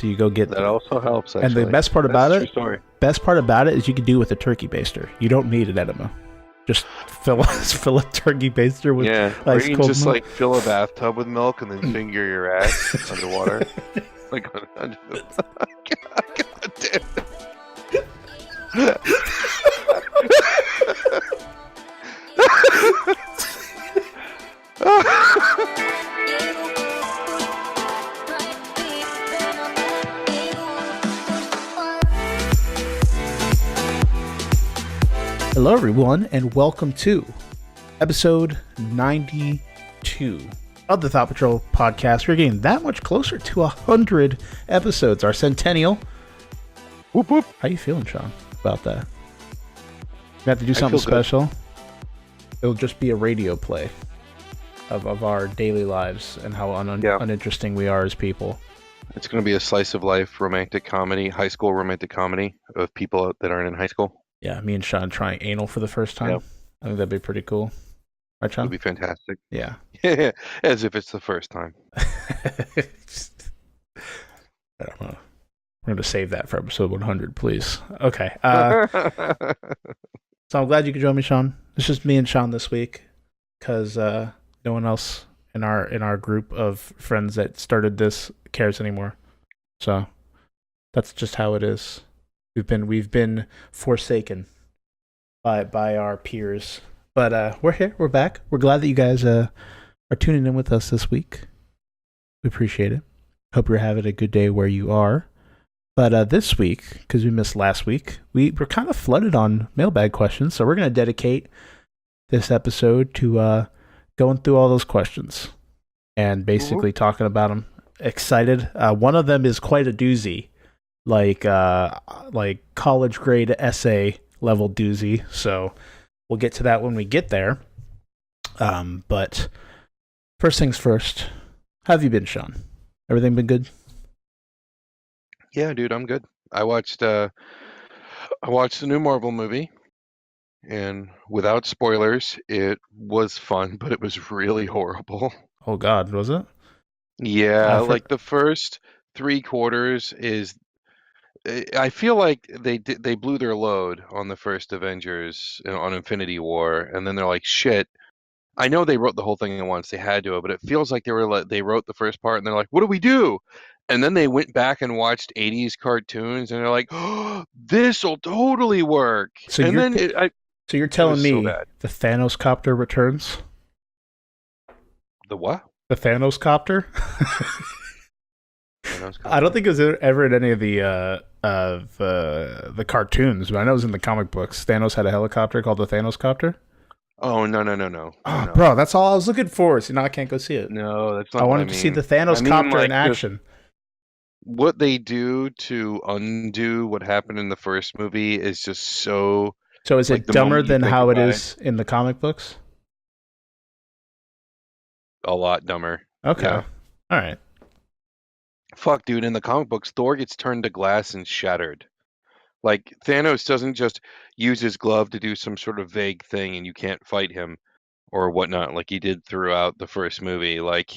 So you go get that also helps. Actually. And the best part about That's a true it is you can do it with a turkey baster. You don't need an enema. Just fill a turkey baster with or ice you can cold just milk. like fill a bathtub with milk and then finger your ass underwater. Like under the God damn. Hello, everyone, and welcome to episode 92 of the Thought Patrol podcast. We're getting that much closer to 100 episodes, our centennial. Whoop whoop. How you feeling, Shawn, about that? We have to do something special. It'll just be a radio play of our daily lives and how uninteresting we are as people. It's going to be a slice of life romantic comedy, high school romantic comedy of people that aren't in high school. Yeah, me and Shawn trying anal for the first time. Yep. I think that'd be pretty cool. Right, Shawn? It'd be fantastic. Yeah. As if it's the first time. I don't know. We're going to save that for episode 100, please. Okay. So I'm glad you could join me, Shawn. It's just me and Shawn this week because no one else in our group of friends that started this cares anymore. So that's just how it is. We've been forsaken by our peers, but we're here. We're back. We're glad that you guys are tuning in with us this week. We appreciate it. Hope you're having a good day where you are. But this week, because we missed last week, we're kind of flooded on mailbag questions, so we're going to dedicate this episode to going through all those questions and basically talking about them. Excited. One of them is quite a doozy. Like college grade essay level doozy. So we'll get to that when we get there. But first things first, how have you been, Shawn? Everything been good? Yeah, dude, I'm good. I watched the new Marvel movie, and without spoilers, it was fun, but it was really horrible. Oh God, was it? Yeah, like the first 3/4 is. I feel like they blew their load on the first Avengers on Infinity War, and then they're like, shit. I know they wrote the whole thing at once; they had to, but it feels like they wrote the first part, and they're like, what do we do? And then they went back and watched 80s cartoons, and they're like, oh, this will totally work. So you're telling me the Thanos copter returns? The what? The Thanos copter? I don't think it was ever in any of the cartoons, but I know it was in the comic books. Thanos had a helicopter called the Thanos copter. Oh no! Oh, no. Bro, that's all I was looking for. So now I can't go see it. No, that's not. I wanted to see the Thanos copter in action. What they do to undo what happened in the first movie is just so. So is it dumber than how it is in the comic books? A lot dumber. Okay. Yeah. All right. Fuck, dude, in the comic books, Thor gets turned to glass and shattered. Like, Thanos doesn't just use his glove to do some sort of vague thing and you can't fight him or whatnot, like he did throughout the first movie. Like,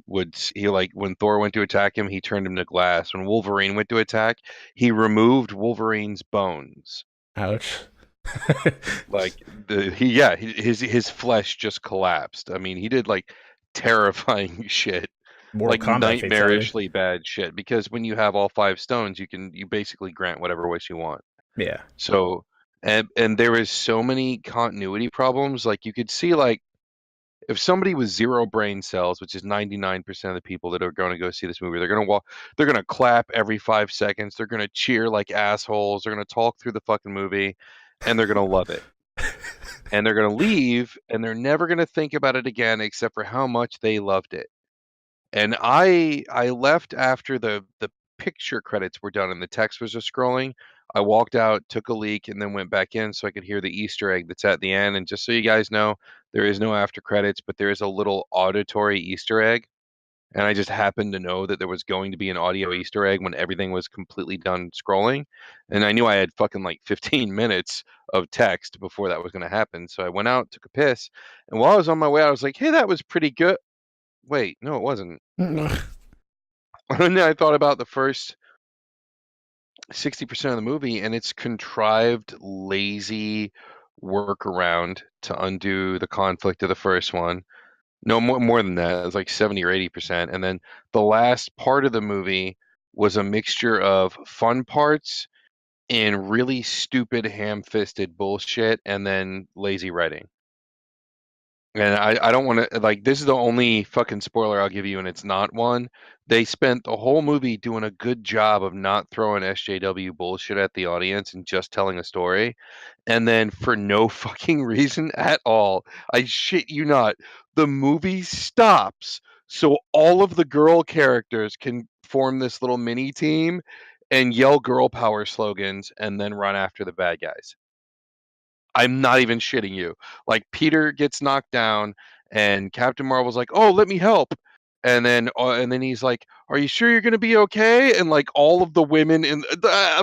when Thor went to attack him, he turned him to glass. When Wolverine went to attack, he removed Wolverine's bones. Ouch. Like, his flesh just collapsed. I mean, he did, like, terrifying shit. Like nightmarishly bad shit, because when you have all 5 stones, you basically grant whatever wish you want. Yeah. So and there is so many continuity problems. Like, you could see, like, if somebody with 0 brain cells, which is 99% of the people that are going to go see this movie, they're going to clap every 5 seconds, they're going to cheer like assholes, they're going to talk through the fucking movie, and they're going to love it. And they're going to leave, and they're never going to think about it again except for how much they loved it. And I left after the picture credits were done and the text was just scrolling. I walked out, took a leak, and then went back in so I could hear the Easter egg that's at the end. And just so you guys know, there is no after credits, but there is a little auditory Easter egg. And I just happened to know that there was going to be an audio Easter egg when everything was completely done scrolling. And I knew I had fucking like 15 minutes of text before that was going to happen. So I went out, took a piss. And while I was on my way out, I was like, hey, that was pretty good. Wait, no, it wasn't. And then I thought about the first 60% of the movie, and it's contrived, lazy workaround to undo the conflict of the first one. No, more than that. It's like 70 or 80%. And then the last part of the movie was a mixture of fun parts and really stupid, ham-fisted bullshit, and then lazy writing. And I don't want to, like, this is the only fucking spoiler I'll give you, and it's not one. They spent the whole movie doing a good job of not throwing SJW bullshit at the audience and just telling a story. And then for no fucking reason at all, I shit you not, the movie stops so all of the girl characters can form this little mini team and yell girl power slogans and then run after the bad guys. I'm not even shitting you. Like Peter gets knocked down, and Captain Marvel's like, "Oh, let me help," and then he's like, "Are you sure you're gonna be okay?" And like all of the women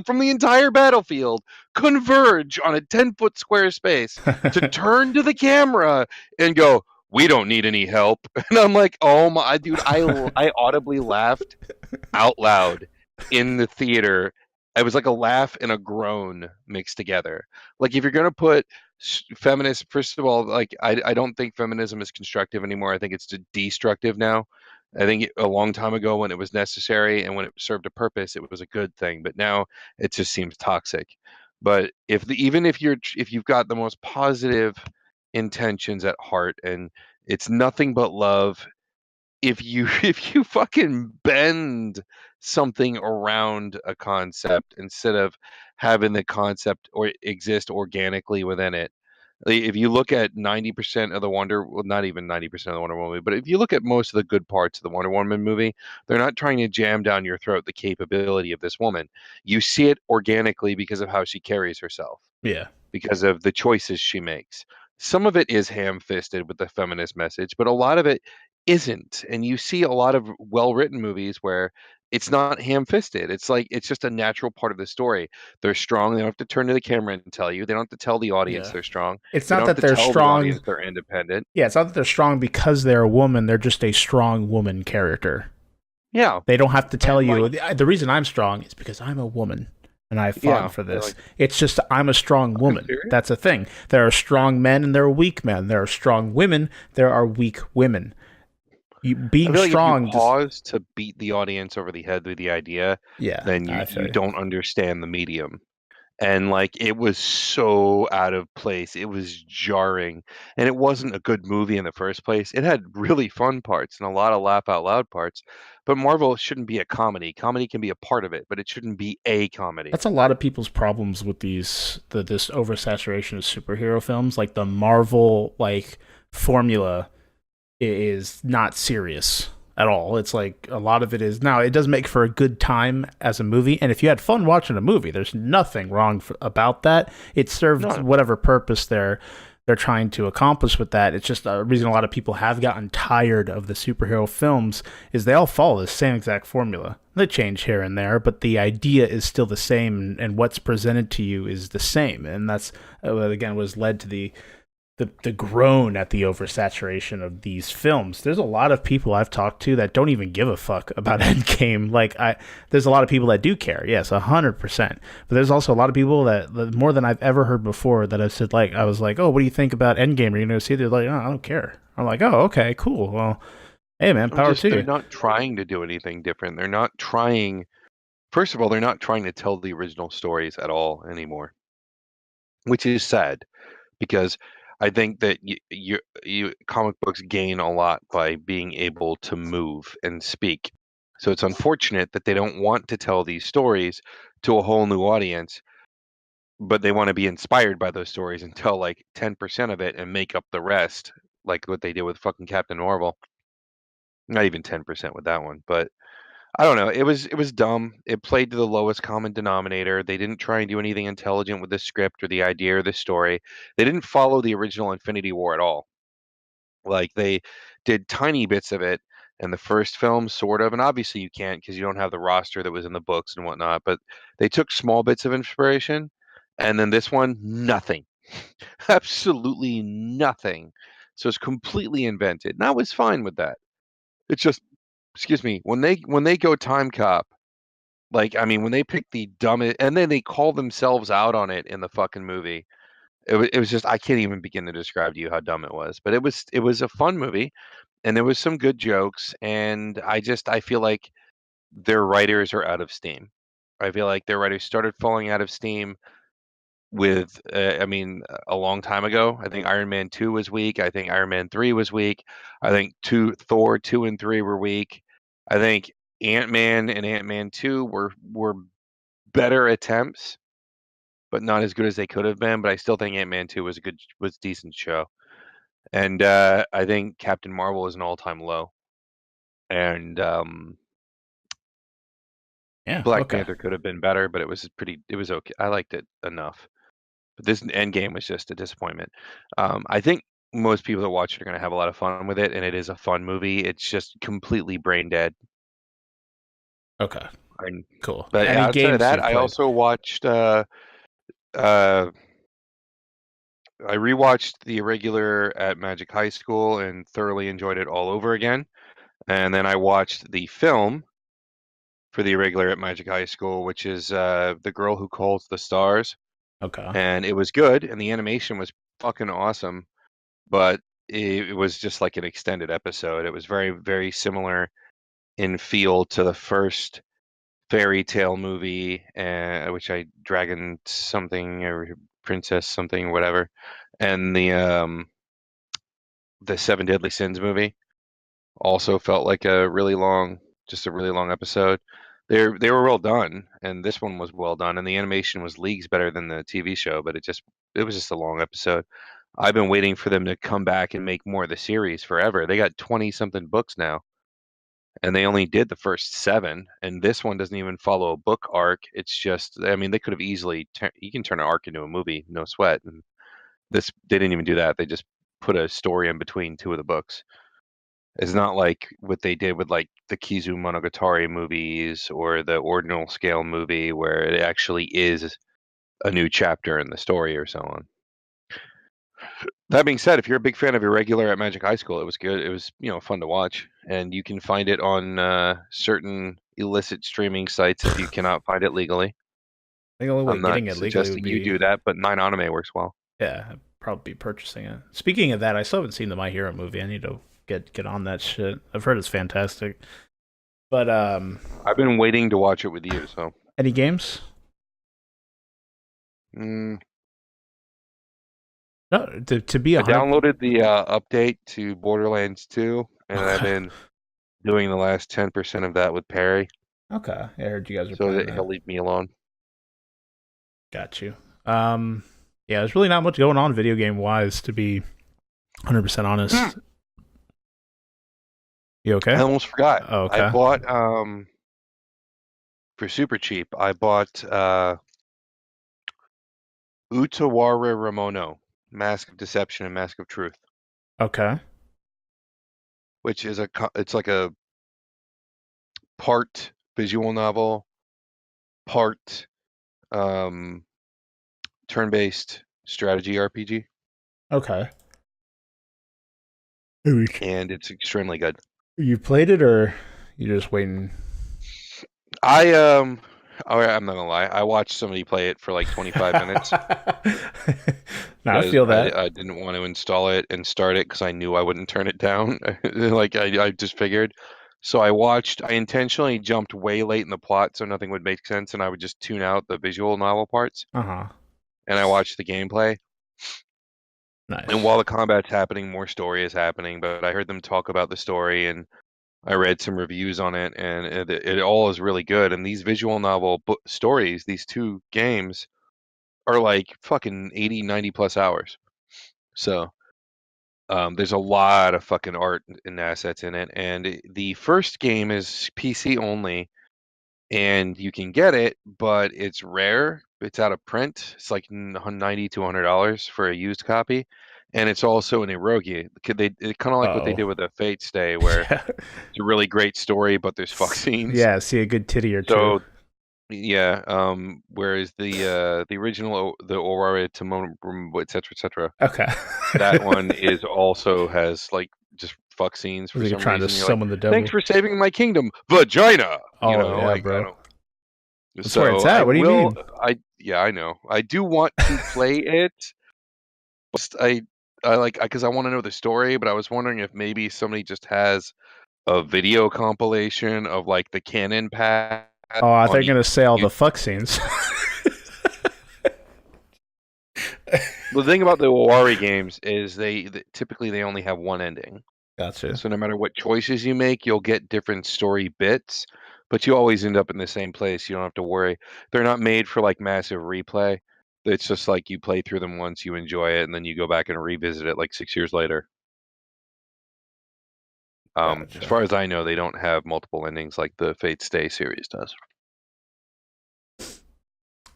from the entire battlefield converge on a 10-foot square space to turn to the camera and go, "We don't need any help." And I'm like, "Oh my dude!" I audibly laughed out loud in the theater. It was like a laugh and a groan mixed together. Like if you're gonna put feminist, first of all, like I don't think feminism is constructive anymore. I think it's destructive now. I think a long time ago when it was necessary and when it served a purpose, it was a good thing. But now it just seems toxic. But even if you've got the most positive intentions at heart and it's nothing but love, if you if you fucking bend something around a concept instead of having the concept or exist organically within it. If you look at 90% of the well, not even 90% of the Wonder Woman movie, but if you look at most of the good parts of the Wonder Woman movie, they're not trying to jam down your throat the capability of this woman. You see it organically because of how she carries herself, Yeah. because of the choices she makes. Some of it is ham-fisted with the feminist message, but a lot of it isn't. And you see a lot of well-written movies where it's not ham-fisted. It's like it's just a natural part of the story. They're strong. They don't have to turn to the camera and tell you. They don't have to tell the audience Yeah. they're strong. It's They not don't have that to they're tell the strong. audience they're independent. Yeah, it's not that they're strong because they're a woman. They're just a strong woman character. Yeah. They don't have to tell And like, you the reason I'm strong is because I'm a woman and I fought yeah, for this. like, It's just I'm a strong are you woman. serious? That's a thing. There are strong men and there are weak men. There are strong women. There are weak women. I Being feel like if you strong, just pause to beat the audience over the head with the idea, yeah, then I you feel you. don't understand the medium. And like it was so out of place. It was jarring, and it wasn't a good movie in the first place. It had really fun parts and a lot of laugh out loud parts, but Marvel shouldn't be a comedy. Comedy can be a part of it, but it shouldn't be a comedy. That's a lot of people's problems with this oversaturation of superhero films. Like the Marvel formula is not serious at all. It's like a lot of it is now. It does make for a good time as a movie, and if you had fun watching a movie, there's nothing wrong about that. It served No, whatever purpose they're trying to accomplish with that. It's just a reason a lot of people have gotten tired of the superhero films is they all follow the same exact formula. They change here and there, but the idea is still the same, and what's presented to you is the same, and that's again was led to the groan at the oversaturation of these films. There's a lot of people I've talked to that don't even give a fuck about Endgame. There's a lot of people that do care, yes, 100%. But there's also a lot of people that more than I've ever heard before that have said I was like, oh, what do you think about Endgame? Are you gonna see it? They're like, oh, I don't care. I'm like, oh, okay, cool. Well, hey man, power to they're you. not trying to do anything different. They're not trying. First of all, they're not trying to tell the original stories at all anymore, which is sad because I think that you comic books gain a lot by being able to move and speak. So it's unfortunate that they don't want to tell these stories to a whole new audience, but they want to be inspired by those stories and tell like 10% of it and make up the rest, like what they did with fucking Captain Marvel. Not even 10% with that one, but I don't know. It was dumb. It played to the lowest common denominator. They didn't try and do anything intelligent with the script or the idea or the story. They didn't follow the original Infinity War at all. Like they did tiny bits of it in the first film, sort of, and obviously you can't because you don't have the roster that was in the books and whatnot. But they took small bits of inspiration, and then this one, nothing, absolutely nothing. So it's completely invented, and I was fine with that. It's just, excuse me, when they go time cop Like, I mean, when they picked the dumbest, and then they call themselves out on it in the fucking movie. It was just, I can't even begin to describe to you how dumb it was. But it was a fun movie, and there was some good jokes, and I feel like their writers are out of steam. I feel like their writers started falling out of steam with, I mean, a long time ago. I think Iron Man 2 was weak. I think Iron Man 3 was weak. I think Thor 2 and 3 were weak. I think Ant-Man and Ant-Man 2 were better attempts, but not as good as they could have been. But I still think Ant-Man 2 was a decent show. And I think Captain Marvel is an all-time low. And Yeah. Black Okay. Panther could have been better, but it was okay. I liked it enough. But this Endgame was just a disappointment. I think most people that watch it are going to have a lot of fun with it, and it is a fun movie. It's just completely brain dead. Okay. And, Cool. but Any outside of games that, you've I played? also watched. I rewatched The Irregular at Magic High School and thoroughly enjoyed it all over again. And then I watched the film for The Irregular at Magic High School, which is The Girl Who Calls the Stars. Okay. And it was good, and the animation was fucking awesome, but it was just like an extended episode. It was very, very similar in feel to the first fairy tale movie, which I Dragon something or Princess something or whatever, and the Seven Deadly Sins movie also felt like just a really long episode. They were well done, and this one was well done, and the animation was leagues better than the TV show, but it was just a long episode. I've been waiting for them to come back and make more of the series forever. They got 20 something books now, and they only did the first 7, and this one doesn't even follow a book arc. It's just, I mean, they could have easily you can turn an arc into a movie, no sweat. And this they didn't even do that. They just put a story in between 2 of the books. It's not like what they did with like the Kizu Monogatari movies or the Ordinal Scale movie where it actually is a new chapter in the story or so on. That being said, if you're a big fan of Irregular at Magic High School, it was good. It was, fun to watch, and you can find it on certain illicit streaming sites if you cannot find it legally. I think the only way I'm not getting it legally would suggesting you be, do that, but 9 Anime works well. yeah, I'd probably be purchasing it. Speaking of that, I still haven't seen the My Hero movie. I need to get on that shit. I've heard it's fantastic. But I've been waiting to watch it with you, so. any games? Mm, No, to be I 100. downloaded the update to Borderlands 2, and I've been doing the last 10% of that with Perry, Okay, yeah, I heard you guys are so playing that he'll that. leave me alone. Got you. Yeah, there's really not much going on video game wise, to be 100% honest. You okay? I almost forgot. Oh, I okay. bought for super cheap. I bought Utawara Ramono, Mask of Deception and Mask of Truth, Okay. which is it's like a part visual novel, part turn-based strategy RPG, Okay. and it's extremely good. You played it, or you just waiting? I'm not gonna lie. I watched somebody play it for like 25 minutes No, I because feel that. I didn't want to install it and start it because I knew I wouldn't turn it down. Like I just figured. So I intentionally jumped way late in the plot so nothing would make sense, and I would just tune out the visual novel parts, Uh-huh. and I watched the gameplay. And Nice. while the combat's happening, more story is happening. But I heard them talk about the story, and I read some reviews on it, and it all is really good. And these visual novel stories, these 2 games, are like fucking 80, 90 plus hours. So there's a lot of fucking art and assets in it. And the first game is PC only, and you can get it, but it's rare. It's out of print. It's like $90 to $100 for a used copy. And it's also an eroge. It's kind of like what they Uh-oh. did with the Fate Stay, where Yeah. it's a really great story, but there's fuck scenes. Yeah, see a good titty or two. So yeah, whereas the original, the Aurora Timon, etc., etc., Okay. that one is also has like just fuck scenes for Was he some trying to reason. You're like, summon the thanks devil? for saving my kingdom, vagina. Oh, yeah, Like I bro. don't. That's where it's at. What do you mean? I know. I do want to play it. I like because I want to know the story, but I was wondering if maybe somebody just has a video compilation of like the canon path Oh, I thought on you're gonna say all the fuck scenes. The thing about the Owari games is typically they only have one ending. Gotcha. So no matter what choices you make, you'll get different story bits, but you always end up in the same place. You don't have to worry. They're not made for like massive replay. It's just like you play through them once, you enjoy it, and then you go back and revisit it like 6 years later. Gotcha. As far as I know, they don't have multiple endings like the Fate Stay series does.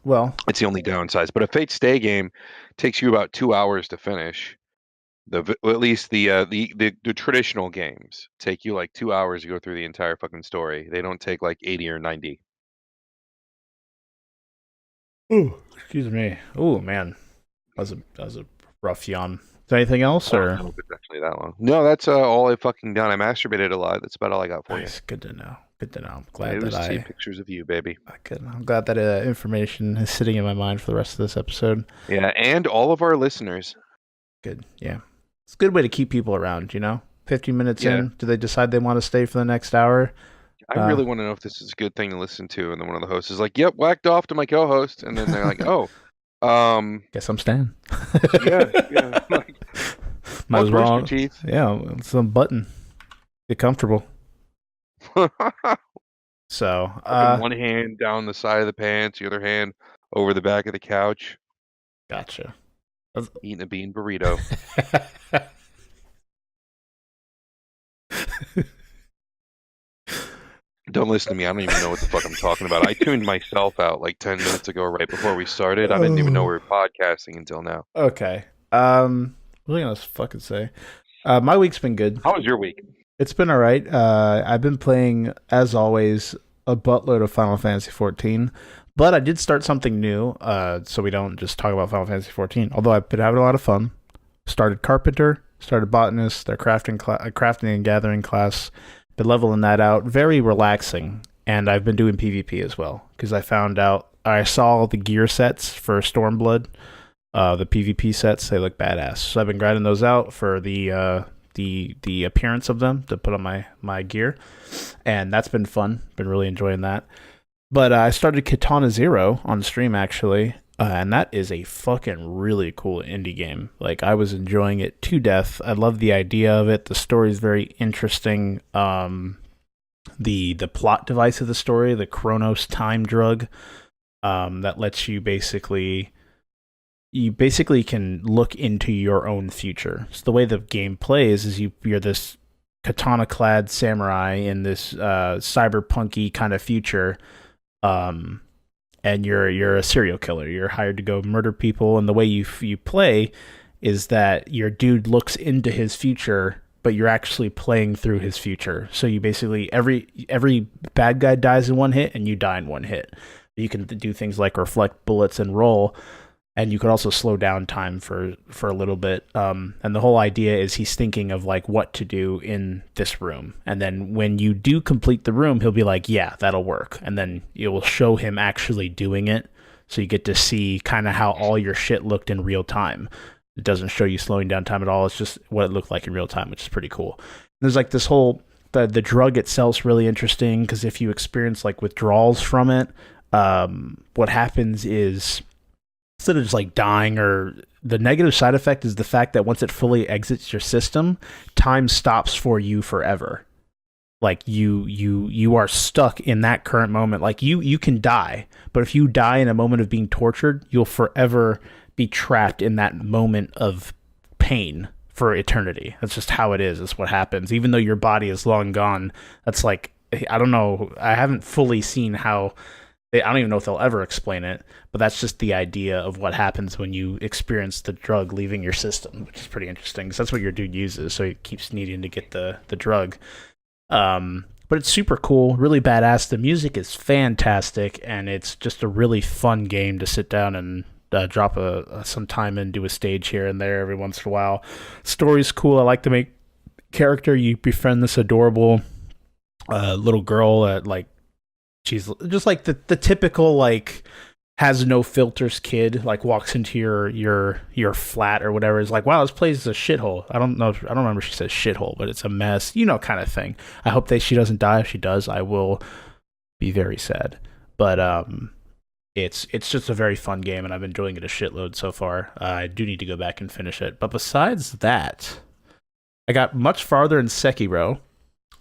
Well, it's the only downside. But a Fate Stay game takes you about 2 hours to finish. At least the traditional games take you like 2 hours to go through the entire fucking story. They don't take like 80 or 90. Ooh, excuse me. Oh man, that was a rough yawn. Is there anything else, or? I don't know if it's actually that long. No, that's all I've fucking done. I masturbated a lot. That's about all I got for Nice. you. Good to know. Good to know. I'm glad that I see pictures of you, baby. I'm glad that information is sitting in my mind for the rest of this episode. Yeah, and all of our listeners. Good. Yeah, it's a good way to keep people around. 15 minutes in, do they decide they want to stay for the next hour? I really want to know if this is a good thing to listen to. And then one of the hosts is like, "Yep, whacked off to my co-host," and then they're like, "Oh, guess I'm staying." yeah. Like, might as well. Your teeth. Yeah, some button. Get comfortable. So, one hand down the side of the pants, the other hand over the back of the couch. Gotcha. Eating a bean burrito. Don't listen to me. I don't even know what the fuck I'm talking about. I tuned myself out like 10 minutes ago, right before we started. I didn't even know we were podcasting until now. Okay. What am I gonna fucking say? My week's been good. How was your week? It's been all right. I've been playing, as always, a buttload of Final Fantasy XIV, but I did start something new, so we don't just talk about Final Fantasy XIV, although I've been having a lot of fun. Started Carpenter, started Botanist, their crafting and gathering class, been leveling that out. Very relaxing, and I've been doing PvP as well, because I found out, I saw the gear sets for Stormblood, the PvP sets, they look badass. So I've been grinding those out for the appearance of them to put on my gear, and that's been fun. Been really enjoying that. But I started Katana Zero on stream actually, and that is a fucking really cool indie game. Like, I was enjoying it to death. I love the idea of it. The story is very interesting. The plot device of the story, the Chronos time drug, that lets you basically can look into your own future. So the way the game plays is you're this katana-clad samurai in this cyberpunky kind of future, and you're a serial killer. You're hired to go murder people, and the way you play is that your dude looks into his future, but you're actually playing through his future. So you basically, every bad guy dies in one hit, and you die in one hit. You can do things like reflect bullets and roll, and you could also slow down time for a little bit. And the whole idea is he's thinking of like what to do in this room. And then when you do complete the room, he'll be like, yeah, that'll work. And then it will show him actually doing it. So you get to see kind of how all your shit looked in real time. It doesn't show you slowing down time at all. It's just what it looked like in real time, which is pretty cool. And there's like this whole, the drug itself is really interesting, because if you experience like withdrawals from it, what happens is, instead of just like dying, or the negative side effect is the fact that once it fully exits your system, time stops for you forever. Like you are stuck in that current moment. Like you can die, but if you die in a moment of being tortured, you'll forever be trapped in that moment of pain for eternity. That's just how it is. That's what happens. Even though your body is long gone, that's like, I don't know. I haven't fully seen how, I don't even know if they'll ever explain it, but that's just the idea of what happens when you experience the drug leaving your system, which is pretty interesting, because that's what your dude uses, so he keeps needing to get the drug. But it's super cool, really badass. The music is fantastic, and it's just a really fun game to sit down and drop some time and do a stage here and there every once in a while. Story's cool. I like to make character. You befriend this adorable little girl at like she's just like the typical like has no filters kid, like walks into your flat or whatever, is like, wow, this place is a shithole. I don't remember if she says shithole, but it's a mess, kind of thing. I hope that she doesn't die. If she does, I will be very sad. But it's just a very fun game, and I've been enjoying it a shitload so far. I do need to go back and finish it. But besides that, I got much farther in Sekiro.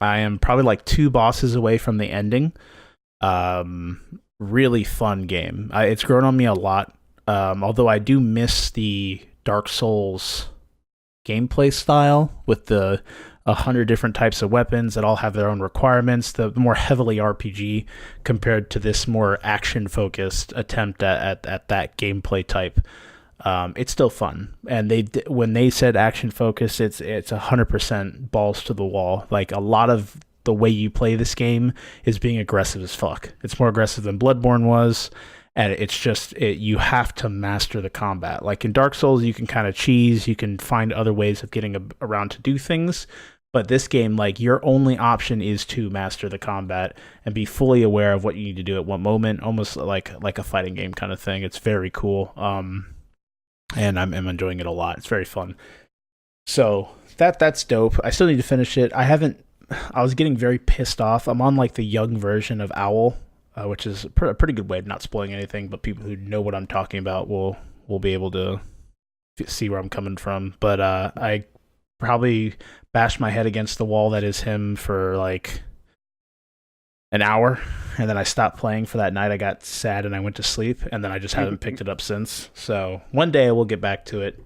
I am probably like 2 bosses away from the ending. Really fun game. It's grown on me a lot. Although I do miss the Dark Souls gameplay style with the 100 different types of weapons that all have their own requirements. The more heavily RPG compared to this more action-focused attempt at that gameplay type. It's still fun, and when they said action focus, it's 100% balls to the wall. Like a lot of the way you play this game is being aggressive as fuck. It's more aggressive than Bloodborne was, and it's just you have to master the combat. Like in Dark Souls, you can kind of cheese, you can find other ways of getting around to do things, but this game, like your only option is to master the combat and be fully aware of what you need to do at what moment, almost like a fighting game kind of thing. It's very cool. And I'm enjoying it a lot. It's very fun. So that's dope. I still need to finish it. I was getting very pissed off. I'm on like the young version of Owl, which is a pretty good way of not spoiling anything, but people who know what I'm talking about will be able to see where I'm coming from. But I probably bashed my head against the wall that is him for like an hour, and then I stopped playing for that night. I got sad and I went to sleep, and then I just haven't picked it up since. So one day I will get back to it.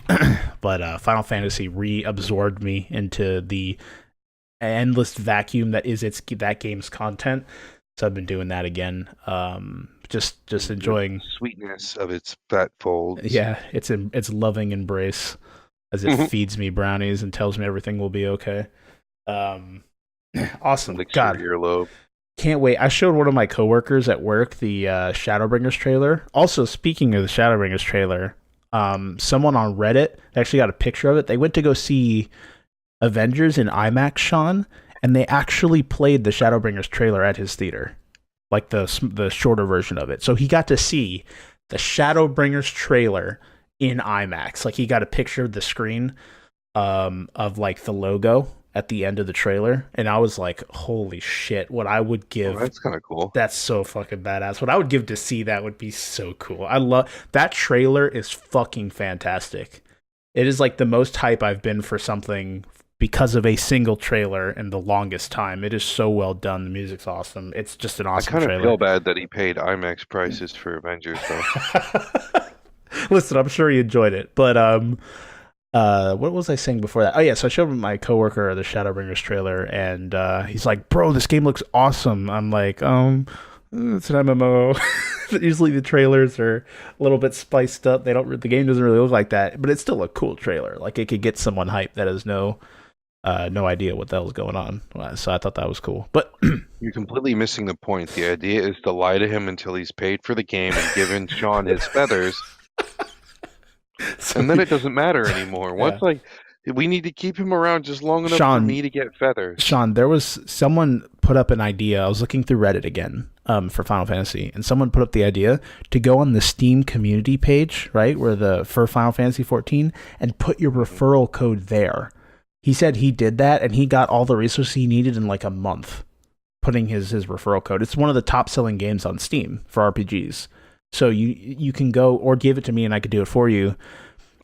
But Final Fantasy reabsorbed me into the endless vacuum that is that game's content. So I've been doing that again. Just enjoying sweetness of its fat folds. Yeah, its loving embrace as it feeds me brownies and tells me everything will be okay. Awesome. God, earlobe. Can't wait. I showed one of my coworkers at work the Shadowbringers trailer. Also, speaking of the Shadowbringers trailer, someone on Reddit actually got a picture of it. They went to go see Avengers in IMAX, Shawn, and they actually played the Shadowbringers trailer at his theater, like the shorter version of it. So he got to see the Shadowbringers trailer in IMAX. Like he got a picture of the screen of like the logo at the end of the trailer, and I was like, holy shit, what I would give. Oh, that's kind of cool. That's so fucking badass. What I would give to see that would be so cool. I love that trailer. Is fucking fantastic. It is like the most hype I've been for something because of a single trailer in the longest time. It is so well done. The music's awesome. It's just an awesome trailer. I kind of feel bad that he paid IMAX prices for Avengers though. Listen, I'm sure he enjoyed it, but what was I saying before that? Oh yeah, so I showed my coworker the Shadowbringers trailer, and he's like, "Bro, this game looks awesome." I'm like, it's an MMO. Usually the trailers are a little bit spiced up. The game doesn't really look like that, but it's still a cool trailer. Like it could get someone hyped that has no idea what the hell's going on. So I thought that was cool. But you're completely missing the point. The idea is to lie to him until he's paid for the game and given Shawn his feathers. And then it doesn't matter anymore. What's like, we need to keep him around just long enough for me to get feathers. Shawn, there was someone put up an idea. I was looking through Reddit again for Final Fantasy, and someone put up the idea to go on the Steam community page, right, for Final Fantasy 14, and put your referral code there. He said he did that, and he got all the resources he needed in like a month, putting his referral code. It's one of the top-selling games on Steam for RPGs. So you can go, or give it to me and I could do it for you.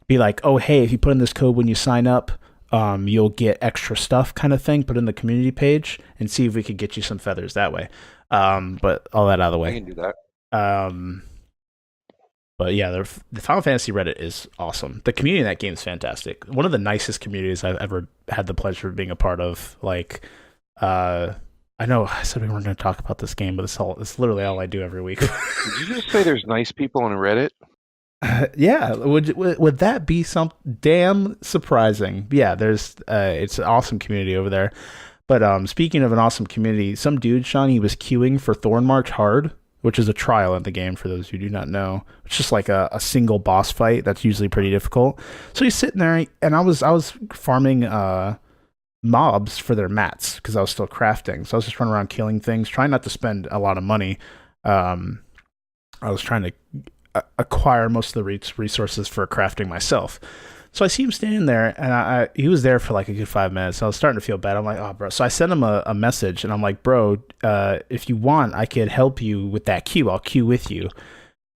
Be like, oh, hey, if you put in this code when you sign up, you'll get extra stuff kind of thing. Put in the community page and see if we could get you some feathers that way. But all that out of the way. I can do that. But yeah, the Final Fantasy Reddit is awesome. The community in that game is fantastic. One of the nicest communities I've ever had the pleasure of being a part of. Like, I know I said we weren't going to talk about this game, but it's literally all I do every week. Did you just say there's nice people on Reddit? Yeah, would that be some damn surprising? Yeah, there's it's an awesome community over there. But speaking of an awesome community, some dude, Shawn, he was queuing for Thornmarch Hard, which is a trial in the game for those who do not know. It's just like a single boss fight that's usually pretty difficult. So he's sitting there, and I was farming mobs for their mats because I was still crafting. So I was just running around killing things, trying not to spend a lot of money. I was trying to acquire most of the resources for crafting myself. So I see him standing there, and he was there for like a good 5 minutes. So I was starting to feel bad. I'm like, oh, bro. So I sent him a message, and I'm like, bro, if you want, I could help you with that queue. I'll queue with you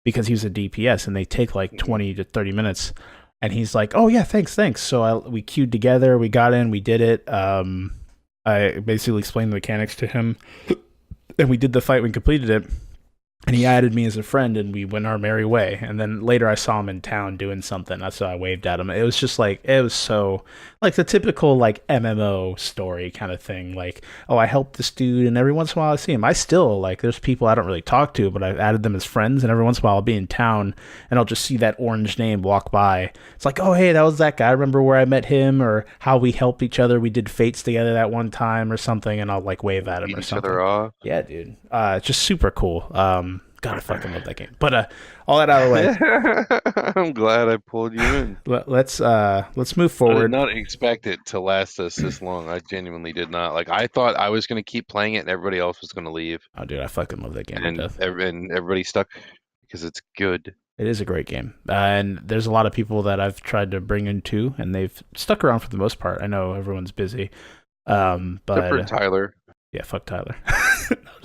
because he was a DPS, and they take like 20 to 30 minutes. And he's like, oh, yeah, thanks. So we queued together. We got in. We did it. I basically explained the mechanics to him, and we did the fight. We completed it. And he added me as a friend, and we went our merry way. And then later I saw him in town doing something. That's why I waved at him. It was just like, it was so, like the typical like MMO story kind of thing. Like, oh, I helped this dude, and every once in a while I see him. I still, like, there's people I don't really talk to, but I've added them as friends, and every once in a while I'll be in town, and I'll just see that orange name walk by. It's like, oh, hey, that was that guy. I remember where I met him, or how we helped each other. We did fates together that one time or something, and I'll, like, wave at him Beat or each something. other off. Yeah, dude. It's just super cool. God, I fucking love that game. But all that out of the way, I'm glad I pulled you in. let's move I did forward. not expect it to last us this long. I genuinely did not. Like, I thought I was going to keep playing it and everybody else was going to leave. Oh, dude, I fucking love that game to And, death. and everybody stuck because it's good. It is a great game, and there's a lot of people that I've tried to bring in too, and they've stuck around for the most part. I know everyone's busy, but Except for Tyler. Yeah, fuck Tyler.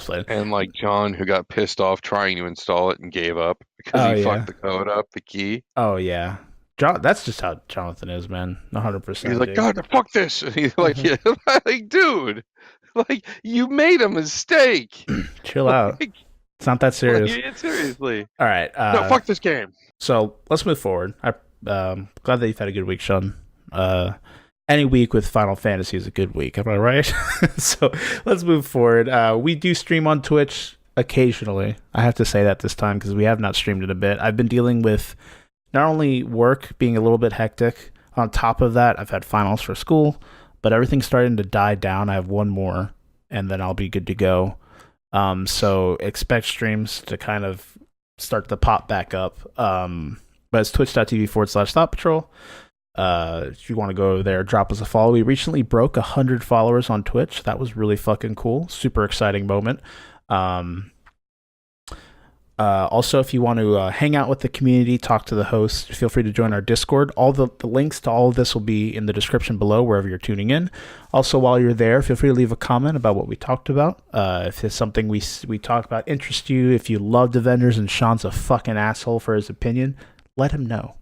No, and like John, who got pissed off trying to install it and gave up because he fucked the code up, the key. Oh yeah, John. That's just how Jonathan is, man. 100%. He's like, God, fuck this. And he's like, yeah, like, dude, like you made a mistake. Chill out. Like, it's not that serious. Like, seriously. All right. No, fuck this game. So let's move forward. I'm glad that you've had a good week, Shawn. Any week with Final Fantasy is a good week. Am I right? So let's move forward. We do stream on Twitch occasionally. I have to say that this time because we have not streamed in a bit. I've been dealing with not only work being a little bit hectic. On top of that, I've had finals for school, but everything's starting to die down. I have one more, and then I'll be good to go. So expect streams to kind of start to pop back up. But it's twitch.tv/ThoughtPatrol. If you want to go over there, drop us a follow. We recently broke 100 followers on Twitch. That was really fucking cool. Super exciting moment. Also, if you want to hang out with the community, talk to the host, feel free to join our Discord. All the links to all of this will be in the description below, wherever you're tuning in. Also, while you're there, feel free to leave a comment about what we talked about. If there's something we talked about interests you, if you loved Avengers and Shawn's a fucking asshole for his opinion, let him know.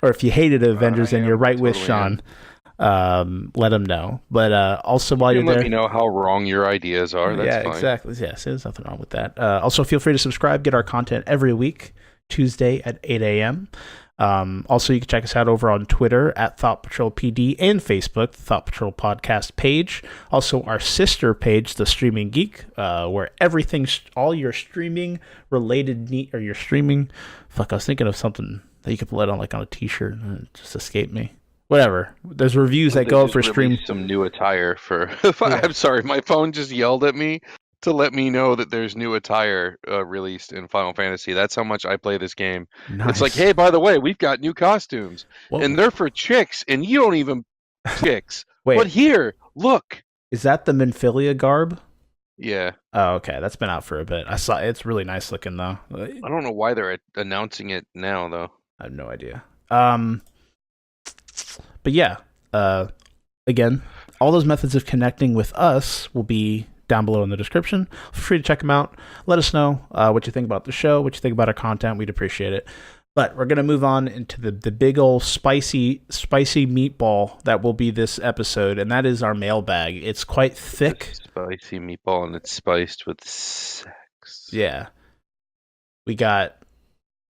Or if you hated Avengers and you're right with Shawn, let him know. But also while you're there, let me know how wrong your ideas are. That's fine. Exactly. Yes, there's nothing wrong with that. Also, feel free to subscribe. Get our content every week, Tuesday at 8 a.m. Also, you can check us out over on Twitter at ThoughtPatrolPD and Facebook, the Thought Patrol Podcast page. Also, our sister page, The Streaming Geek, where everything, all your streaming related or your streaming. Fuck, I was thinking of something that you could put on like on a t-shirt and it just escaped me. Whatever. There's reviews that go up for stream. Some new attire for. I'm sorry, my phone just yelled at me to let me know that there's new attire released in Final Fantasy. That's how much I play this game. Nice. It's like, hey, by the way, we've got new costumes, and they're for chicks, and you don't even chicks. Wait, but here, look. Is that the Minfilia garb? Yeah. Oh, okay. That's been out for a bit. I saw it's really nice looking though. I don't know why they're announcing it now though. I have no idea. But yeah, again, all those methods of connecting with us will be down below in the description. Feel free to check them out. Let us know what you think about the show, what you think about our content. We'd appreciate it. But we're going to move on into the big old spicy meatball that will be this episode, and that is our mailbag. It's quite thick. It's spicy meatball, and it's spiced with sex. Yeah. We got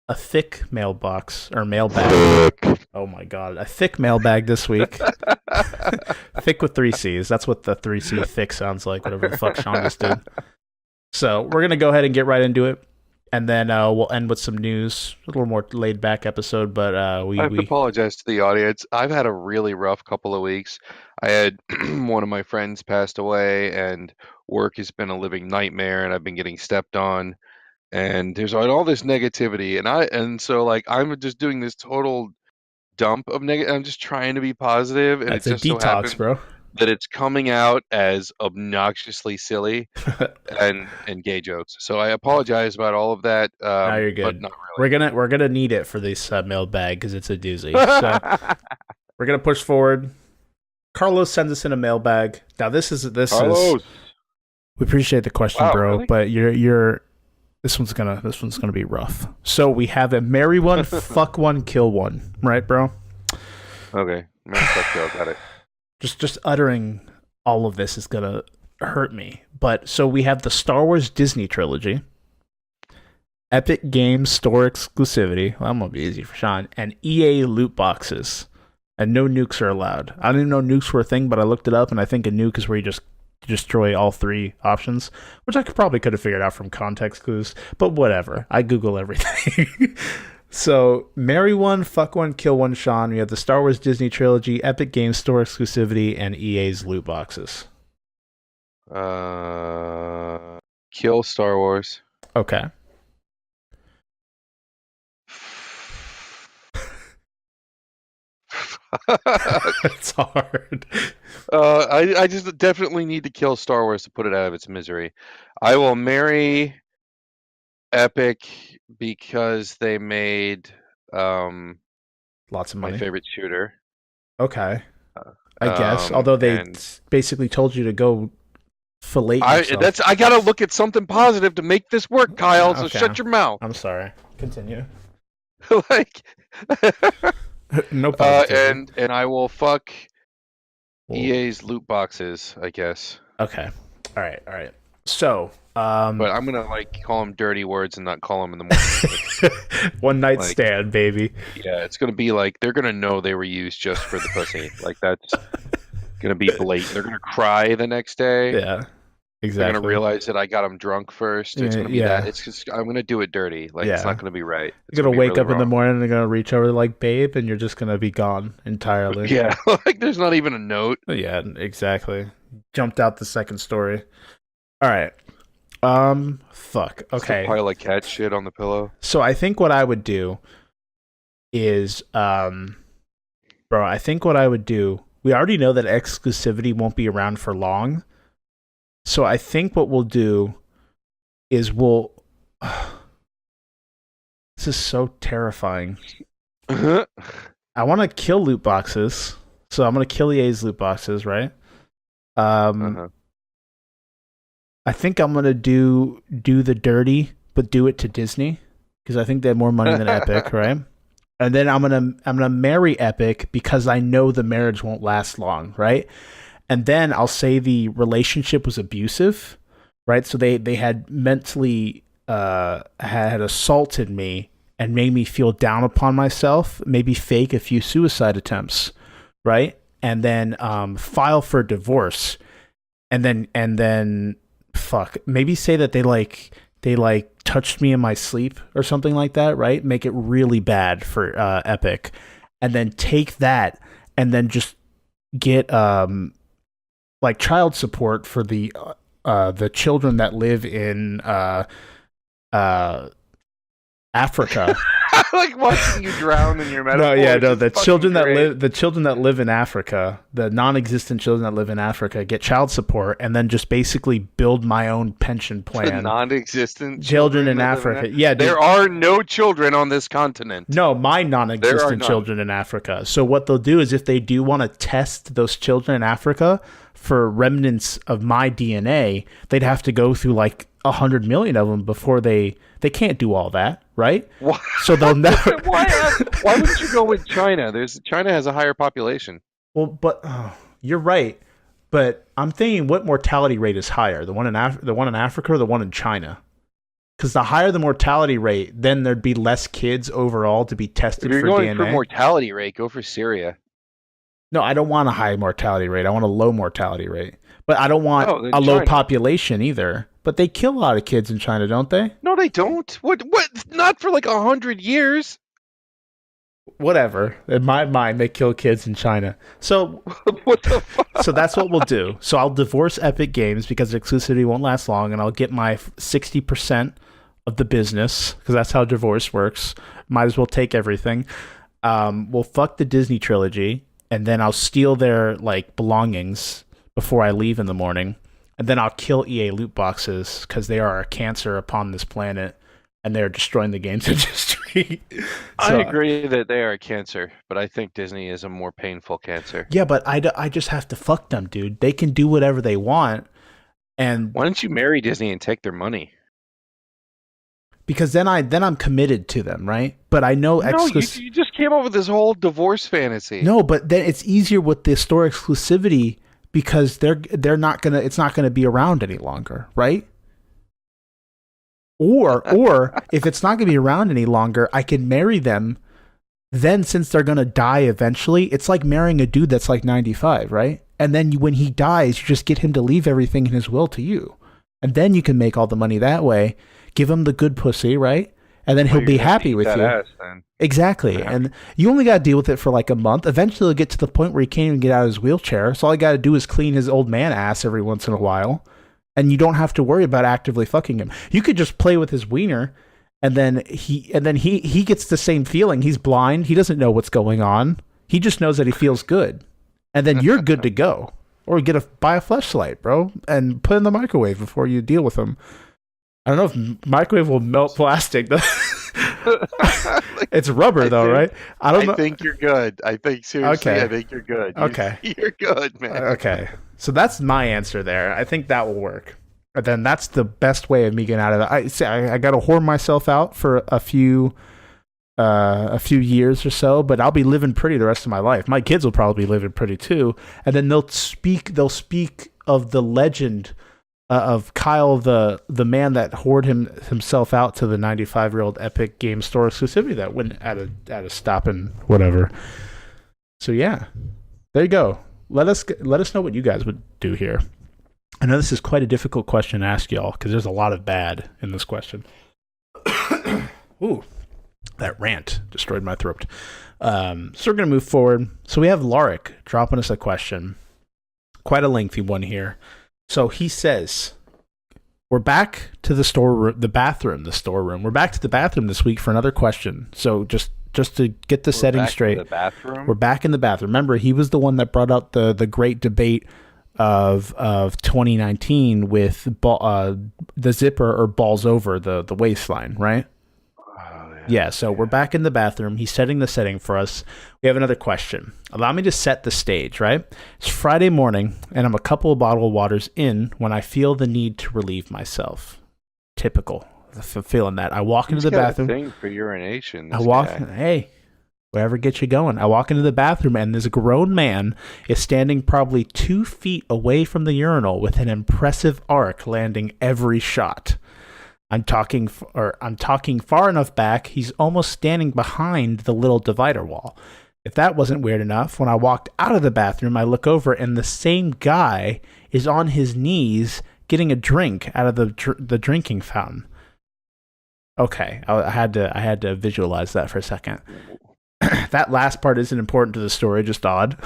a thick mailbox, or mailbag. Oh my god, a thick mailbag this week. Thick with 3 C's. That's what the 3C thick sounds like, whatever the fuck Shawn just did. So we're going to go ahead and get right into it. And then we'll end with some news, a little more laid back episode. But I have to apologize to the audience. I've had a really rough couple of weeks. I had one of my friends passed away, and work has been a living nightmare, and I've been getting stepped on, and there's all this negativity, and so like I'm just doing this total dump of negative. I'm just trying to be positive, and That's it a just so detox, happens bro. that it's coming out as obnoxiously silly and gay jokes. So I apologize about all of that. Now you're But good. not really. We're gonna need it for this mailbag because it's a doozy. So we're gonna push forward. Carlos sends us in a mailbag. Now this is Carlos. we appreciate the question, Wow, bro, really? but you're this one's gonna be rough. So we have a marry one, fuck one, kill one, right, bro? Okay, got it. Just uttering all of this is gonna hurt me. But so we have the Star Wars Disney trilogy, Epic Games Store exclusivity. Well, I'm gonna be easy for Shawn, and EA loot boxes, and no nukes are allowed. I didn't even know nukes were a thing, but I looked it up, and I think a nuke is where you just destroy all three options, which I could have figured out from context clues. But whatever, I Google everything. So, marry one, fuck one, kill one, Shawn. We have the Star Wars Disney trilogy, Epic Games Store exclusivity, and EA's loot boxes. Kill Star Wars. Okay. It's hard. I just definitely need to kill Star Wars to put it out of its misery. I will marry Epic because they made Lots of money. my favorite shooter. Okay. I guess. Although they basically told you to go fillet yourself. I gotta look at something positive to make this work, Kyle. So Okay. shut your mouth. I'm sorry. Continue. Like, No problem. and I will fuck EA's loot boxes, I guess. Okay. All right. So, But I'm gonna call them dirty words and not call them in the morning. one night stand, baby. Yeah, it's gonna be they're gonna know they were used just for the pussy. That's gonna be blatant. They're gonna cry the next day. Yeah, exactly. They're gonna realize that I got them drunk first. It's gonna be that. It's just I'm gonna do it dirty. It's not gonna be right. You're gonna wake up in the morning and they're gonna reach over like, babe, and you're just gonna be gone entirely. Yeah, there's not even a note. Yeah, exactly. Jumped out the second story. All right. Fuck. Okay. Just a pile of cat shit on the pillow. So I think what I would do is, we already know that exclusivity won't be around for long. So I think what we'll do is this is so terrifying. I want to kill loot boxes. So I'm going to kill EA's loot boxes, right? I think I'm gonna do the dirty, but do it to Disney because I think they have more money than Epic, right? And then I'm gonna marry Epic because I know the marriage won't last long, right? And then I'll say the relationship was abusive, right? So they had mentally had assaulted me and made me feel down upon myself, maybe fake a few suicide attempts, right? And then file for divorce, and then. Fuck, maybe say that they touched me in my sleep or something like that, right? Make it really bad for Epic, and then take that and then just get child support for the children that live in Africa. I watching you drown in your metaphor. The children that live in Africa, the non-existent children that live in Africa, get child support, and then just basically build my own pension plan. The non-existent children in Africa. Yeah, there are no children on this continent. No, my non-existent children in Africa. So what they'll do is, if they do want to test those children in Africa for remnants of my DNA, they'd have to go through 100 million of them before they can't do all that, right? Why? So they'll never. Why wouldn't you go with China? China has a higher population. Well, but you're right. But I'm thinking, what mortality rate is higher, the one in Africa or the one in China? Because the higher the mortality rate, then there'd be less kids overall to be tested for DNA. If you're going for mortality rate, go for Syria. No, I don't want a high mortality rate. I want a low mortality rate. But I don't want a low population either. But they kill a lot of kids in China, don't they? No, they don't. What? Not for 100 years. Whatever. In my mind, they kill kids in China. So what the fuck? So that's what we'll do. So I'll divorce Epic Games because exclusivity won't last long, and I'll get my 60% of the business because that's how divorce works. Might as well take everything. We'll fuck the Disney trilogy, and then I'll steal their like belongings before I leave in the morning, and then I'll kill EA loot boxes because they are a cancer upon this planet, and they're destroying the games industry. I agree that they are a cancer, but I think Disney is a more painful cancer. Yeah, but I just have to fuck them, dude. They can do whatever they want, and why don't you marry Disney and take their money? Because then I'm committed to them, right? But I know you just came up with this whole divorce fantasy. No, but then it's easier with the store exclusivity because they're not gonna it's not gonna be around any longer, right? Or if it's not gonna be around any longer, I can marry them. Then since they're gonna die eventually, it's like marrying a dude that's like 95, right? And then when he dies, you just get him to leave everything in his will to you, and then you can make all the money that way. Give him the good pussy, right? And then he'll be happy with you. Ass, exactly. Yeah. And you only got to deal with it for like a month. Eventually, he'll get to the point where he can't even get out of his wheelchair. So all you got to do is clean his old man ass every once in a while. And you don't have to worry about actively fucking him. You could just play with his wiener, and then he gets the same feeling. He's blind. He doesn't know what's going on. He just knows that he feels good. And then you're good to go. Or buy a fleshlight, bro, and put it in the microwave before you deal with him. I don't know if microwave will melt plastic. It's rubber, right? I think you're good. I think seriously, okay. I think you're good. Okay. You're good, man. Okay. So that's my answer there. I think that will work. And then that's the best way of me getting out of it. I got to whore myself out for a few years or so, but I'll be living pretty the rest of my life. My kids will probably be living pretty too. And then they'll speak of the legend of Kyle, the man that whored himself out to the 95-year-old Epic Game Store exclusivity that went at a stop and whatever. So yeah, there you go. Let us know what you guys would do here. I know this is quite a difficult question to ask y'all because there's a lot of bad in this question. Ooh, that rant destroyed my throat. So we're gonna move forward. So we have Larik dropping us a question, quite a lengthy one here. So he says, we're back to the bathroom. We're back to the bathroom this week for another question. So just to get the setting straight, we're back in the bathroom. Remember, he was the one that brought out the great debate of 2019 with the zipper or balls over the waistline, right? Yeah, so we're back in the bathroom. He's setting the setting for us. We have another question. Allow me to set the stage, right? It's Friday morning, and I'm a couple of bottled waters in when I feel the need to relieve myself. Typical. I'm feeling that. I walk into the bathroom. Thing for urination. Hey, wherever gets you going. I walk into the bathroom, and this grown man is standing probably 2 feet away from the urinal with an impressive arc landing every shot. I'm talking far enough back, he's almost standing behind the little divider wall. If that wasn't weird enough, when I walked out of the bathroom, I look over and the same guy is on his knees getting a drink out of the drinking fountain. Okay, I had to visualize that for a second. That last part isn't important to the story, just odd.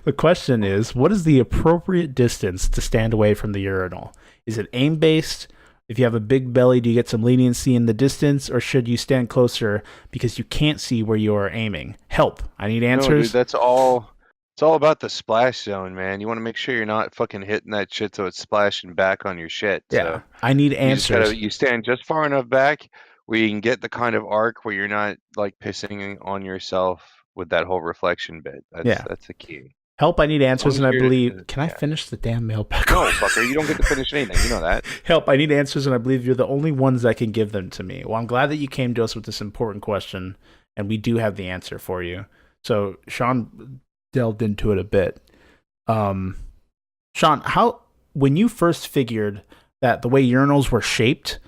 The question is, what is the appropriate distance to stand away from the urinal? Is it aim-based? If you have a big belly, do you get some leniency in the distance, or should you stand closer because you can't see where you are aiming? Help. I need answers. No, dude, that's all. It's all about the splash zone, man. You want to make sure you're not fucking hitting that shit so it's splashing back on your shit. Yeah, so I need answers. You stand just far enough back where you can get the kind of arc where you're not like pissing on yourself with that whole reflection bit. That's the key. Help, I need answers, and I believe... Can I finish the damn mailbag? No, fucker, you don't get to finish anything. You know that. Help, I need answers, and I believe you're the only ones that can give them to me. Well, I'm glad that you came to us with this important question, and we do have the answer for you. So, Shawn delved into it a bit. Shawn, when you first figured that the way urinals were shaped,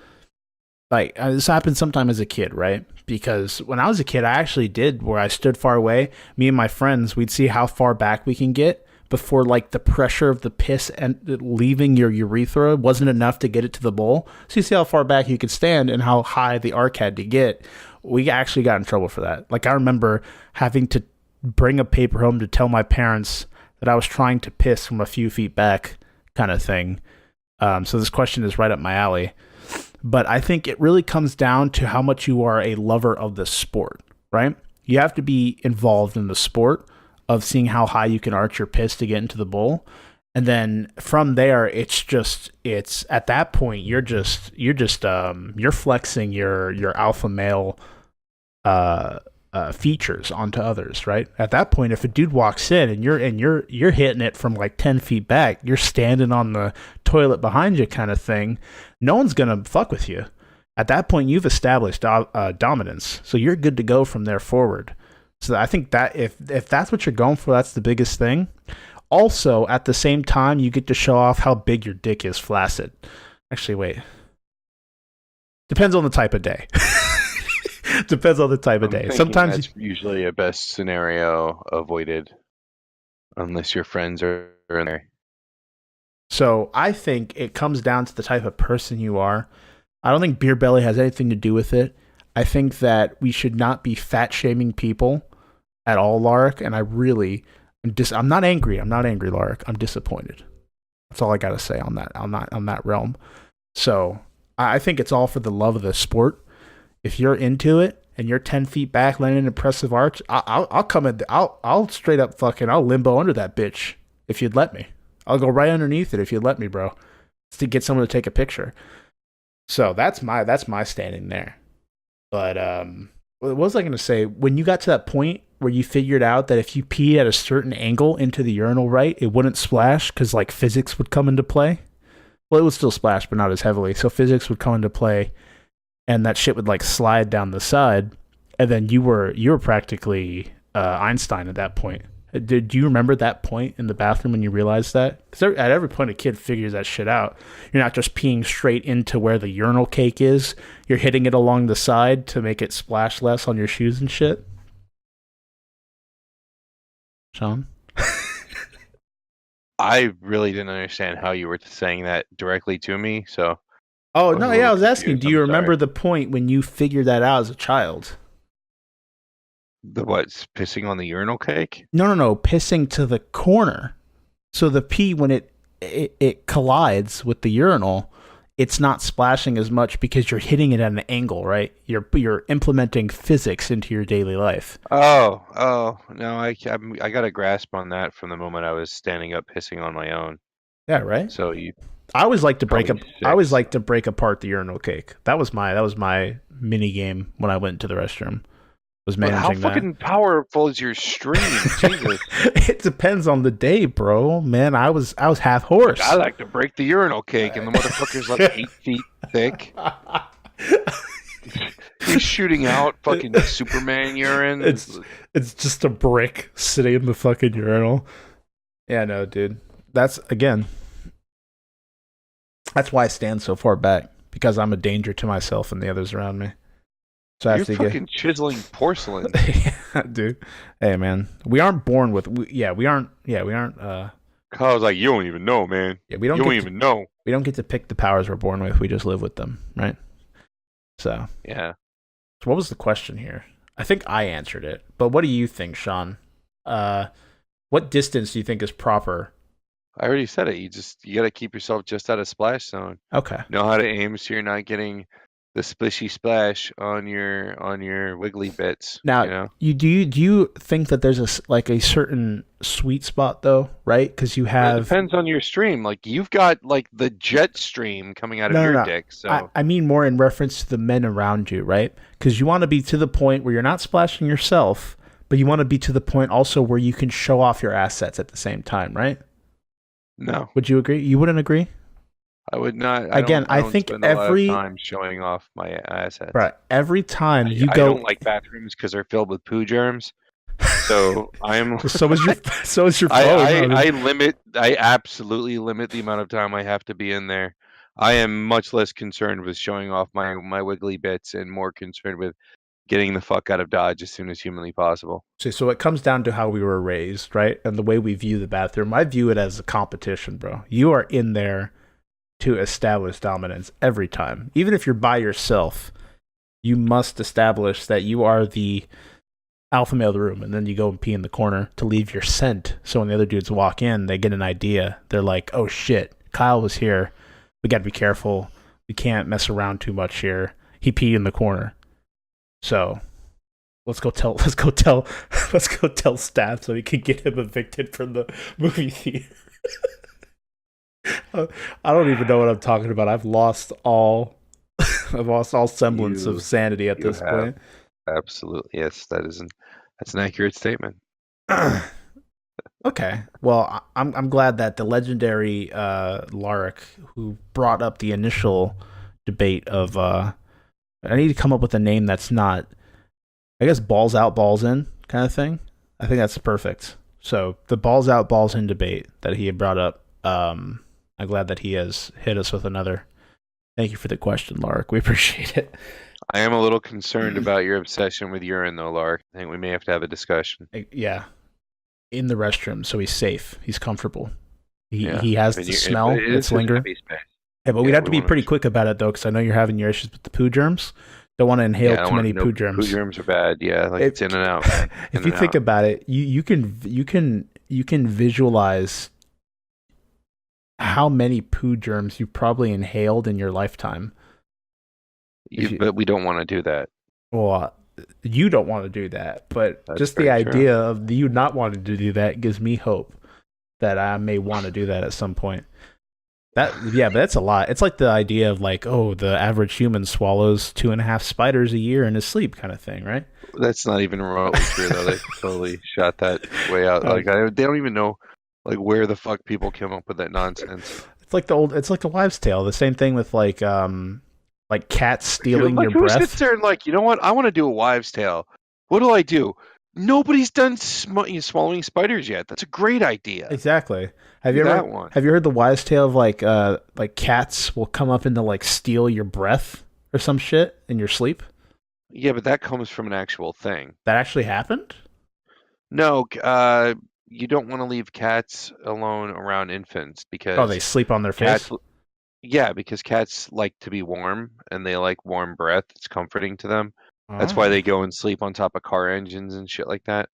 like, this happened sometime as a kid, right? Because when I was a kid, I actually did where I stood far away. Me and my friends, we'd see how far back we can get before like the pressure of the piss and leaving your urethra wasn't enough to get it to the bowl. So you see how far back you could stand and how high the arc had to get. We actually got in trouble for that. Like I remember having to bring a paper home to tell my parents that I was trying to piss from a few feet back kind of thing. So this question is right up my alley. But I think it really comes down to how much you are a lover of the sport, right? You have to be involved in the sport of seeing how high you can arch your piss to get into the bowl. And then from there, it's at that point, you're flexing your alpha male features onto others, right? At that point, if a dude walks in and you're hitting it from like 10 feet back, you're standing on the toilet behind you kind of thing, no one's gonna fuck with you. At that point, you've established dominance, so you're good to go from there forward. So I think that if that's what you're going for, that's the biggest thing. Also, at the same time, you get to show off how big your dick is flaccid. Actually, wait. Depends on the type of day. Depends on the type of day. Sometimes that's usually a best scenario avoided, unless your friends are in there. So I think it comes down to the type of person you are. I don't think beer belly has anything to do with it. I think that we should not be fat shaming people at all, Lark. And I'm not angry. I'm not angry, Lark. I'm disappointed. That's all I got to say on that realm. So I think it's all for the love of the sport. If you're into it and you're 10 feet back, landing an impressive arch, I'll come in. I'll straight up I'll limbo under that bitch if you'd let me. I'll go right underneath it if you'd let me, bro, to get someone to take a picture. So that's my standing there. But what was I going to say? When you got to that point where you figured out that if you peed at a certain angle into the urinal, right, it wouldn't splash because like physics would come into play. Well, it would still splash, but not as heavily. So physics would come into play, and that shit would like slide down the side, and then you were practically Einstein at that point. Do you remember that point in the bathroom when you realized that? Because at every point a kid figures that shit out. You're not just peeing straight into where the urinal cake is. You're hitting it along the side to make it splash less on your shoes and shit. Shawn? I really didn't understand how you were saying that directly to me, so... Oh, no, yeah, I was asking, do you remember the point when you figured that out as a child? The what's pissing on the urinal cake? No, pissing to the corner. So the pee, when it collides with the urinal, it's not splashing as much because you're hitting it at an angle, right? You're implementing physics into your daily life. Oh, no, I got a grasp on that from the moment I was standing up pissing on my own. Yeah, right. So I always like to break apart the urinal cake. That was my mini game when I went to the restroom. Was managing how fucking powerful is your stream? Jesus. It depends on the day, bro. Man, I was half horse. I like to break the urinal cake, and the motherfucker's like 8 feet thick. He's shooting out fucking Superman urine. It's just a brick sitting in the fucking urinal. Yeah, no, dude. That's why I stand so far back, because I'm a danger to myself and the others around me. So you're fucking chiseling porcelain. Yeah, dude. Hey, man. We aren't born with... we aren't... I was like, you don't even know, man. Yeah, you don't even know. We don't get to pick the powers we're born with. We just live with them, right? So... Yeah. So what was the question here? I think I answered it. But what do you think, Shawn? What distance do you think is proper? I already said it. You got to keep yourself just out of splash zone. Okay. Know how to aim so you're not getting the splishy splash on your wiggly bits. Now, do you think that there's a certain sweet spot though, right? Because you have... It depends on your stream. Like you've got like the jet stream coming out of your dick. So I mean more in reference to the men around you, right? Because you want to be to the point where you're not splashing yourself, but you want to be to the point also where you can show off your assets at the same time, right? No. Would you agree? You wouldn't agree? I would not. I think every time showing off my assets. Right. Every time I don't like bathrooms because they're filled with poo germs. So I'm. so is your phone. I absolutely limit the amount of time I have to be in there. I am much less concerned with showing off my wiggly bits and more concerned with getting the fuck out of Dodge as soon as humanly possible. So it comes down to how we were raised, right? And the way we view the bathroom. I view it as a competition, bro. You are in there to establish dominance every time. Even if you're by yourself, you must establish that you are the alpha male of the room, and then you go and pee in the corner to leave your scent. So when the other dudes walk in, they get an idea. They're like, oh shit, Kyle was here. We got to be careful. We can't mess around too much here. He peed in the corner. So Let's go tell staff so we can get him evicted from the movie theater. I don't even know what I'm talking about. I've lost all semblance of sanity at this point. Absolutely, yes. That's an accurate statement. Okay, well, I'm glad that the legendary Lark, who brought up the initial debate of I need to come up with a name that's not, I guess, balls out, balls in kind of thing. I think that's perfect. So the balls out, balls in debate that he had brought up. I'm glad that he has hit us with another. Thank you for the question, Lark. We appreciate it. I am a little concerned about your obsession with urine, though, Lark. I think we may have to have a discussion. Yeah. In the restroom, so he's safe. He's comfortable. He has the smell. It's lingering. Yeah, but we'd have to be pretty quick about it, though, because I know you're having your issues with the poo germs. Don't want to inhale too many poo germs. Poo germs are bad. Yeah, it's in and out. If you think about it, you can visualize how many poo germs you've probably inhaled in your lifetime. But we don't want to do that. Well, you don't want to do that, but just the idea of you not wanting to do that gives me hope that I may want to do that at some point. But that's a lot. It's like the idea of like, oh, the average human swallows 2.5 spiders a year in his sleep, kind of thing, right? That's not even remotely true, though. They totally shot that way out. Like they don't even know like where the fuck people came up with that nonsense. It's like the wives' tale. The same thing with like cats stealing your breath. Who sits there and like, you know what? I want to do a wives' tale. What do? Nobody's done swallowing spiders yet. That's a great idea. Exactly. Have you heard the wives' tale of like cats will come up and to like steal your breath or some shit in your sleep? Yeah, but that comes from an actual thing. That actually happened? No, you don't want to leave cats alone around infants because they sleep on their face. Yeah, because cats like to be warm and they like warm breath. It's comforting to them. That's why they go and sleep on top of car engines and shit like that.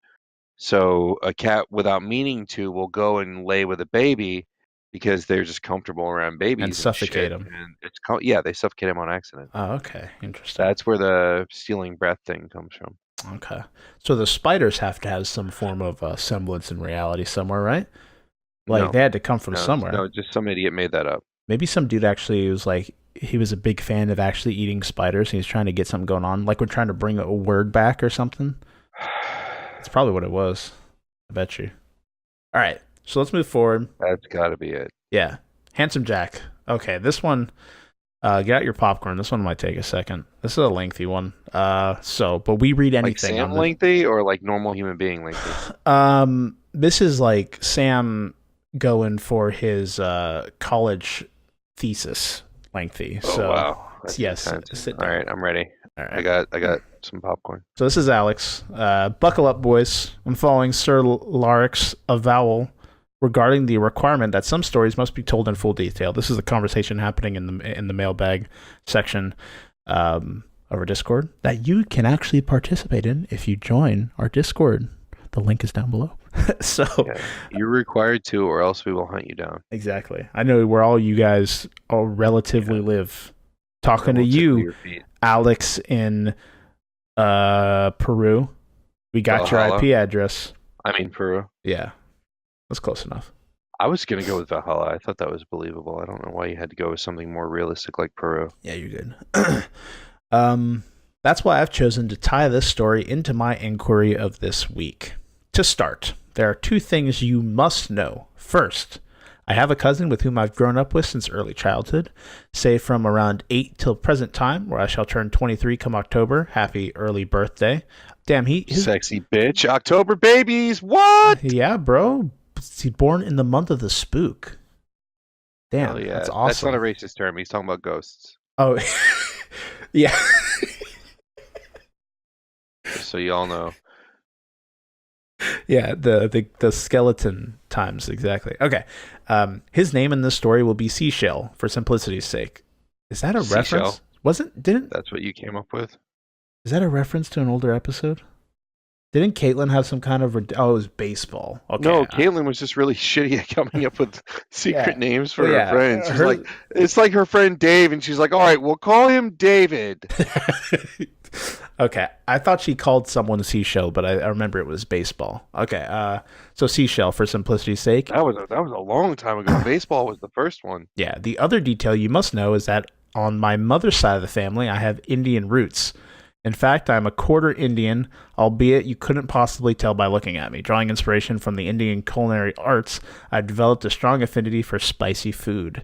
So a cat, without meaning to, will go and lay with a baby because they're just comfortable around babies and suffocate them. And they suffocate them on accident. Oh, okay, interesting. That's where the stealing breath thing comes from. Okay, so the spiders have to have some form of semblance in reality somewhere, right? Like they had to come from somewhere. No, just some idiot made that up. Maybe some dude actually was like, he was a big fan of actually eating spiders and he's trying to get something going on. Like we're trying to bring a word back or something. That's probably what it was. I bet you. All right. So let's move forward. That's got to be it. Yeah. Handsome Jack. Okay. This one, get out your popcorn. This one might take a second. This is a lengthy one. But we read anything. Like Sam lengthy or like normal human being lengthy? This is like Sam going for his college thesis lengthy. Oh, wow. That's yes. All right, I'm ready. All right. I got some popcorn. So this is Alex. Buckle up, boys. I'm following Sir Larrick's avowal regarding the requirement that some stories must be told in full detail. This is a conversation happening in the mailbag section of our Discord that you can actually participate in if you join our Discord. The link is down below. So you're required to, or else we will hunt you down. Exactly. I know where all you guys all relatively live. Talking to you, Alex in Peru. We got Valhalla. your IP address. I mean Peru. Yeah, that's close enough. I was gonna go with Valhalla. I thought that was believable. I don't know why you had to go with something more realistic like Peru. Yeah, you're good. That's why I've chosen to tie this story into my inquiry of this week. To start, there are 2 things you must know. First, I have a cousin with whom I've grown up with since early childhood, say from around 8 till present time, where I shall turn 23 come October. Happy early birthday. Damn, sexy bitch. October babies, what? Yeah, bro. He's born in the month of the spook. Damn, yeah. That's awesome. That's not a racist term. He's talking about ghosts. Oh, yeah. So you all know. Yeah, the skeleton times, exactly. Okay. His name in this story will be Seashell for simplicity's sake. Is that a reference? That's what you came up with? Is that a reference to an older episode? Didn't Caitlyn have some kind of... it was baseball. Okay. No, Caitlyn was just really shitty at coming up with secret names for her friends. She's like, it's like her friend Dave, and she's like, all right, we'll call him David. Okay, I thought she called someone seashell, but I remember it was baseball. Okay, so seashell for simplicity's sake. That was a long time ago. Baseball was the first one. Yeah, the other detail you must know is that on my mother's side of the family, I have Indian roots. In fact, I'm a quarter Indian, albeit you couldn't possibly tell by looking at me. Drawing inspiration from the Indian culinary arts, I've developed a strong affinity for spicy food.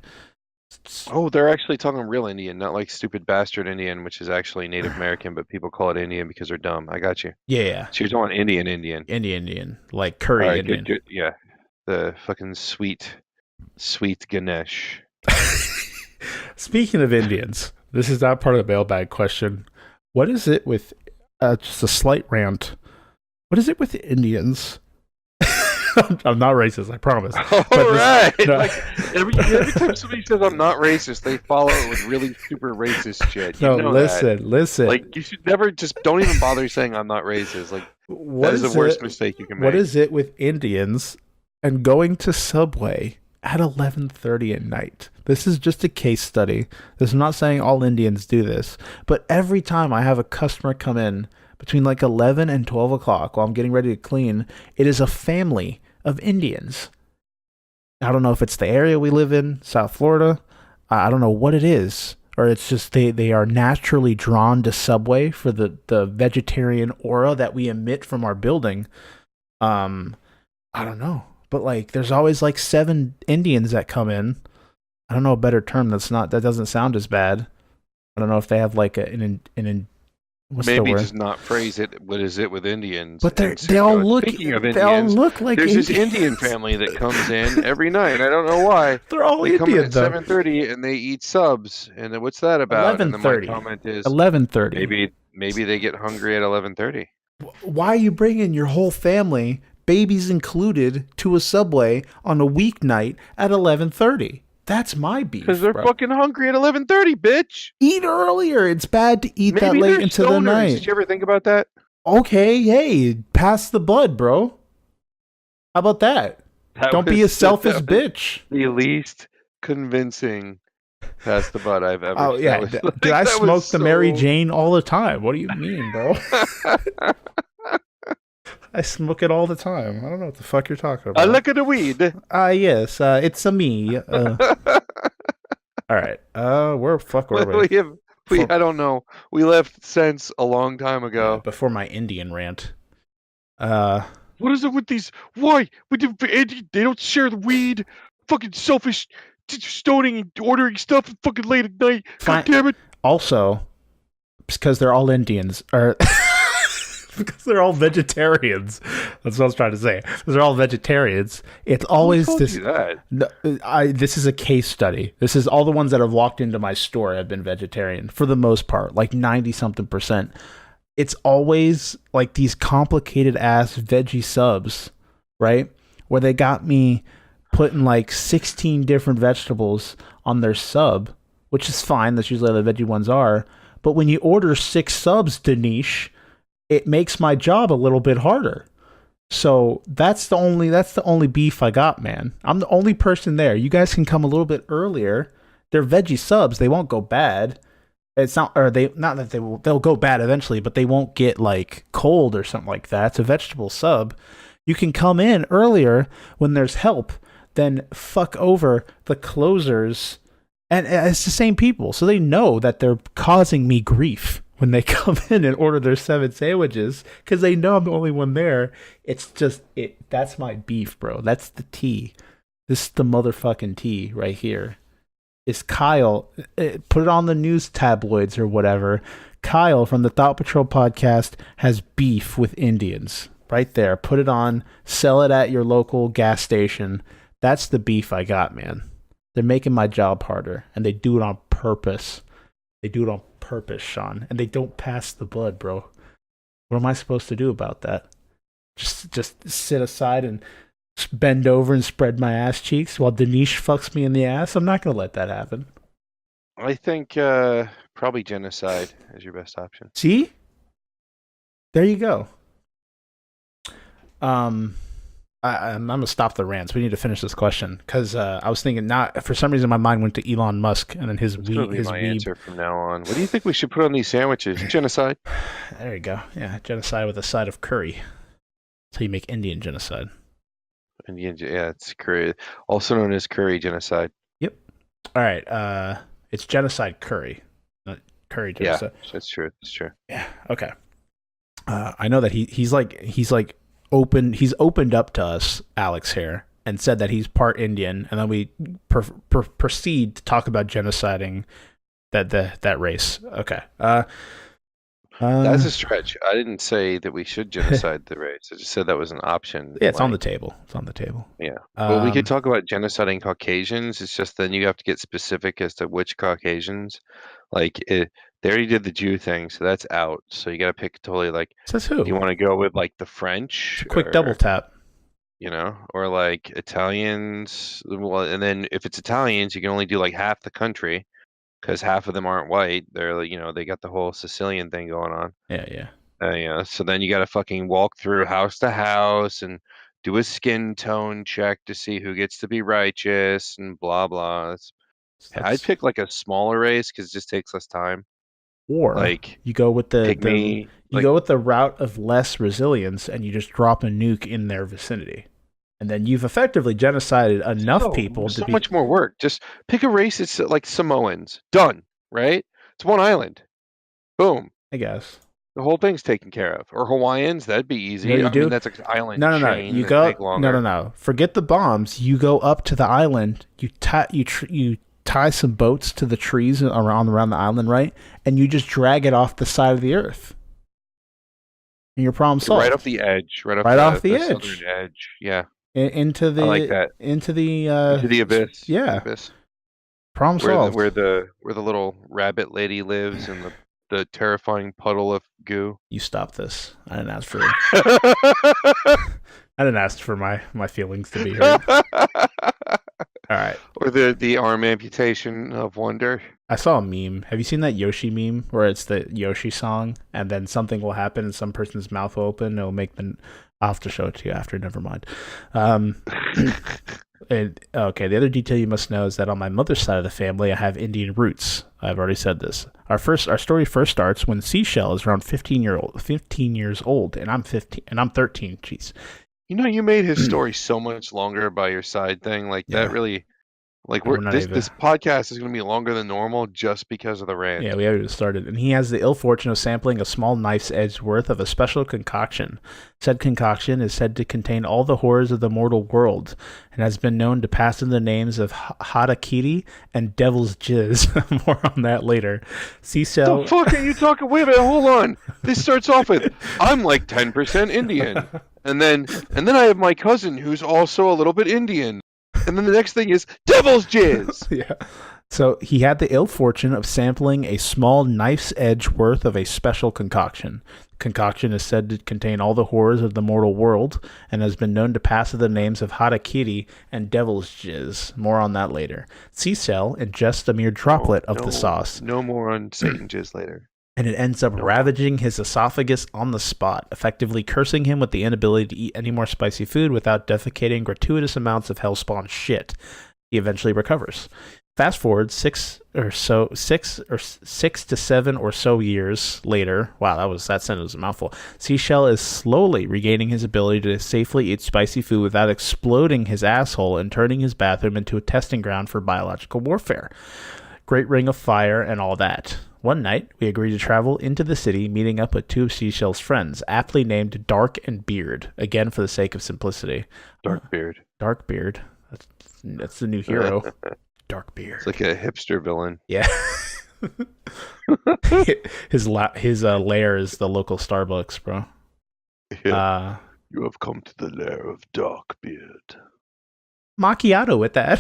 Oh, they're actually talking real Indian, not like stupid bastard Indian, which is actually Native American, but people call it Indian because they're dumb. I got you. Yeah, So you're talking Indian. Indian, like All curry right, Indian. good. Yeah, the fucking sweet Ganesh. Speaking of Indians, this is not part of the mailbag question. What is it with, just a slight rant, what is it with Indians? I'm not racist, I promise. All right. No. Like every time somebody says I'm not racist, they follow it with really super racist shit. You know that. Listen. Like you should never don't even bother saying I'm not racist. Like What that is the worst mistake you can make. What is it with Indians and going to Subway at 11:30 at night? This is just a case study. This is not saying all Indians do this, but every time I have a customer come in between like 11 and 12 o'clock while I'm getting ready to clean, it is a family of Indians. I don't know if it's the area we live in, South Florida. I don't know what it is. Or it's just they are naturally drawn to Subway for the vegetarian aura that we emit from our building. I don't know. But like there's always like 7 Indians that come in. I don't know a better term that doesn't sound as bad. I don't know if they have like what's the Maybe word? just not phrase it. What is it with Indians? But And they all look speaking of they all Indians, look like there's Indians. this Indian family that comes in every night. I don't know why. They're all They come in Indian at though. 7:30 and they eat subs. And then what's that about? And then my 11:30. comment is 11:30. maybe they get hungry at 11:30. Why are you bringing your whole family, babies included, to a Subway on a weeknight at 11:30? That's my beef. Because they're fucking hungry at 11:30, bitch. Eat earlier. It's bad to eat that late into the night. Did you ever think about that? Okay, hey, pass the bud, bro. How about that? Don't be a selfish bitch. The least convincing pass the butt I've ever. Oh yeah, dude, I smoke the Mary Jane all the time. What do you mean, bro? I smoke it all the time. I don't know what the fuck you're talking about. I look at the weed. Yes, it's a me. All right. Where we? I don't know. We left Sense a long time ago. Before my Indian rant. What is it with these? Why? They don't share the weed. Fucking selfish, stoning and ordering stuff fucking late at night. God damn it. Also, because they're all Indians, or because they're all vegetarians. That's what I was trying to say. Because they're all vegetarians. It's always this. This is a case study. This is all the ones that have walked into my store have been vegetarian for the most part, like 90-something%. It's always like these complicated ass veggie subs, right? Where they got me putting like 16 different vegetables on their sub, which is fine. That's usually how the veggie ones are. But when you order 6 subs, Danish, it makes my job a little bit harder. So that's the only beef I got, man. I'm the only person there. You guys can come a little bit earlier. They're veggie subs. They won't go bad. It's not, or not that they'll go bad eventually, but they won't get like cold or something like that. It's a vegetable sub. You can come in earlier when there's help, then fuck over the closers. And it's the same people. So they know that they're causing me grief when they come in and order their 7 sandwiches because they know I'm the only one there. It's just, that's my beef, bro. That's the tea. This is the motherfucking tea right here. Is Kyle, put it on the news tabloids or whatever. Kyle from the Thought Patrol podcast has beef with Indians. Right there. Put it on. Sell it at your local gas station. That's the beef I got, man. They're making my job harder, and they do it on purpose. They do it on purpose, Shawn, and they don't pass the bud, bro. What am I supposed to do about that? Just sit aside and bend over and spread my ass cheeks while Danish fucks me in the ass? I'm not gonna let that happen. I think probably genocide is your best option. See? There you go. I'm gonna stop the rants. We need to finish this question because I was thinking not for some reason my mind went to Elon Musk and then his That's gonna be my answer from now on. What do you think we should put on these sandwiches? Genocide. There you go. Yeah, genocide with a side of curry. That's how you make Indian genocide. Yeah, it's curry, also known as curry genocide. Yep. All right. It's genocide curry, not curry genocide. Yeah, that's true. That's true. Yeah. Okay. I know that he's opened up to us, Alex here, and said that he's part Indian, and then we proceed to talk about genociding that race. Okay. That's a stretch. I didn't say that we should genocide the race. I just said that was an option. Yeah, it's on the table. It's on the table. Yeah. Well, we could talk about genociding Caucasians. It's just then you have to get specific as to which Caucasians. They already did the Jew thing, so that's out. So you got to pick totally like. Says who? Do you want to go with like the French? It's a quick double tap. Or like Italians. Well, and then if it's Italians, you can only do like half the country. Because half of them aren't white. They're, they got the whole Sicilian thing going on. Yeah. So then you got to fucking walk through house to house and do a skin tone check to see who gets to be righteous and blah blah. I'd pick like a smaller race because it just takes less time. Or like you go with go with the route of less resilience and you just drop a nuke in their vicinity. And then you've effectively genocided enough people to be... much more work. Just pick a race that's like Samoans. Done, right? It's one island. Boom. I guess. The whole thing's taken care of. Or Hawaiians, that'd be easy. You know I mean, that's an island No. chain. You go... No. Forget the bombs. You go up to the island. You tie some boats to the trees around the island, right? And you just drag it off the side of the earth. And your problem solved. Right off the edge. Right off the edge. Southern edge. Yeah. Into the I like that. Into the abyss. Yeah. The abyss. Problem solved. Where the little rabbit lady lives in the terrifying puddle of goo. You stop this. I didn't ask for it. I didn't ask for my feelings to be heard. All right. Or the arm amputation of wonder. I saw a meme. Have you seen that Yoshi meme where it's the Yoshi song and then something will happen and some person's mouth will open and it'll make them... I'll have to show it to you after. Never mind. Okay, the other detail you must know is that on my mother's side of the family, I have Indian roots. I've already said this. Our story first starts when Seashell is around 15 years old, and I'm 15, and I'm 13. Jeez. You made his story so much longer by your side thing. That really... this podcast is going to be longer than normal just because of the rant. Yeah, we already started. And he has the ill fortune of sampling a small knife's edge worth of a special concoction. Said concoction is said to contain all the horrors of the mortal world and has been known to pass in the names of Harakiri and Devil's Jizz. More on that later. The fuck are you talking? Wait a minute, hold on. This starts off with, I'm like 10% Indian. And then I have my cousin who's also a little bit Indian. And then the next thing is Devil's Jizz. Yeah. So he had the ill fortune of sampling a small knife's edge worth of a special concoction. Concoction is said to contain all the horrors of the mortal world and has been known to pass the names of Harakiri and Devil's Jizz. More on that later. Seashell ingests a mere droplet of the sauce. No more on Satan Jizz later. And it ends up ravaging his esophagus on the spot, effectively cursing him with the inability to eat any more spicy food without defecating gratuitous amounts of hellspawn shit. He eventually recovers. Fast forward 6 to 7 or so years later. Wow, that sentence was a mouthful. Seashell is slowly regaining his ability to safely eat spicy food without exploding his asshole and turning his bathroom into a testing ground for biological warfare. Great ring of fire and all that. One night, we agreed to travel into the city, meeting up with two of Seashell's friends, aptly named Dark and Beard, again for the sake of simplicity. Darkbeard. Darkbeard. That's the new hero. Darkbeard. It's like a hipster villain. Yeah. his lair is the local Starbucks, bro. Yeah. You have come to the lair of Darkbeard. Macchiato with that.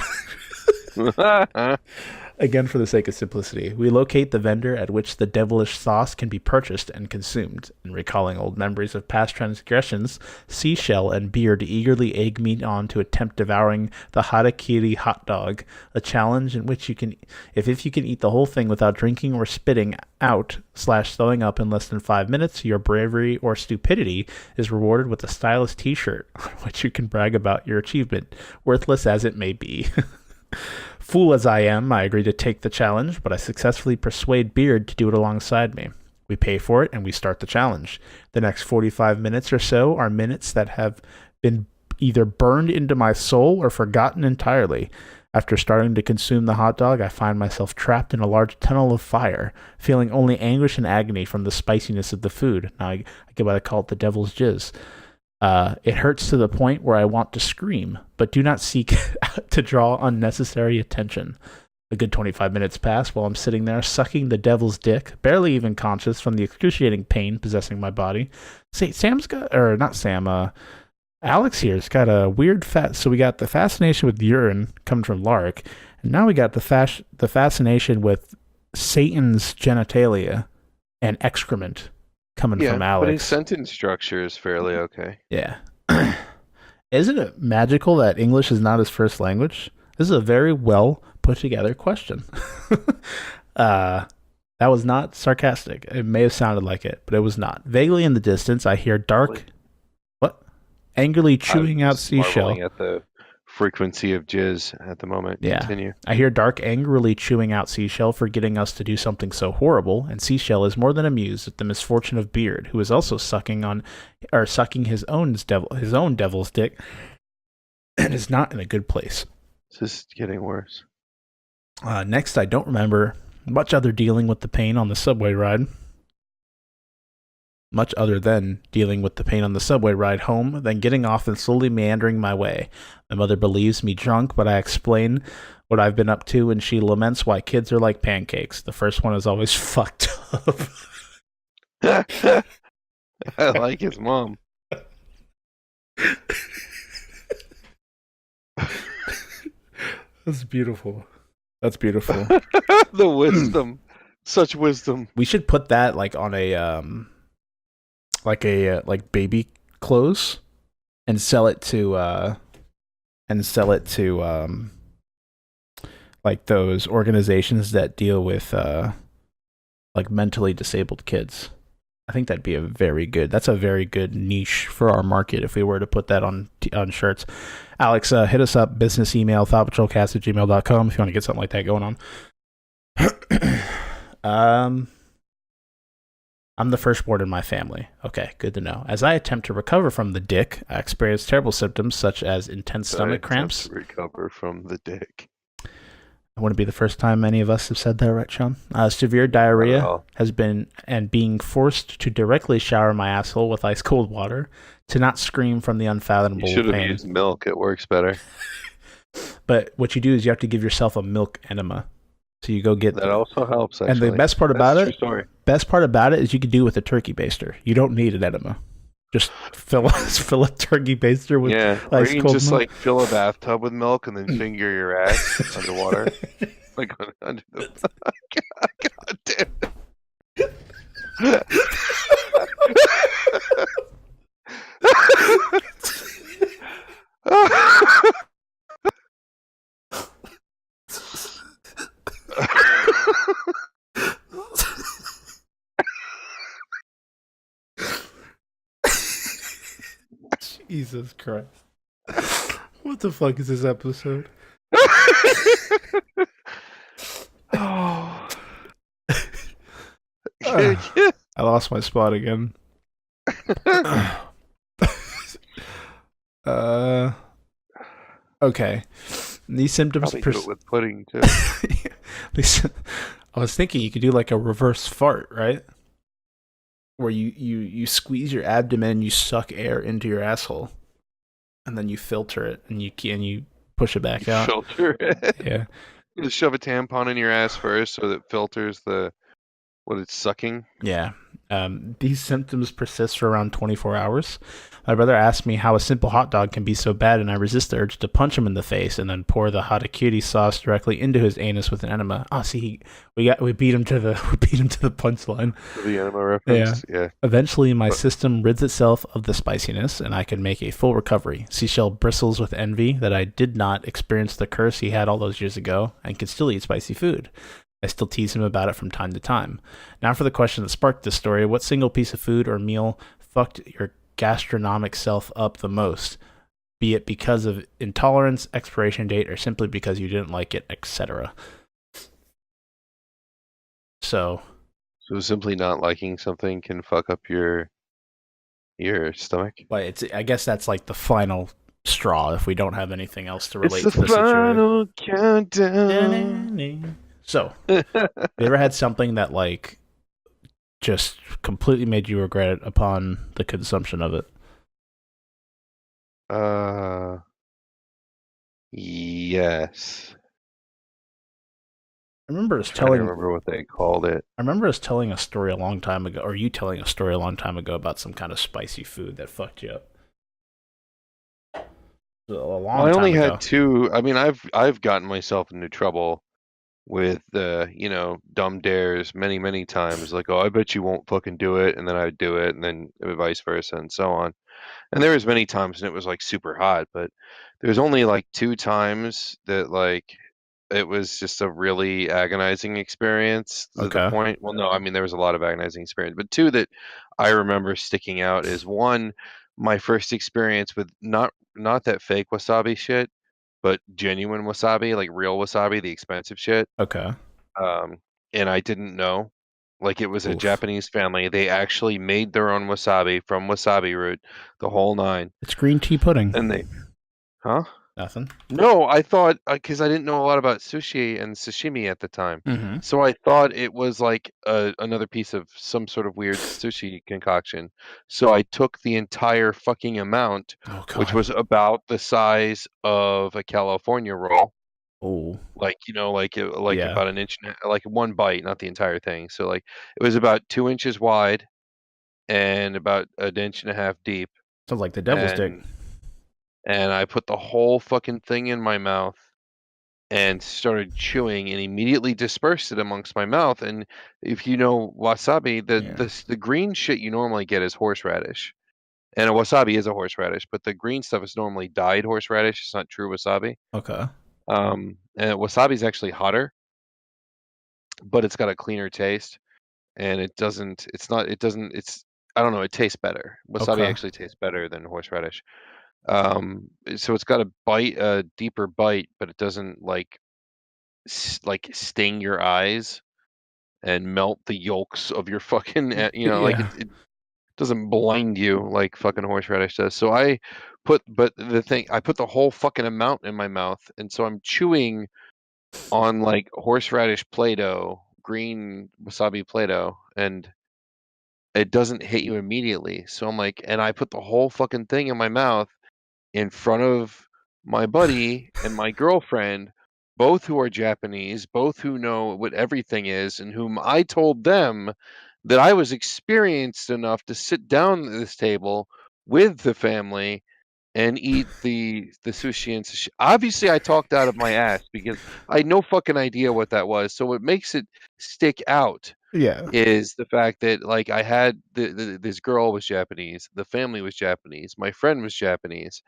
Again, for the sake of simplicity, we locate the vendor at which the devilish sauce can be purchased and consumed. And recalling old memories of past transgressions, Seashell and Beard eagerly egg me on to attempt devouring the harakiri hot dog, a challenge in which you can, if you can eat the whole thing without drinking or spitting out / throwing up in less than 5 minutes, your bravery or stupidity is rewarded with a stylish t-shirt on which you can brag about your achievement, worthless as it may be. Fool as I am, I agree to take the challenge, but I successfully persuade Beard to do it alongside me. We pay for it, and we start the challenge. The next 45 minutes or so are minutes that have been either burned into my soul or forgotten entirely. After starting to consume the hot dog, I find myself trapped in a large tunnel of fire, feeling only anguish and agony from the spiciness of the food. Now I get why they call it the devil's jizz. It hurts to the point where I want to scream, but do not seek to draw unnecessary attention. A good 25 minutes pass while I'm sitting there sucking the devil's dick, barely even conscious from the excruciating pain possessing my body. Alex here's got a weird so we got the fascination with urine coming from Lark, and now we got the fascination with Satan's genitalia and excrement coming from Alex. But his sentence structure is fairly okay. Yeah. Isn't it magical that English is not his first language? This is a very well put together question. That was not sarcastic. It may have sounded like it, but it was not. Vaguely in the distance, I hear dark... What? Angrily chewing out Seashell. At the frequency of jizz at the moment. Yeah. Continue. I hear Dark angrily chewing out Seashell for getting us to do something so horrible, and Seashell is more than amused at the misfortune of Beard, who is also sucking his own devil's dick, and is not in a good place. This is getting worse. Next, I don't remember much other dealing with the pain on the subway ride. Much other than dealing with the pain on the subway ride home, then getting off and slowly meandering my way. My mother believes me drunk, but I explain what I've been up to, and she laments why kids are like pancakes. The first one is always fucked up. I like his mom. That's beautiful. That's beautiful. The wisdom. Such wisdom. We should put that like on a like baby clothes and sell it to like those organizations that deal with like mentally disabled kids. I think that's a very good niche for our market if we were to put that on shirts. Alex, hit us up, business email, thoughtpatrolcast@gmail.com if you want to get something like that going on. I'm the firstborn in my family. Okay, good to know. As I attempt to recover from the dick, I experience terrible symptoms such as intense stomach cramps. Recover from the dick. It wouldn't be the first time any of us have said that, right, Shawn? Severe diarrhea has been, and being forced to directly shower my asshole with ice cold water to not scream from the unfathomable pain. You should have used milk. It works better. But what you do is you have to give yourself a milk enema. So you go get that. Also helps, actually. And the best part about it is you can do it with a turkey baster. You don't need an enema. Just fill a turkey baster with ice cold milk. Or you can just like fill a bathtub with milk and then finger your ass underwater. Like under the God damn it. Jesus Christ. What the fuck is this episode? Oh. I lost my spot again. Okay. These symptoms with pudding too. I was thinking you could do like a reverse fart, right? Where you squeeze your abdomen, you suck air into your asshole, and then you filter it, and you push it back out. Filter it. Yeah. You just shove a tampon in your ass first, so that filters the What, it's sucking? Yeah. These symptoms persist for around 24 hours. My brother asked me how a simple hot dog can be so bad, and I resist the urge to punch him in the face and then pour the hot cutie sauce directly into his anus with an enema. Oh, see, we beat him to the we beat him to the punchline. The anima Yeah. reference? Yeah. Eventually, my But system rids itself of the spiciness, and I can make a full recovery. Seashell bristles with envy that I did not experience the curse he had all those years ago and can still eat spicy food. I still tease him about it from time to time. Now for the question that sparked this story: what single piece of food or meal fucked your gastronomic self up the most? Be it because of intolerance, expiration date, or simply because you didn't like it, etc. So, so simply not liking something can fuck up your stomach. but I guess that's like the final straw if we don't have anything else to It's relate the to the situation. final countdown. So, you ever had something that like just completely made you regret it upon the consumption of it? Yes. I remember us Trying to telling remember what they called it. I remember us telling a story a long time ago, or you telling a story a long time ago about some kind of spicy food that fucked you up. A long I time only ago. had two. I mean, I've gotten myself into trouble with dumb dares many times. Like, oh, I bet you won't fucking do it, and then I would do it, and then vice versa, and so on. And there was many times, and it was like super hot, but there's only like two times that like it was just a really agonizing experience to the Okay. point. Well, no, I mean there was a lot of agonizing experience, but two that I remember sticking out is one, my first experience with not that fake wasabi shit, but genuine wasabi, like real wasabi, the expensive shit. Okay. Um, and I didn't know. Like it was a Oof. Japanese family. They actually made their own wasabi from wasabi root, the whole nine. It's green tea pudding. And they, huh? Nothing. No, I thought because I didn't know a lot about sushi and sashimi at the time, Mm-hmm. so I thought it was like another piece of some sort of weird sushi concoction. So I took the entire fucking amount, Oh which god. was about the size of a California roll, Oh. like like Yeah. about an inch, like one bite, not the entire thing. So like it was about 2 inches wide and about an inch and a half deep, Sounds like the devil's dick. and I put the whole fucking thing in my mouth and started chewing and immediately dispersed it amongst my mouth. And if you know wasabi, Yeah. the green shit you normally get is horseradish. And a wasabi is a horseradish, but the green stuff is normally dyed horseradish. It's not true wasabi. Okay. And wasabi is actually hotter, but it's got a cleaner taste. And it doesn't. It's not. It doesn't. It's. I don't know. It tastes better. Wasabi Okay. actually tastes better than horseradish. So it's got a bite, a deeper bite, but it doesn't like sting your eyes and melt the yolks of your fucking, like Yeah. it doesn't blind you like fucking horseradish does. So but the thing, I put the whole fucking amount in my mouth, and so I'm chewing on like horseradish Play-Doh, green wasabi Play-Doh, and it doesn't hit you immediately. So I'm like, and I put the whole fucking thing in my mouth in front of my buddy and my girlfriend, both who are Japanese, both who know what everything is, and whom I told them that I was experienced enough to sit down at this table with the family and eat the sushi and sushi. Obviously, I talked out of my ass because I had no fucking idea what that was. So what makes it stick out Yeah. is the fact that like I had this girl was Japanese, the family was Japanese, my friend was Japanese,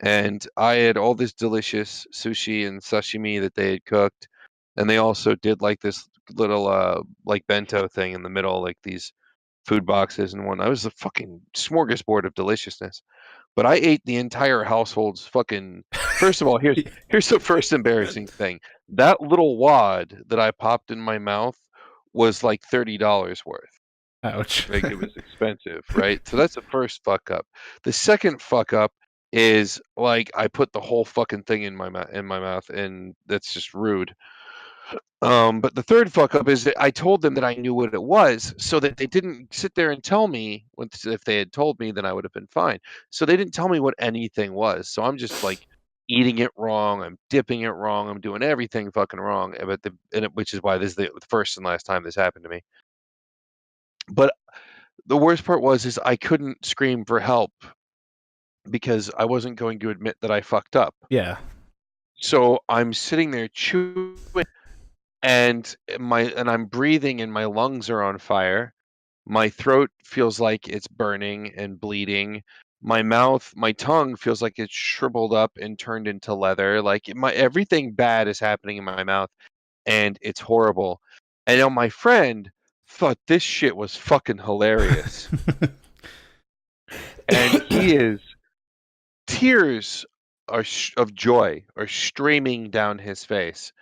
and I had all this delicious sushi and sashimi that they had cooked, and they also did like this little like bento thing in the middle, like these food boxes and one. I was a fucking smorgasbord of deliciousness. But I ate the entire household's fucking. First of all, here's the first embarrassing thing. That little wad that I popped in my mouth was like $30 worth. Ouch. Like it was expensive, right? So that's the first fuck up. The second fuck up is like I put the whole fucking thing in my mouth, and that's just rude. But the third fuck up is that I told them that I knew what it was, so that they didn't sit there and tell me. If they had told me, then I would have been fine. So they didn't tell me what anything was. So I'm just like eating it wrong. I'm dipping it wrong. I'm doing everything fucking wrong. Which is why this is the first and last time this happened to me. But the worst part is I couldn't scream for help because I wasn't going to admit that I fucked up. Yeah. So I'm sitting there chewing, and I'm breathing, and my lungs are on fire. My throat feels like it's burning and bleeding. My tongue feels like it's shriveled up and turned into leather. Like everything bad is happening in my mouth, and it's horrible. And now my friend thought this shit was fucking hilarious, and tears of joy are streaming down his face.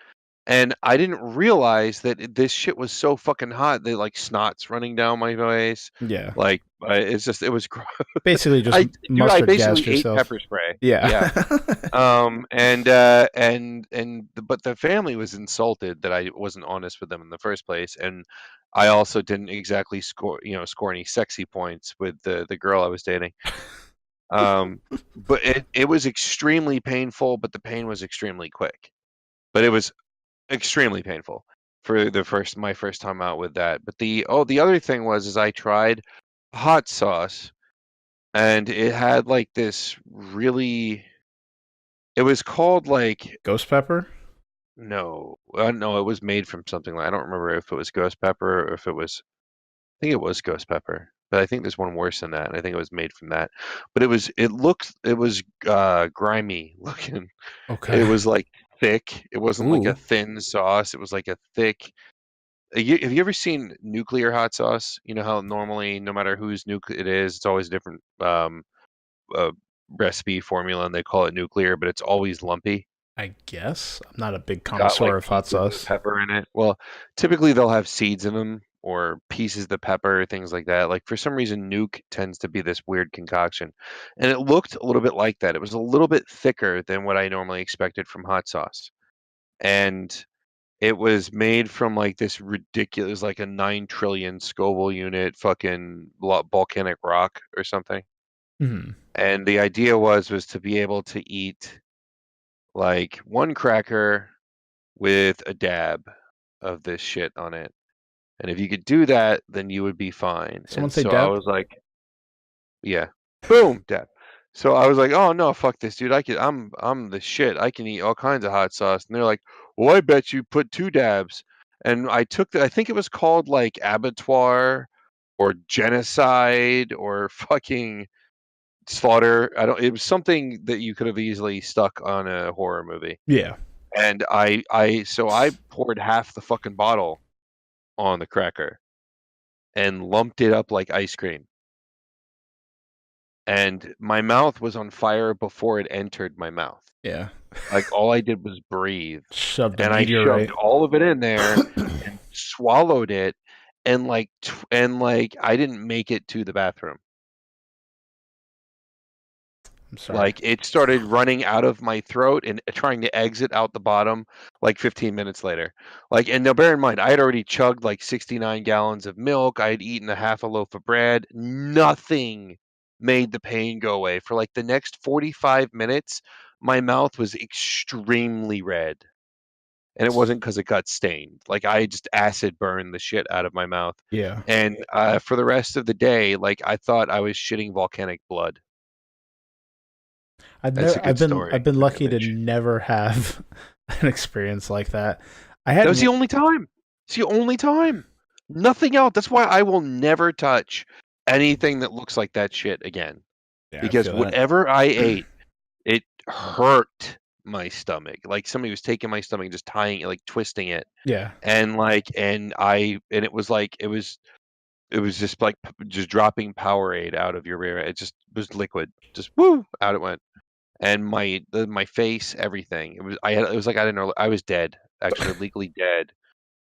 And I didn't realize that this shit was so fucking hot that like snot's running down my face. Yeah. Like it was gross. Basically just I mustard basically gassed ate yourself. pepper spray. Yeah. But the family was insulted that I wasn't honest with them in the first place, and I also didn't exactly score any sexy points with the girl I was dating. But it was extremely painful, but the pain was extremely quick. But it was extremely painful for my first time out with that. But the other thing is I tried hot sauce, and it had like this really, it was called like, Ghost pepper? no, no, it was made from something like, I don't remember if it was ghost pepper or if it was, I think it was ghost pepper, but I think there's one worse than that, and I think it was made from that. But it was grimy looking. Okay. It was like thick. It wasn't like Ooh. a thin sauce. It was like a thick. Have you ever seen nuclear hot sauce? You know how normally, no matter whose nuke it is, it's always a different uh, recipe formula, and they call it nuclear, but it's always lumpy. I guess. I'm not a big Got connoisseur like of hot pieces of sauce. pepper in it. Well, typically they'll have seeds in them or pieces of the pepper, things like that. Like for some reason, nuke tends to be this weird concoction, and it looked a little bit like that. It was a little bit thicker than what I normally expected from hot sauce, and it was made from like this ridiculous, like a 9 trillion Scoville unit fucking volcanic rock or something. Hmm. And the idea was to be able to eat like one cracker with a dab of this shit on it. And if you could do that, then you would be fine. Someone And say so I dab? was like, yeah, boom, dab. So I was like, oh no, fuck this, dude. I'm the shit. I can eat all kinds of hot sauce. And they're like, well, I bet you put 2 dabs. And I took I think it was called like abattoir or genocide or fucking slaughter. It was something that you could have easily stuck on a horror movie. Yeah. And I poured half the fucking bottle on the cracker and lumped it up like ice cream. And my mouth was on fire before it entered my mouth. Yeah. Like all I did was breathe, Shoved a and I meteorite. shoved all of it in there and swallowed it, and like I didn't make it to the bathroom. I'm sorry. Like it started running out of my throat and trying to exit out the bottom like 15 minutes later. Like, and now bear in mind, I had already chugged like 69 gallons of milk. I had eaten a half a loaf of bread. Nothing made the pain go away. For like the next 45 minutes, my mouth was extremely red. And it wasn't because it got stained. Like I just acid burned the shit out of my mouth. Yeah. And for the rest of the day, like I thought I was shitting volcanic blood. That's a good story. I've been Good lucky to image. never have an experience like that. I That had was the only time. It's the only time. Nothing else. That's why I will never touch anything that looks like that shit again. yeah, I Because feel that. whatever I ate, it hurt my stomach. Like somebody was taking my stomach and just tying it, like twisting it. Yeah. And it was like it was just like just dropping Powerade out of your rear. It just was liquid. Just woo, out it went. And my face, everything. It was like I didn't know I was dead. Actually legally dead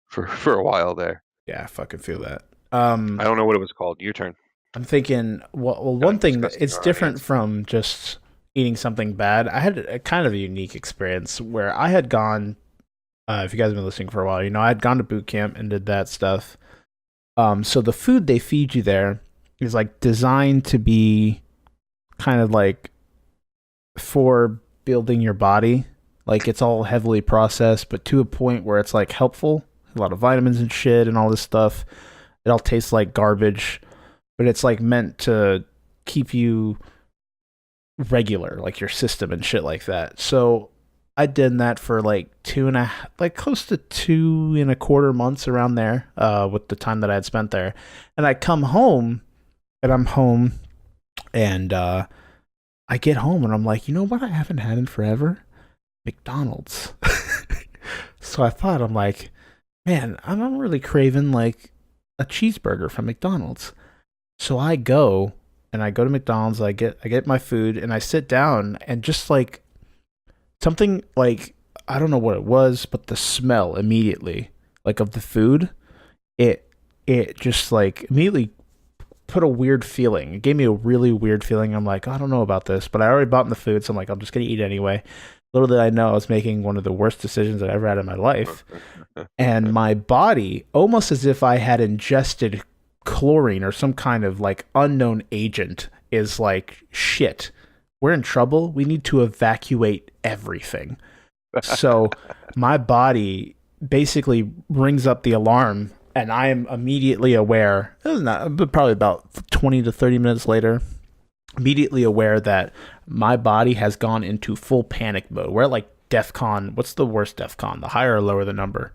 for a while there. Yeah, I fucking feel that. I don't know what it was called. Your turn. I'm thinking, well one thing that it's different from just eating something bad. I had a kind of a unique experience where I had gone, if you guys have been listening for a while, I had gone to boot camp and did that stuff. So the food they feed you there is like designed to be kind of like for building your body. Like it's all heavily processed, but to a point where it's like helpful. A lot of vitamins and shit and all this stuff. It all tastes like garbage, but it's like meant to keep you regular, like your system and shit like that. So I did that for like close to 2.25 months around there, with the time that I had spent there. And I come home and I'm home and I get home and I'm like, you know what I haven't had in forever? McDonald's. So I'm like, man, I'm really craving like a cheeseburger from McDonald's. So I go to McDonald's, I get my food and I sit down and just like something like, I don't know what it was, but the smell immediately, like of the food, it just like immediately put a weird feeling. It gave me a really weird feeling. I'm like, I don't know about this, but I already bought the food, so I'm like, I'm just gonna eat anyway. Little did I know I was making one of the worst decisions I ever had in my life. And my body, almost as if I had ingested chlorine or some kind of like unknown agent, is like, shit, we're in trouble. We need to evacuate everything. So my body basically rings up the alarm and I am immediately aware, it was not, but probably about 20 to 30 minutes later, immediately aware that my body has gone into full panic mode. We're like DEFCON. What's the worst DEFCON? The higher or lower the number?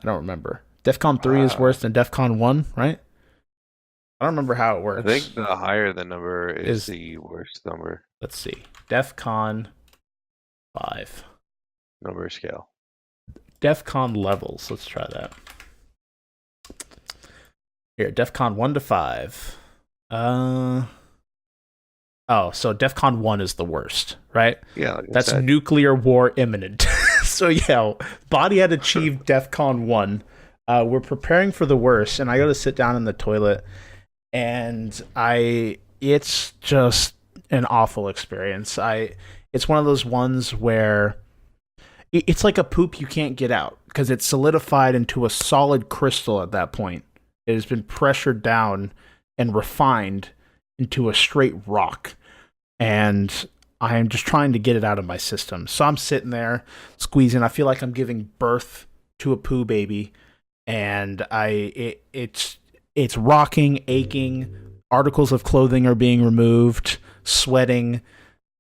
I don't remember. DEFCON 3 is worse than DEFCON 1, right? I don't remember how it works. I think the higher the number is the worst number. Let's see. DEFCON 5. Number scale. DEFCON levels. Let's try that. Here, DEFCON 1 to 5. So DEFCON 1 is the worst, right? Yeah. That's nuclear war imminent. So yeah, body had achieved DEFCON 1. We're preparing for the worst, and I go to sit down in the toilet, and it's just an awful experience. It's one of those ones where it's like a poop you can't get out because it's solidified into a solid crystal at that point. It has been pressured down and refined into a straight rock. And I am just trying to get it out of my system. So I'm sitting there squeezing. I feel like I'm giving birth to a poo baby. And it's rocking, aching. Articles of clothing are being removed, sweating,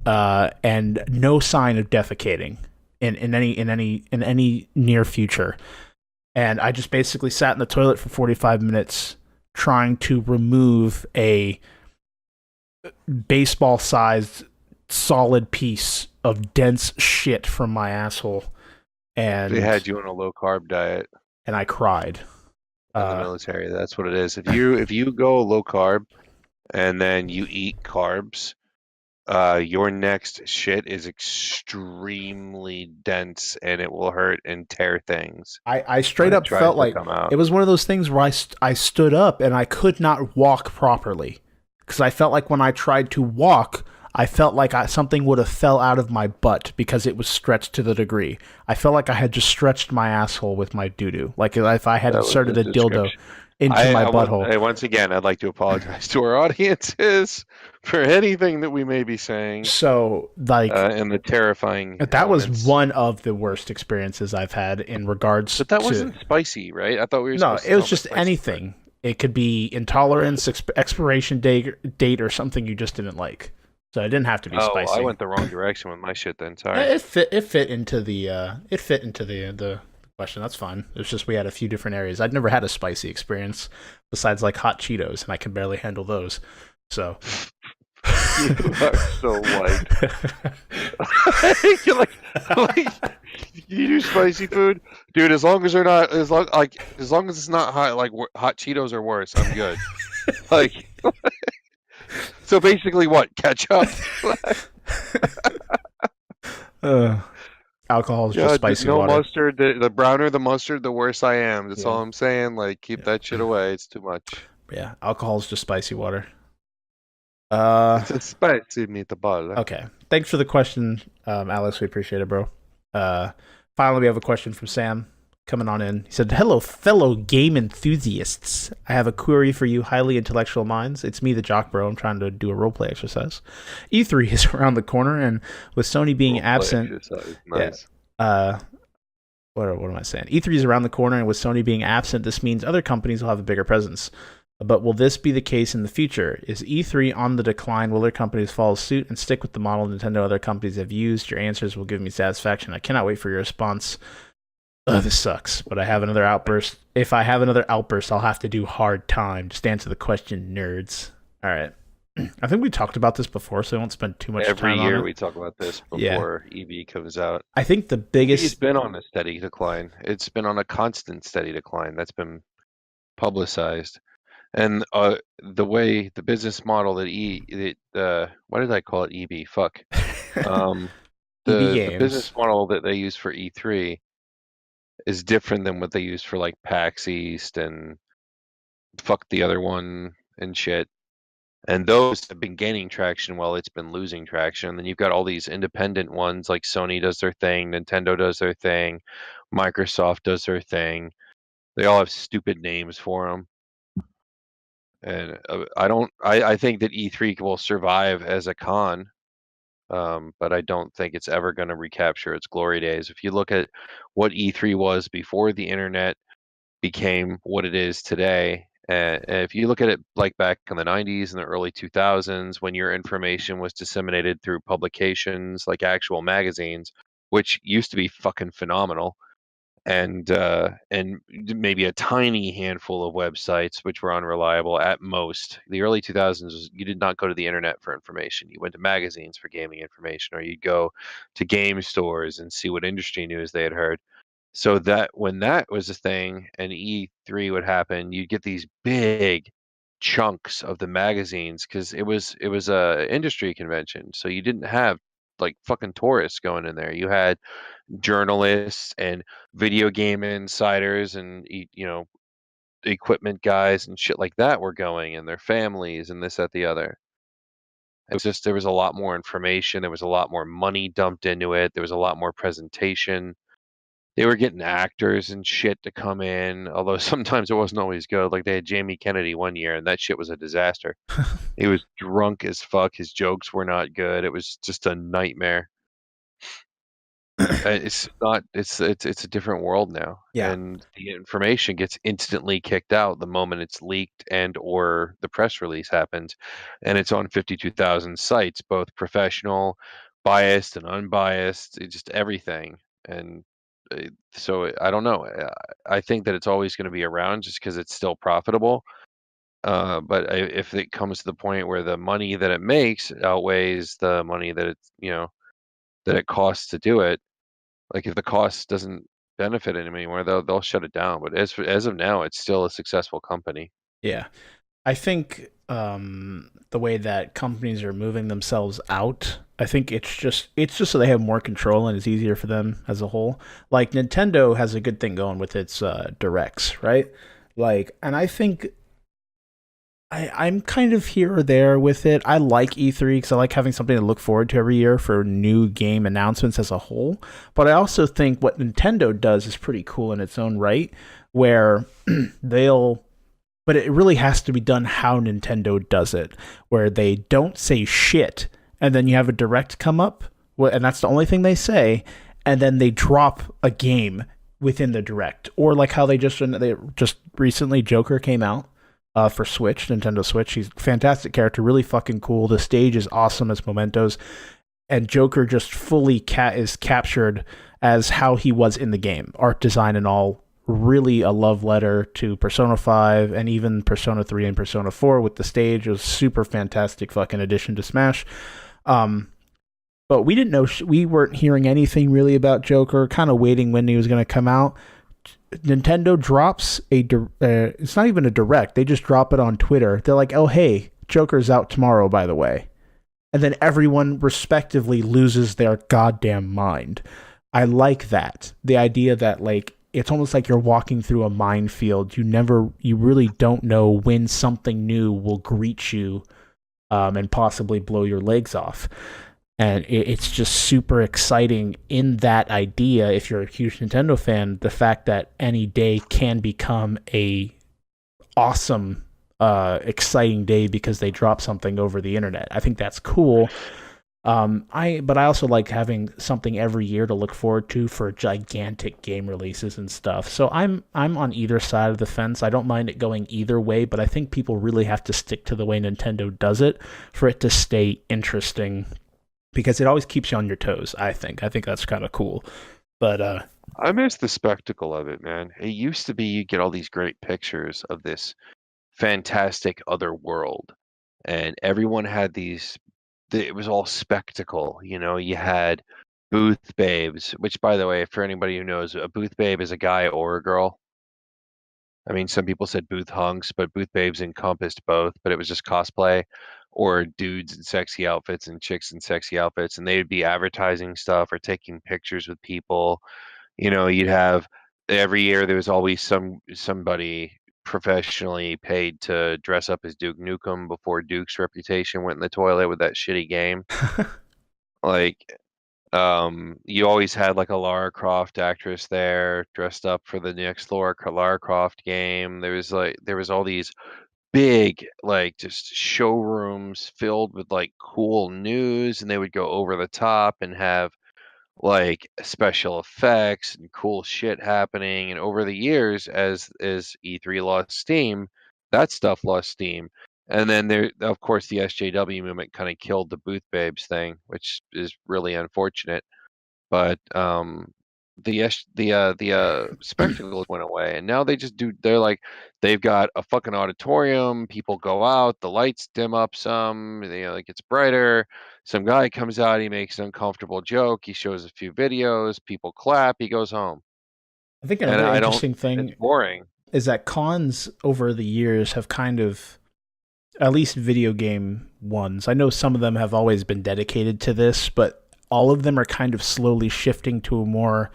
and no sign of defecating in any near future. And I just basically sat in the toilet for 45 minutes trying to remove a baseball-sized solid piece of dense shit from my asshole. And they had you on a low-carb diet. And I cried. In the military, that's what it is. If you go low-carb and then you eat carbs, your next shit is extremely dense and it will hurt and tear things. I straight up felt like it was one of those things where I stood up and I could not walk properly because I felt like when I tried to walk, I felt like something would have fell out of my butt because it was stretched to the degree. I felt like I had just stretched my asshole with my doo-doo. Like if I had inserted a dildo into my butthole. Once again, I'd like to apologize to our audiences for anything that we may be saying. So, like, and the terrifying. That was one of the worst experiences I've had in regards. But that wasn't spicy, right? I thought we were. No, it was just anything. Part. It could be intolerance, expiration date, or something you just didn't like. So it didn't have to be spicy. I went the wrong direction with my shit then. Sorry. It fit into the question. That's fine. It was just we had a few different areas. I'd never had a spicy experience besides like hot Cheetos, and I can barely handle those. So you are so white. You're like you do spicy food, dude. As long as as long as it's not hot, like hot Cheetos are worse. I'm good. Like. So basically, what? Ketchup? Alcohol is just spicy no water. Mustard. The browner the mustard, the worse I am. That's all I'm saying. Like, keep that shit away. It's too much. Yeah, alcohol is just spicy water. It's a spicy meatball. Okay. Thanks for the question, Alex. We appreciate it, bro. Finally, we have a question from Sam. Coming on in. He said, hello, fellow game enthusiasts. I have a query for you highly intellectual minds. It's me, the Jock Bro. I'm trying to do a roleplay exercise. E3 is around the corner, and with Sony being absent... Nice. what am I saying? E3 is around the corner, and with Sony being absent, this means other companies will have a bigger presence. But will this be the case in the future? Is E3 on the decline? Will other companies follow suit and stick with the model Nintendo and other companies have used? Your answers will give me satisfaction. I cannot wait for your response. This sucks, but I have another outburst. If I have another outburst, I'll have to do hard time. Just answer the question, nerds. All right. I think we talked about this before, so I won't spend too much time on it. Every year we talk about this before EV comes out. I think the biggest... It's been on a steady decline. It's been on a constant steady decline. That's been publicized. And the business model that why did I call it EB? Fuck. The business model that they use for E3 is different than what they use for like PAX East and fuck the other one and shit. And those have been gaining traction while it's been losing traction. Then you've got all these independent ones like Sony does their thing, Nintendo does their thing, Microsoft does their thing. They all have stupid names for them. And I think that E3 will survive as a con, but I don't think it's ever going to recapture its glory days. If you look at what E3 was before the internet became what it is today, and if you look at it like back in the 90s and the early 2000s, when your information was disseminated through publications like actual magazines, which used to be fucking phenomenal, and maybe a tiny handful of websites which were unreliable at most. The early 2000s, you did not go to the internet for information. You went to magazines for gaming information, or you'd go to game stores and see what industry news they had heard. So that when that was a thing and E3 would happen, you'd get these big chunks of the magazines because it was a industry convention. So you didn't have like fucking tourists going in there. You had journalists and video game insiders and equipment guys and shit like that were going, and their families and this, that, the other. It was just, there was a lot more information. There was a lot more money dumped into it. There was a lot more presentation. They were getting actors and shit to come in, although sometimes it wasn't always good. Like they had Jamie Kennedy one year, and that shit was a disaster. He was drunk as fuck. His jokes were not good. It was just a nightmare. It's not. It's a different world now, and the information gets instantly kicked out the moment it's leaked and or the press release happens, and it's on 52,000 sites, both professional, biased, and unbiased. It's just everything, and so I don't know. I think that it's always going to be around just because it's still profitable. But if it comes to the point where the money that it makes outweighs the money that it's that it costs to do it, like if the cost doesn't benefit it anymore, they'll shut it down. But as of now, it's still a successful company. Yeah, I think the way that companies are moving themselves out, I think it's just so they have more control and it's easier for them as a whole. Like Nintendo has a good thing going with its directs, right? Like, and I think I'm kind of here or there with it. I like E3 because I like having something to look forward to every year for new game announcements as a whole. But I also think what Nintendo does is pretty cool in its own right, where but it really has to be done how Nintendo does it, where they don't say shit, and then you have a direct come up, and that's the only thing they say, and then they drop a game within the direct. Or like how they just recently, Joker came out for Switch, Nintendo Switch. He's a fantastic character, really fucking cool. The stage is awesome as mementos, and Joker just fully is captured as how he was in the game. Art design and all, really a love letter to Persona 5 and even Persona 3 and Persona 4 with the stage. It was super fantastic fucking addition to Smash. But we didn't know, we weren't hearing anything really about Joker, kind of waiting when he was going to come out. Nintendo drops it's not even a direct, they just drop it on Twitter. They're like, oh hey, Joker's out tomorrow, by the way. And then everyone respectively loses their goddamn mind. I like that. The idea that like, it's almost like you're walking through a minefield. You really don't know when something new will greet you and possibly blow your legs off. And it's just super exciting in that idea. If you're a huge Nintendo fan, the fact that any day can become a awesome, exciting day because they drop something over the internet. I think that's cool. But I also like having something every year to look forward to for gigantic game releases and stuff. So I'm on either side of the fence. I don't mind it going either way, but I think people really have to stick to the way Nintendo does it for it to stay interesting because it always keeps you on your toes, I think that's kind of cool. But I miss the spectacle of it, man. It used to be you get all these great pictures of this fantastic other world, and everyone had these. It was all spectacle, you know. You had booth babes, which, by the way, for anybody who knows, a booth babe is a guy or a girl. I mean, some people said booth hunks, but booth babes encompassed both, but it was just cosplay or dudes in sexy outfits and chicks in sexy outfits, and they'd be advertising stuff or taking pictures with people. You know, you'd have every year there was always somebody professionally paid to dress up as Duke Nukem before Duke's reputation went in the toilet with that shitty game. Like, you always had like a Lara Croft actress there dressed up for the next Lara Croft game. There was all these big like just showrooms filled with like cool news, and they would go over the top and have like special effects and cool shit happening. And over the years, as E3 lost steam, that stuff lost steam. And then there, of course, the SJW movement kind of killed the booth babes thing, which is really unfortunate. But the spectacles went away, and now they just do. They're like they've got a fucking auditorium. People go out, the lights dim up some. You know, it gets brighter. Some guy comes out, he makes an uncomfortable joke. He shows a few videos. People clap. He goes home, I think and another I don't. interesting It's thing boring. is that cons over the years have kind of, at least video game ones. I know some of them have always been dedicated to this, but all of them are kind of slowly shifting to a more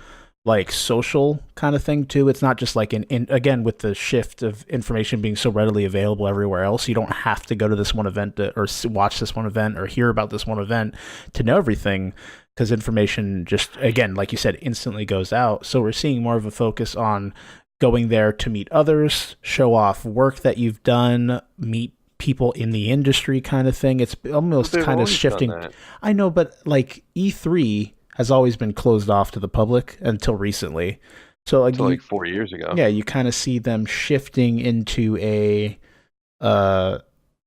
like social kind of thing too. It's not just like again with the shift of information being so readily available everywhere else. You don't have to go to this one event or watch this one event or hear about this one event to know everything because information just again, like you said, instantly goes out. So we're seeing more of a focus on going there to meet others, show off work that you've done, meet people in the industry kind of thing. It's But almost they've kind of always done shifting. that. I know, but like E3 has always been closed off to the public until recently. So like Until like 4 years ago. yeah, you kind of see them shifting into uh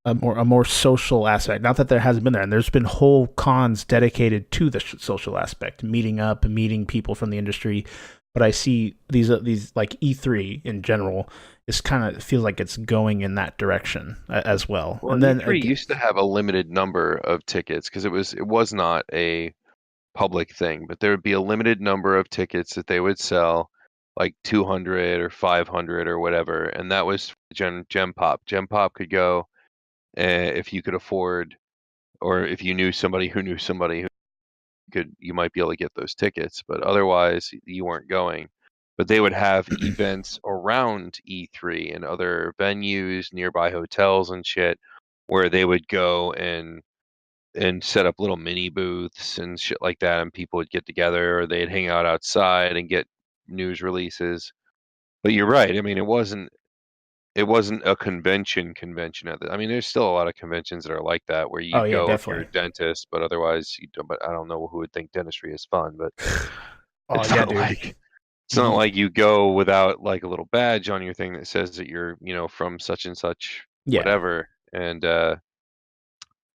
a more social aspect. Not that there hasn't been there, and there's been whole cons dedicated to the social aspect, meeting up, meeting people from the industry. But I see these like E3 in general is kind of feels like it's going in that direction as well. Well, And then E3 used to have a limited number of tickets because it was not a public thing, but there would be a limited number of tickets that they would sell, like 200 or 500 or whatever, and that was Gem Pop. Gem Pop could go if you could afford, or if you knew somebody who knew somebody who you might be able to get those tickets, but otherwise you weren't going. But they would have events around E3 and other venues, nearby hotels and shit, where they would go and set up little mini booths and shit like that, and people would get together or they'd hang out outside and get news releases. But you're right. I mean, it wasn't a convention at the. I mean, there's still a lot of conventions that are like that where oh you'd yeah, go if you're definitely. a dentist, but otherwise you don't. But I don't know who would think dentistry is fun, but Oh it's yeah, not dude. like it's not You, like you go without like a little badge on your thing that says that you're, from such and such yeah, whatever. And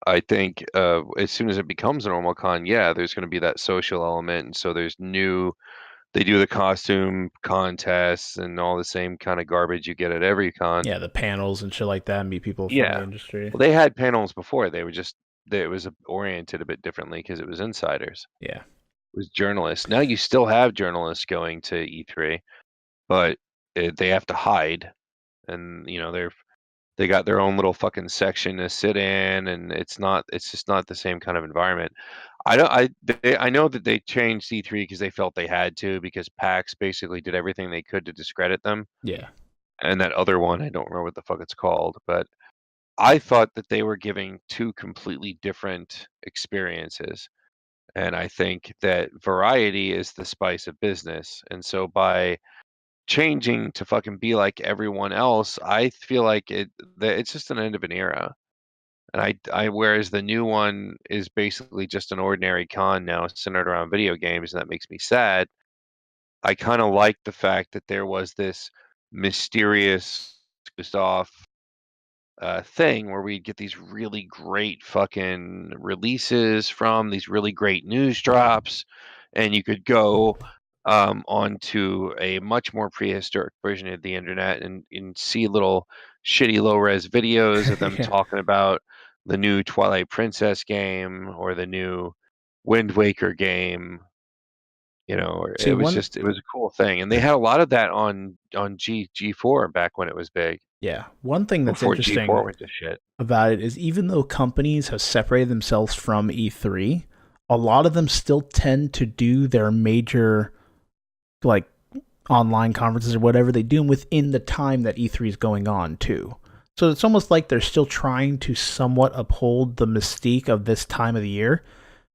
I think as soon as it becomes a normal con, yeah, there's going to be that social element, and so they do the costume contests and all the same kind of garbage you get at every con. yeah, the panels and shit like that, meet people from the Yeah, industry. well, they had panels before. It was oriented a bit differently because it was insiders, Yeah, it was journalists. Now you still have journalists going to E3, but they have to hide, and they got their own little fucking section to sit in, and it's just not the same kind of environment. I know that they changed C3 because they felt they had to, because PAX basically did everything they could to discredit them. yeah, And that other one, I don't remember what the fuck it's called, but I thought that they were giving two completely different experiences. And I think that variety is the spice of business. And so by changing to fucking be like everyone else, I feel like it's just an end of an era. And I whereas the new one is basically just an ordinary con now centered around video games, and that makes me sad. I kind of like the fact that there was this mysterious off thing where we get these really great fucking releases from these really great news drops, and you could go onto a much more prehistoric version of the internet and see little shitty low res videos of them Yeah. talking about the new Twilight Princess game or the new Wind Waker game. See, It was a cool thing, and they had a lot of that on G4 back when it was big, one thing that's before G4 interesting went to shit. about it is even though companies have separated themselves from E3, a lot of them still tend to do their major like online conferences or whatever, they do them within the time that E3 is going on too. So it's almost like they're still trying to somewhat uphold the mystique of this time of the year.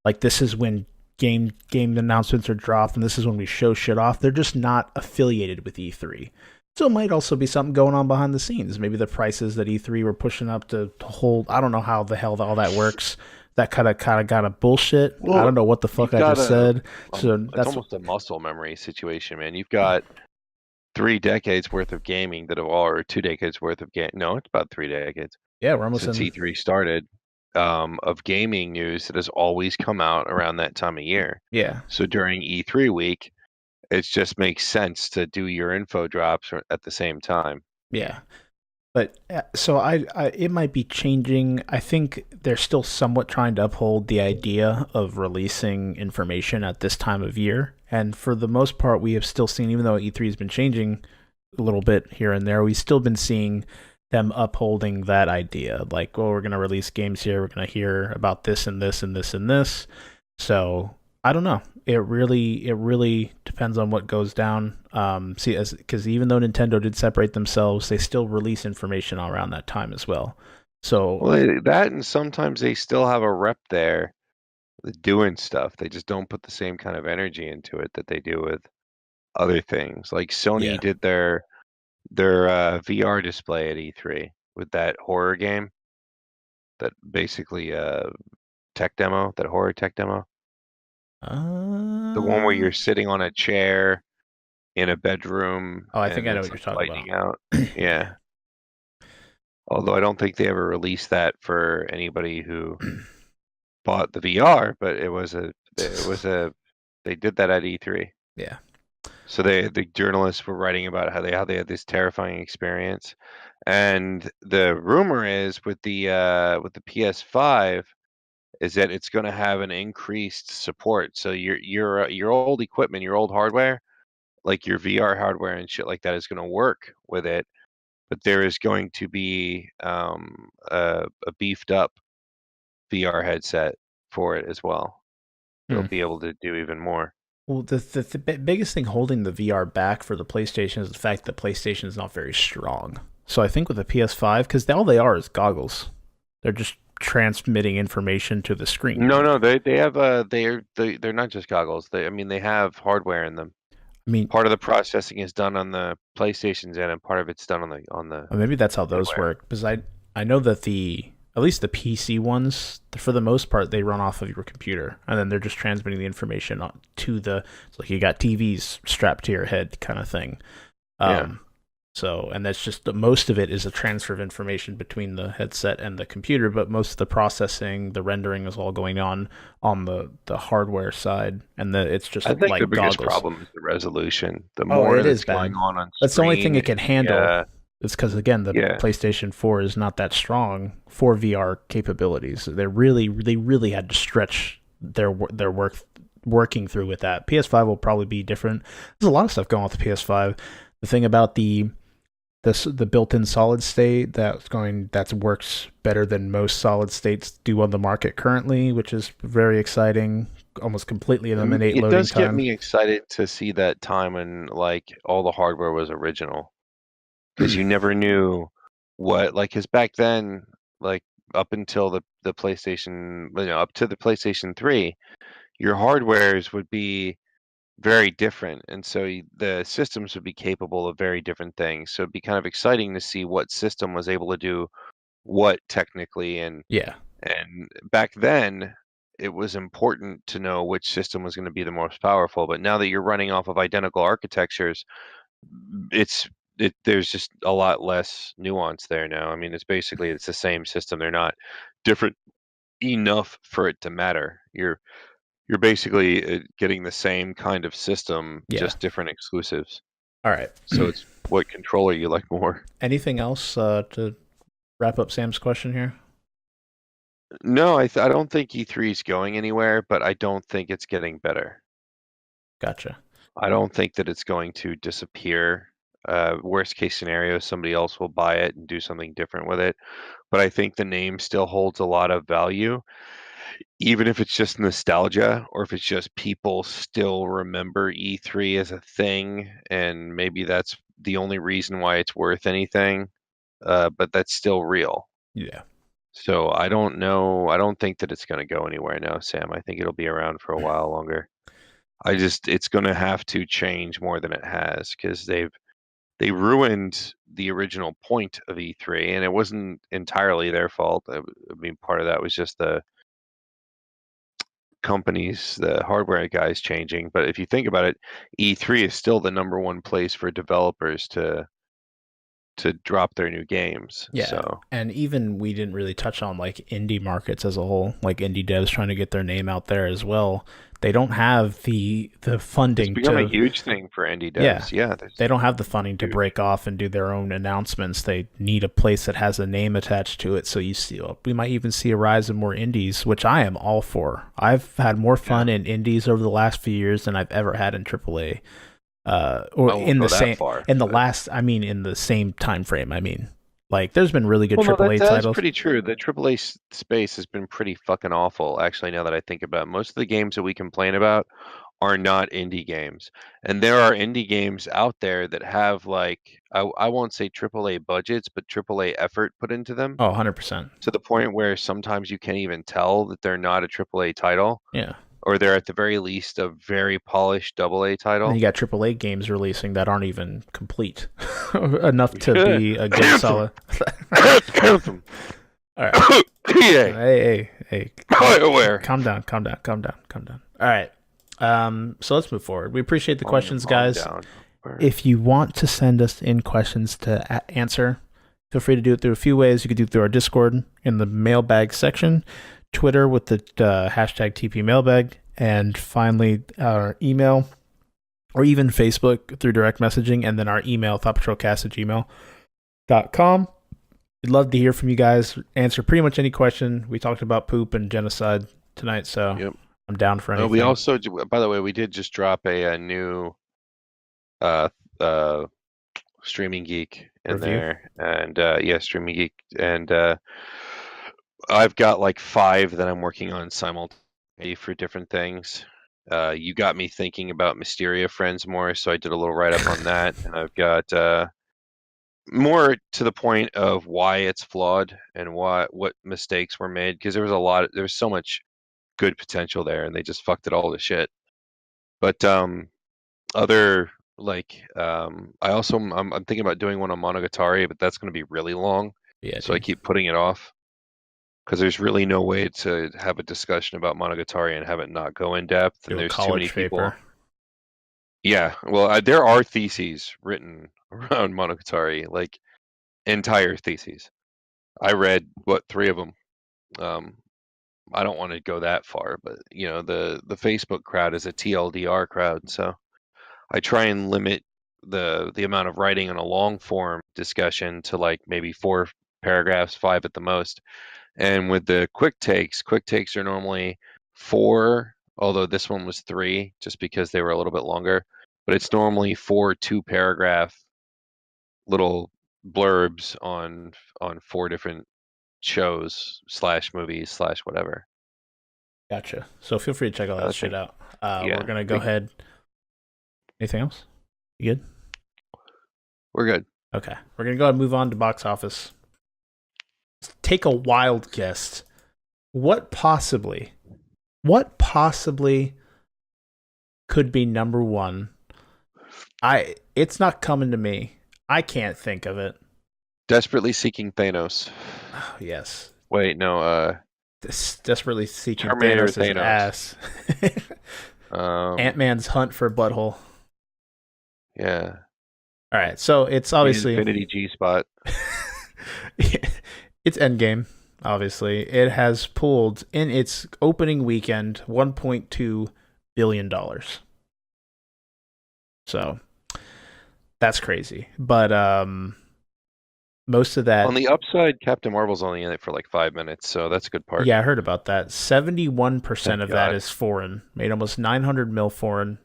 Like this is when game announcements are dropped and this is when we show shit off. They're just not affiliated with E3. So it might also be something going on behind the scenes. Maybe the prices that E3 were pushing up to hold. I don't know how the hell all that works. That kind of got a bullshit. Well, I don't know what the fuck I just said. So it's that's almost a muscle memory situation, man. You've got 3 decades worth of gaming that have all, or 2 decades worth of game. No, it's about 3 decades yeah, we're almost since in. E3 started, of gaming news that has always come out around that time of year. Yeah, So during E3 week, it just makes sense to do your info drops at the same time. yeah. But so I it might be changing. I think they're still somewhat trying to uphold the idea of releasing information at this time of year. And for the most part, we have still seen, even though E3 has been changing a little bit here and there, we've still been seeing them upholding that idea. Like, well, we're going to release games here. We're going to hear about this and this and this and this. So I don't know. It really depends on what goes down. Because even though Nintendo did separate themselves, they still release information around that time as well. So Well, that, and sometimes they still have a rep there doing stuff. They just don't put the same kind of energy into it that they do with other things. Like Sony yeah, did their VR display at E3 with that horror game, that basically tech demo, that horror tech demo. The one where you're sitting on a chair in a bedroom oh, I think and I know it's what you're like talking about. lightning out. Yeah. Although I don't think they ever released that for anybody who bought the VR, but they did that at E3. Yeah. So the journalists were writing about how they had this terrifying experience. And the rumor is with the PS5 is that it's going to have an increased support. So your old equipment, your old hardware, like your VR hardware and shit like that, is going to work with it. But there is going to be a beefed up VR headset for it as well. It'll Hmm. be able to do even more. Well, the biggest thing holding the VR back for the PlayStation is the fact that PlayStation is not very strong. So I think with the PS5, because all they are is goggles, they're just transmitting information to the screen. No, they have they're not just goggles. They have hardware in them. I mean, Part of the processing is done on the PlayStation's end, and part of it's done on the maybe that's how those hardware. work. Because I know that at least the PC ones, for the most part, they run off of your computer, and then they're just transmitting the information to it's like you got TVs strapped to your head, kind of thing. Yeah. So, and that's just most of it is a transfer of information between the headset and the computer, but most of the processing, the rendering is all going on the hardware side, and it's just I think like the biggest goggles. problem is the resolution. The Oh, more it that's is going bad. on That's the only thing screen, it can handle. It's because again, the yeah. PlayStation 4 is not that strong for VR capabilities. They really had to stretch their working through with that. PS5 will probably be different. There's a lot of stuff going on with the PS5. The thing about the built-in solid state that works better than most solid states do on the market currently, which is very exciting. Almost completely eliminate It loading does get time. me excited to see that time when like all the hardware was original, because you never knew what, like, because back then, like, up until the PlayStation, up to the PlayStation 3, your hardwares would be very different, and so the systems would be capable of very different things. So it'd be kind of exciting to see what system was able to do what technically, and Yeah. back then it was important to know which system was going to be the most powerful. But now that you're running off of identical architectures, there's just a lot less nuance there now. I mean, it's the same system. They're not different enough for it to matter. You're basically getting the same kind of system, Yeah. just different exclusives. All right. So it's what controller you like more. Anything else to wrap up Sam's question here? No, I don't think E3 is going anywhere, but I don't think it's getting better. Gotcha. I don't think that it's going to disappear. Worst case scenario, somebody else will buy it and do something different with it. But I think the name still holds a lot of value, even if it's just nostalgia or if it's just people still remember E3 as a thing, and maybe that's the only reason why it's worth anything. But that's still real. Yeah. So I don't know. I don't think that it's going to go anywhere now, Sam. I think it'll be around for a while longer. It's going to have to change more than it has, because they ruined the original point of E3, and it wasn't entirely their fault. I mean, part of that was just the companies, the hardware guys changing. But if you think about it, E3 is still the number one place for developers to drop their new games. Yeah. So, and even we didn't really touch on like indie markets as a whole, like indie devs trying to get their name out there as well. They don't have the funding. It's become a huge thing for indie devs. Yeah, they don't have the funding to break off and do their own announcements. They need a place that has a name attached to it. So we might even see a rise of more indies, which I am all for. I've had more fun in indies over the last few years than I've ever had in AAA. In the same time frame. I mean, like, there's been really good AAA titles. That's pretty true. The AAA space has been pretty fucking awful, actually, now that I think about it. Most of the games that we complain about are not indie games. And there are indie games out there that have, like, I won't say AAA budgets, but AAA effort put into them. Oh, 100%. To the point where sometimes you can't even tell that they're not a AAA title. Yeah. Or they're at the very least a very polished AA title. And you got AAA games releasing that aren't even complete enough to be a good solid. Anthem. All right. Hey. Aware. Calm down. All right. So let's move forward. We appreciate the questions, guys. If you want to send us in questions to answer, feel free to do it through a few ways. You could do it through our Discord in the mailbag section, Twitter with the hashtag TPMailbag, and finally our email, or even Facebook through direct messaging, and then our email, thoughtpatrolcast@gmail.com. We'd love to hear from you guys. Answer pretty much any question. We talked about poop and genocide tonight, so I'm down for anything. We also, by the way, we did just drop a new Streaming Geek in review there, and Streaming Geek, and I've got like 5 that I'm working on simultaneously for different things. You got me thinking about Mysteria Friends more, so I did a little write-up on that. And I've got more to the point of why it's flawed and what mistakes were made, because there was so much good potential there, and they just fucked it all to shit. But other, like, I'm thinking about doing one on Monogatari, but that's going to be really long. Yeah, so I keep putting it off, because there's really no way to have a discussion about Monogatari and have it not go in depth. And there's too many people. Yeah, well, there are theses written around Monogatari, like entire theses. I read 3 of them. I don't want to go that far, but the Facebook crowd is a TLDR crowd, so I try and limit the amount of writing on a long form discussion to like maybe 4 paragraphs, 5 at the most. And with the quick takes are normally 4, although this one was 3 just because they were a little bit longer. But it's normally 4 2-paragraph little blurbs on 4 different shows / movies / whatever. Gotcha. So feel free to check all that shit out. We're going to go ahead. Anything else? You good? We're good. Okay. We're going to go ahead and move on to box office. Take a wild guess. What possibly could be number 1? It's not coming to me. I can't think of it. Desperately Seeking Thanos. Oh, yes. Wait, no. Desperately seeking Terminator Thanos' Thanos. ass. Um, Ant-Man's hunt for butthole. yeah. All right, so it's The obviously Infinity G spot. it's Endgame. Obviously, it has pulled in its opening weekend $1.2 billion. So that's crazy. But most of On that, the upside, Captain Marvel's only in it for like 5 minutes, so that's a good part. yeah, I heard about that. 71% Thank of that God. is foreign. Made almost 900 mil foreign,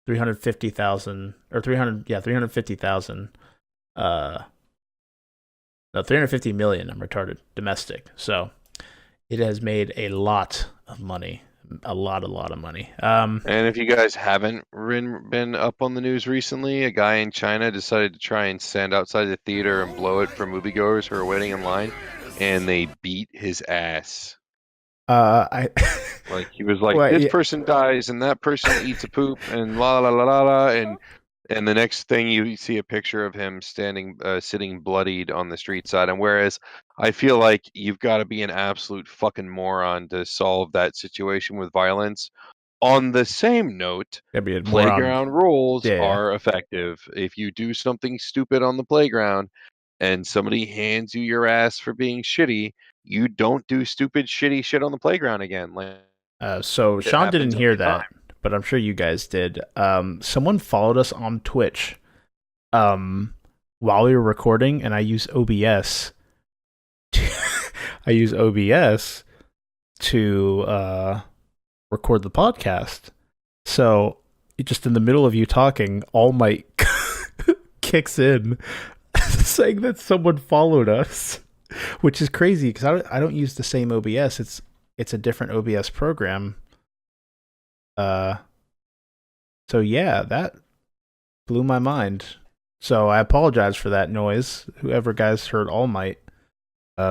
350,000 or 300, yeah, 350,000. No, 350 million. I'm retarded. Domestic. So it has made a lot of money. A lot of money. And if you guys haven't been up on the news recently, a guy in China decided to try and stand outside the theater and blow it for moviegoers who are waiting in line, and they beat his ass. I Like he was like, well, this yeah, person dies and that person eats a poop and la la la la la, and the next thing you see a picture of him sitting bloodied on the street side. And whereas I feel like you've got to be an absolute fucking moron to solve that situation with violence. On the same note, gotta be more on. playground rules Yeah. are effective. If you do something stupid on the playground and somebody hands you your ass for being shitty, you don't do stupid, shitty shit on the playground again. Like So it Shawn didn't happens hear every that, time. but I'm sure you guys did. Someone followed us on Twitch. While we were recording, and I use OBS. I use OBS to record the podcast. So just in the middle of you talking, All Might kicks in, saying that someone followed us, which is crazy because I don't use the same OBS. It's a different OBS program. Uh, so yeah, that blew my mind. So I apologize for that noise. Whoever guys heard All Might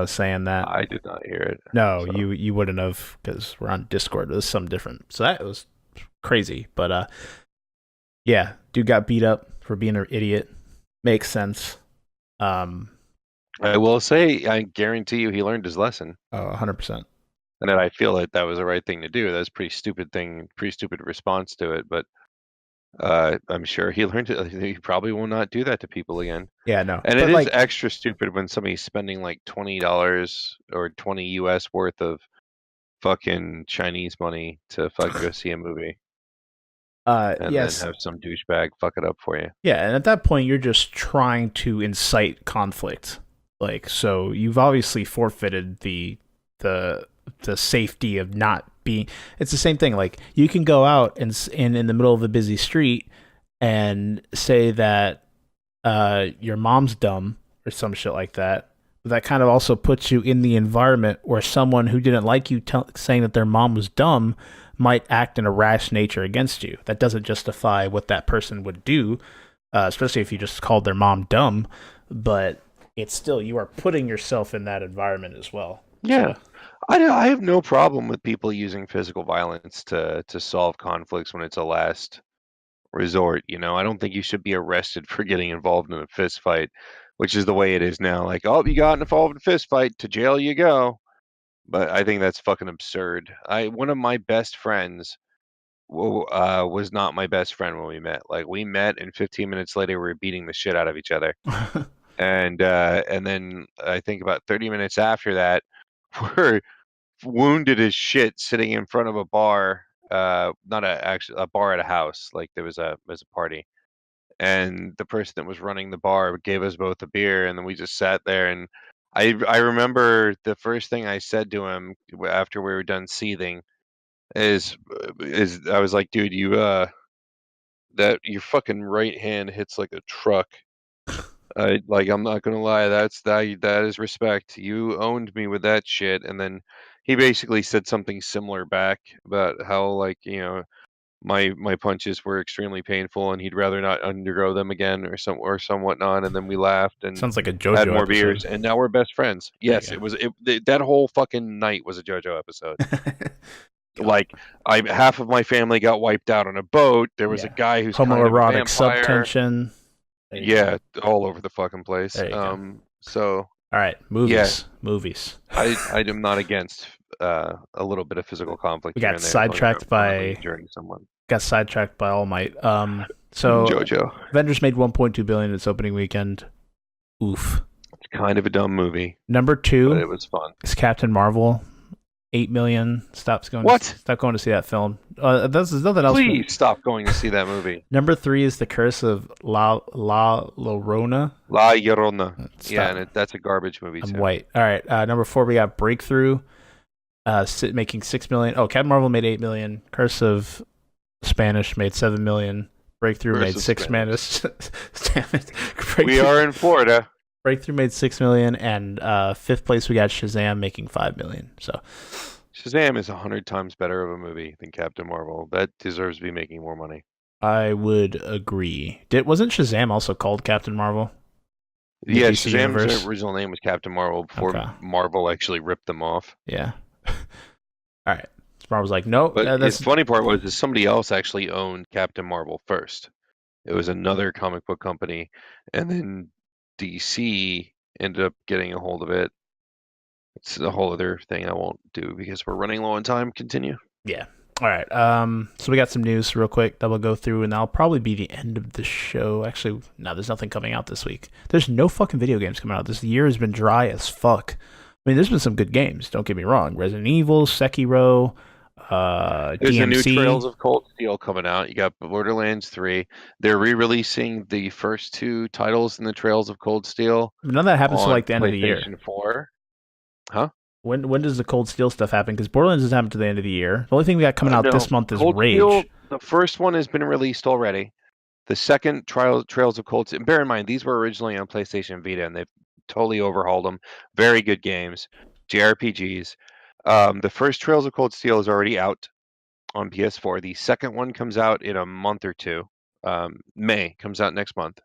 saying that. I did not hear it. No, So you wouldn't have because we're on Discord. It was some different. So that was crazy. But yeah, dude got beat up for being an idiot. Makes sense. I will say, I guarantee you, he learned his lesson, 100%. and that I feel like that was the right thing to do. That was a pretty stupid thing, pretty stupid response to it, but I'm sure he learned it. He probably will not do that to people again. Yeah, no. And it But is like, extra stupid when somebody's spending like $20 or 20 US worth of fucking Chinese money to fucking go see a movie and then yes, have some douchebag fuck it up for you. yeah, and at that point, you're just trying to incite conflict. Like, so you've obviously forfeited the the safety of not being. It's the same thing. Like, you can go out and in the middle of a busy street and say that your mom's dumb or some shit like that. But that kind of also puts you in the environment where someone who didn't like you saying that their mom was dumb might act in a rash nature against you. That doesn't justify what that person would do, especially if you just called their mom dumb. But it's still, you are putting yourself in that environment as well. Yeah. So, I have no problem with people using physical violence to solve conflicts when it's a last resort. You know, I don't think you should be arrested for getting involved in a fist fight, which is the way it is now. Like, oh, you got involved in a fist fight, to jail you go. But I think that's fucking absurd. One of my best friends was not my best friend when we met. Like we met, and 15 minutes later, we were beating the shit out of each other. And then I think about 30 minutes after that, we're wounded as shit, sitting in front of a bar. Not actually a bar at a house. Like there was a party, and the person that was running the bar gave us both a beer, and then we just sat there. And I remember the first thing I said to him after we were done seething is I was like, dude, you that your fucking right hand hits like a truck. I'm not gonna lie, that is respect. You owned me with that shit. And then he basically said something similar back about how, like, you know, my punches were extremely painful and he'd rather not undergo them again or some whatnot. And then we laughed and sounds like a had JoJo more beers, episode. and now we're best friends. There Yes, you that whole fucking night was a JoJo episode. go. God. Like half of my family got wiped out on a boat. There was a Yeah. guy who's kind of a Homoerotic vampire. subtension. There you go. Yeah, all over the fucking place. There you go. So All right, movies. Yeah. Movies. I am not against a little bit of physical conflict We here got and there, as long as you're sidetracked permanently by injuring someone. All Might. So JoJo. Avengers made 1.2 billion its opening weekend. Oof. It's kind of a dumb movie, Number but 2 it was fun. is Captain Marvel. 8 million. Stop going to see that film. There's nothing else. Please stop going to see that movie. Number 3 is The Curse of La Llorona. La Llorona. Stop. Yeah, and that's a garbage movie I'm too. white. All right. Number 4, we got Breakthrough, making 6 million. Oh, Captain Marvel made 8 million. Curse of Spanish made 7 million. Breakthrough made 6 million. Damn it. We are in Florida. Breakthrough made 6 million, and 5th place we got Shazam making 5 million. So Shazam is 100 times better of a movie than Captain Marvel. That deserves to be making more money. I would agree. Wasn't Shazam also called Captain Marvel? Yeah, Shazam's original name was Captain Marvel before Okay. Marvel actually ripped them off. Yeah. All right. Marvel's like, nope. But the funny part was that somebody else actually owned Captain Marvel first. It was another comic book company, and then DC ended up getting a hold of it. It's a whole other thing I won't do because we're running low on time. Continue. Yeah. All right. So we got some news real quick that we'll go through, and that'll probably be the end of the show. Actually, no, there's nothing coming out this week. There's no fucking video games coming out. This year has been dry as fuck. I mean, there's been some good games. Don't get me wrong. Resident Evil, Sekiro, There's DMC. a new Trails of Cold Steel coming out. You got Borderlands 3. They're re-releasing the first 2 titles in the Trails of Cold Steel. None of that happens till like the end of the year. PlayStation 4. Huh? When does the Cold Steel stuff happen? Because Borderlands doesn't happen to the end of the year. The only thing we got coming out this month is Cold Rage. Steel, the first one has been released already. The second Trails of Cold Steel. Bear in mind, these were originally on PlayStation Vita, and they've totally overhauled them. Very good games. JRPGs. The first Trails of Cold Steel is already out on PS4. The second one comes out in a month or two. May comes out next month.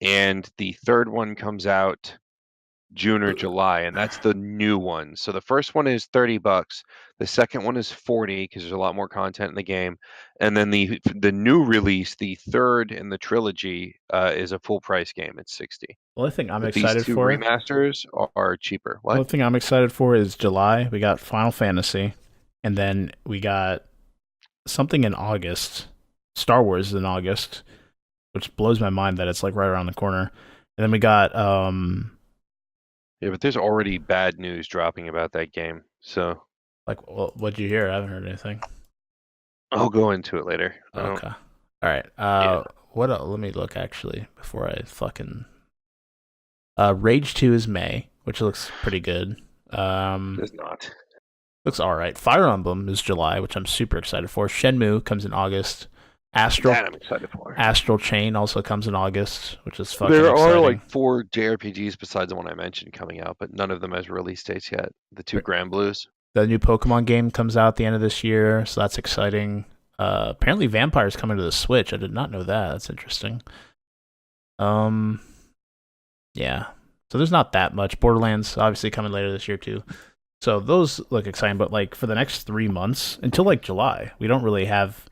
And the third one comes out June or July, and that's the new one. So the first one is $30. The second one is $40 because there's a lot more content in the game. And then the new release, the third in the trilogy, is a full price game. It's $60. The only thing I'm excited these two for remasters are cheaper. What? The only thing I'm excited for is July. We got Final Fantasy, and then we got something in August. Star Wars is in August, which blows my mind that it's like right around the corner. And then we got Yeah, but there's already bad news dropping about that game. So like, well, what'd you hear? I haven't heard anything. I'll go into it later. Okay. All right. Yeah. What else? Let me look actually before I fucking Rage 2 is May, which looks pretty good. It's not. Looks all right. Fire Emblem is July, which I'm super excited for. Shenmue comes in August. That I'm excited for. Astral Chain also comes in August, which is fucking There exciting. are like 4 JRPGs besides the one I mentioned coming out, but none of them has release dates yet. The 2 Grand Blues. The new Pokemon game comes out at the end of this year, so that's exciting. Apparently Vampire's coming to the Switch. I did not know that. That's interesting. Yeah. So there's not that much. Borderlands obviously coming later this year too. So those look exciting, but like for the next 3 months until like July, we don't really have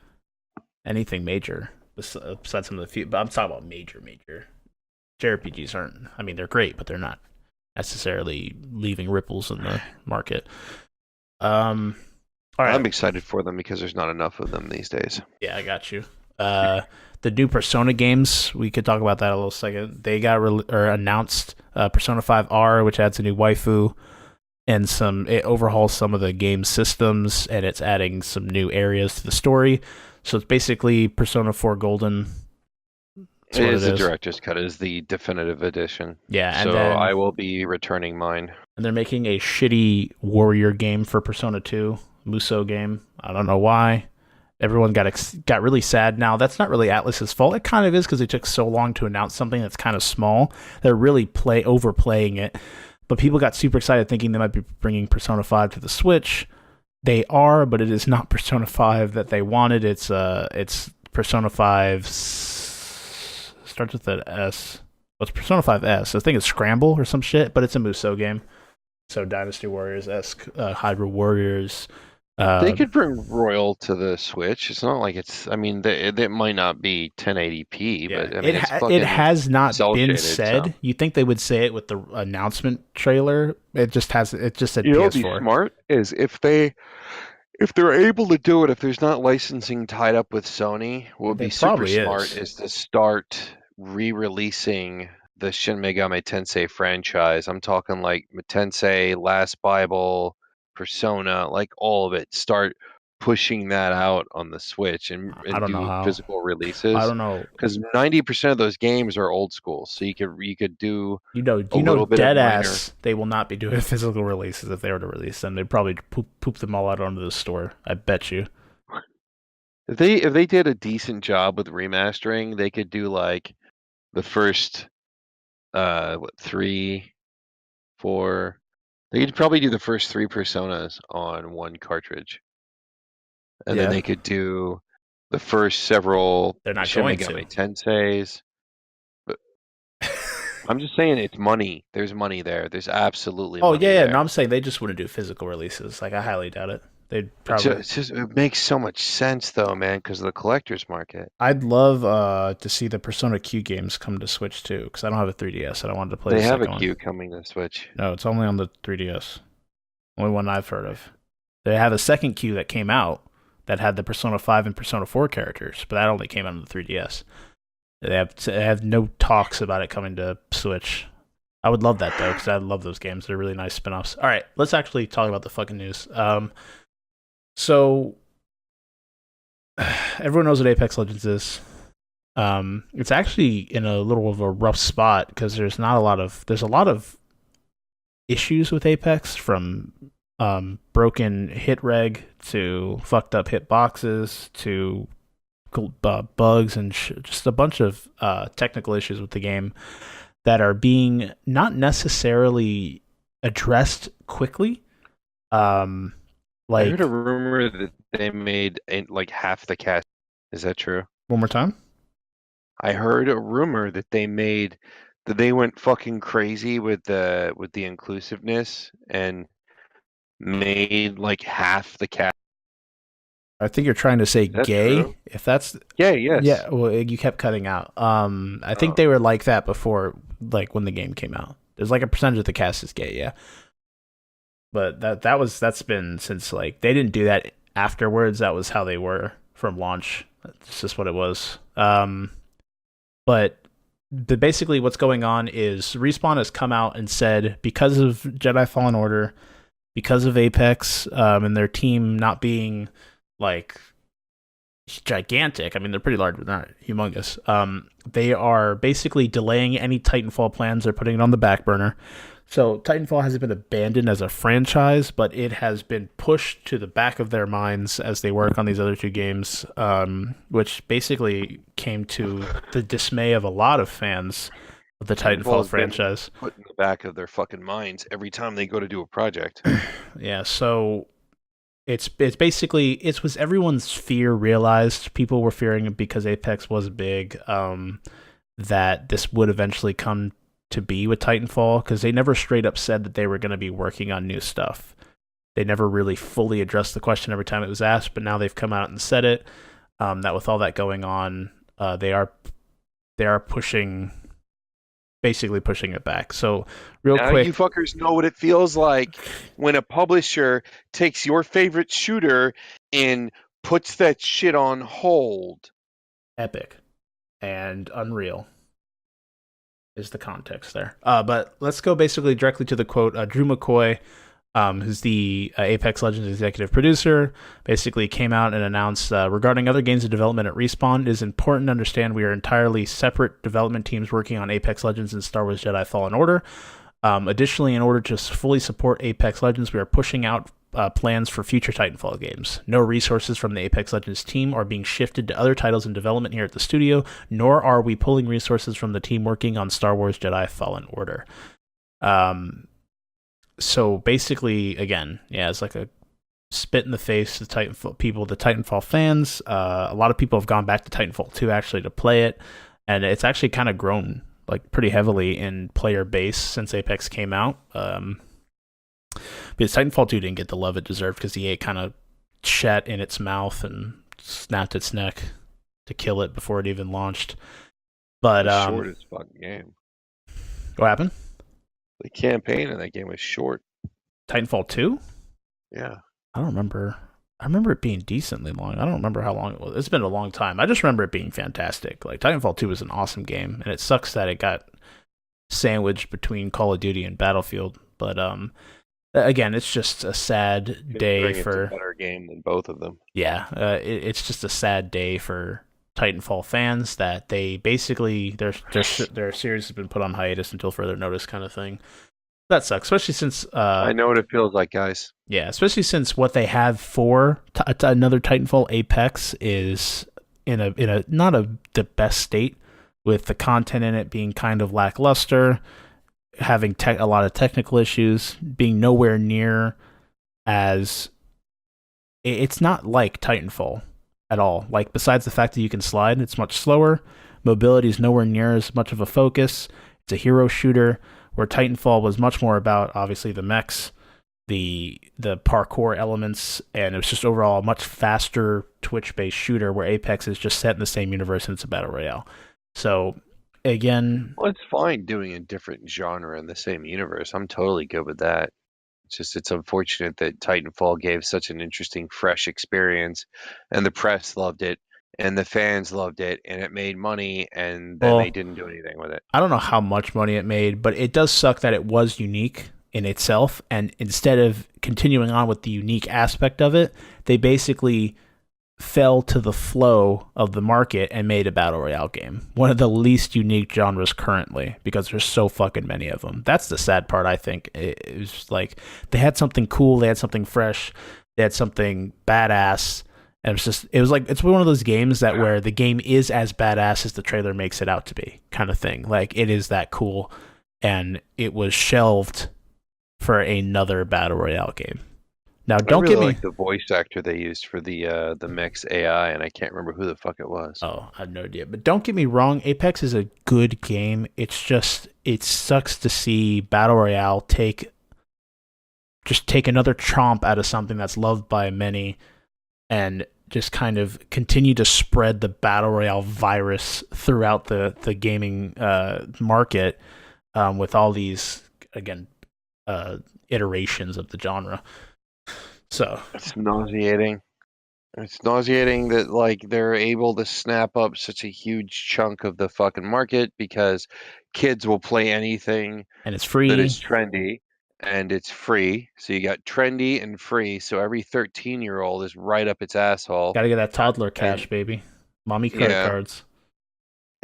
anything major besides some of the few. But I'm talking about major. JRPGs aren't. I mean, they're great, but they're not necessarily leaving ripples in the market. All right. I'm excited for them because there's not enough of them these days. Yeah, I got you. The new Persona games, we could talk about that a little second. They got announced Persona 5R, which adds a new waifu, and it overhauls some of the game systems, and it's adding some new areas to the story. So it's basically Persona 4 Golden. It is the director's cut. It is the definitive edition. Yeah, and so then, I will be returning mine. And they're making a shitty warrior game for Persona 2, Muso game. I don't know why. Everyone got really sad. Now, that's not really Atlus's fault. It kind of is because it took so long to announce something that's kind of small. They're really overplaying it. But people got super excited thinking they might be bringing Persona 5 to the Switch. They are, but it is not Persona 5 that they wanted. It's Persona 5 starts with an S. Well, it's Persona 5 S. I think it's Scramble or some shit, but it's a Muso game. So Dynasty Warriors-esque, Hydro Warriors, They Uh, could bring Royal to the Switch. It's not like it's. I mean, it might not be 1080p, yeah, but I mean, it's it fucking has not cell been shaded. So said. You'd think they would say it with the announcement trailer. It just said you know, what'd be PS4. smart is if they're able to do it, if there's not licensing tied up with Sony, what would There be super probably smart is. is to start re-releasing the Shin Megami Tensei franchise. I'm talking like Tensei, Last Bible, Persona, like all of it. Start pushing that out on the Switch I and don't know do how. physical I releases don't know. because 90% of those games are old school. So you could do a You know, little bit of dead minor. ass. They will not be doing physical releases if they were to release them. They'd probably poop them all out onto the store. I bet you. If they did a decent job with remastering, they could do like the first what 3, 4. They could probably do the first 3 personas on one cartridge, and then Yeah, they could do the first several they're not Shin going to. Megami Tenseis. But I'm just saying, it's money. There's money there. There's absolutely Oh money yeah, yeah. No, there. I'm saying they just wouldn't do physical releases. Like I highly doubt it. They'd It's probably. just, it's just it makes so much sense though, man, because of the collector's market. I'd love to see the Persona Q games come to Switch too, because I don't have a 3DS and I wanted to play They the have a second one. queue coming to Switch. No, it's only on the 3DS. Only one I've heard of. They have a second Q that came out that had the Persona 5 and Persona 4 characters, but that only came out on the 3DS. They have no talks about it coming to Switch. I would love that though, because I love those games. They're really nice spin-offs. All right, let's actually talk about the fucking news. So everyone knows what Apex Legends is. It's actually in a little of a rough spot because there's a lot of issues with Apex, from broken hit reg to fucked up hit boxes to bugs and just a bunch of technical issues with the game that are being not necessarily addressed quickly. Um, I heard like a rumor that they made like half the cast. Is that true? one more time. I heard a rumor that they went fucking crazy with the inclusiveness and made like half the cast. I think you're trying to say Is that gay. true? If that's Yeah, yes. yeah, well, you kept cutting out. I think Oh. they were like that before, like when the game came out. There's like a percentage of the cast is gay, yeah. But that's been since, like, they didn't do that afterwards. That was how they were from launch. That's just what it was. But basically what's going on is Respawn has come out and said, because of Jedi Fallen Order, because of Apex, and their team not being like gigantic. I mean, they're pretty large, but not humongous. They are basically delaying any Titanfall plans. They're putting it on the back burner. So Titanfall hasn't been abandoned as a franchise, but it has been pushed to the back of their minds as they work on these other two games, which basically came to the dismay of a lot of fans of the Titanfall Titanfall's been franchise. put in the back of their fucking minds every time they go to do a project. Yeah, so it's basically it was everyone's fear realized. People were fearing it because Apex was big, that this would eventually come to be with Titanfall, because they never straight up said that they were going to be working on new stuff. They never really fully addressed the question every time it was asked, but now they've come out and said it. That with all that going on, they are basically pushing it back. So real Now quick, you fuckers know what it feels like when a publisher takes your favorite shooter and puts that shit on hold. Epic and Unreal is the context there. But let's go basically directly to the quote. Drew McCoy, who's the Apex Legends executive producer, basically came out and announced, regarding other games in development at Respawn, it is important to understand we are entirely separate development teams working on Apex Legends and Star Wars Jedi Fallen Order. Additionally, in order to fully support Apex Legends, we are pushing out plans for future Titanfall games. No resources from the Apex Legends team are being shifted to other titles in development here at the studio, nor are we pulling resources from the team working on Star Wars Jedi Fallen Order. So basically, again, yeah, it's like a spit in the face to Titanfall people, the Titanfall fans. A lot of people have gone back to Titanfall 2 actually to play it, and it's actually kind of grown like pretty heavily in player base since Apex came out. Because Titanfall 2 didn't get the love it deserved because EA kind of shat in its mouth and snapped its neck to kill it before it even launched. But The shortest fucking game. What happened? The campaign in that game was short. Titanfall 2? Yeah. I don't remember. I remember it being decently long. I don't remember how long it was. It's been a long time. I just remember it being fantastic. Like, Titanfall 2 was an awesome game, and it sucks that it got sandwiched between Call of Duty and Battlefield. But again, it's just a sad day for a better game than both of them. Yeah, it's just a sad day for Titanfall fans that they basically their series has been put on hiatus until further notice, kind of thing. That sucks, especially since I know what it feels like, guys. Yeah, especially since what they have for another Titanfall Apex is in a not the best state, with the content in it being kind of lackluster, having a lot of technical issues, being nowhere near as it's not like Titanfall at all. Like, besides the fact that you can slide, it's much slower. Mobility is nowhere near as much of a focus. It's a hero shooter, where Titanfall was much more about, obviously, the mechs, the parkour elements, and it was just overall a much faster Twitch-based shooter, where Apex is just set in the same universe and it's a battle royale. So, again... Well, it's fine doing a different genre in the same universe. I'm totally good with that. It's unfortunate that Titanfall gave such an interesting, fresh experience, and the press loved it, and the fans loved it, and it made money, and then they didn't do anything with it. I don't know how much money it made, but it does suck that it was unique in itself, and instead of continuing on with the unique aspect of it, they basically fell to the flow of the market and made a battle royale game. One of the least unique genres currently, because there's so fucking many of them. That's the sad part, I think. It was like, they had something cool, they had something fresh, they had something badass, and it's one of those games that where the game is as badass as the trailer makes it out to be, kind of thing. Like, it is that cool, and it was shelved for another battle royale game. Now, don't get me like the voice actor they used for the mech's AI, and I can't remember who the fuck it was. Oh, I have no idea. But don't get me wrong, Apex is a good game. It's just, it sucks to see battle royale take another chomp out of something that's loved by many, and just kind of continue to spread the battle royale virus throughout the gaming market, with all these, again, iterations of the genre. So it's nauseating. It's nauseating that, like, they're able to snap up such a huge chunk of the fucking market because kids will play anything, and it's free, that is trendy, and it's free. So you got trendy and free. So every 13-year-old is right up its asshole. Gotta get that toddler cash, baby. Mommy credit cards.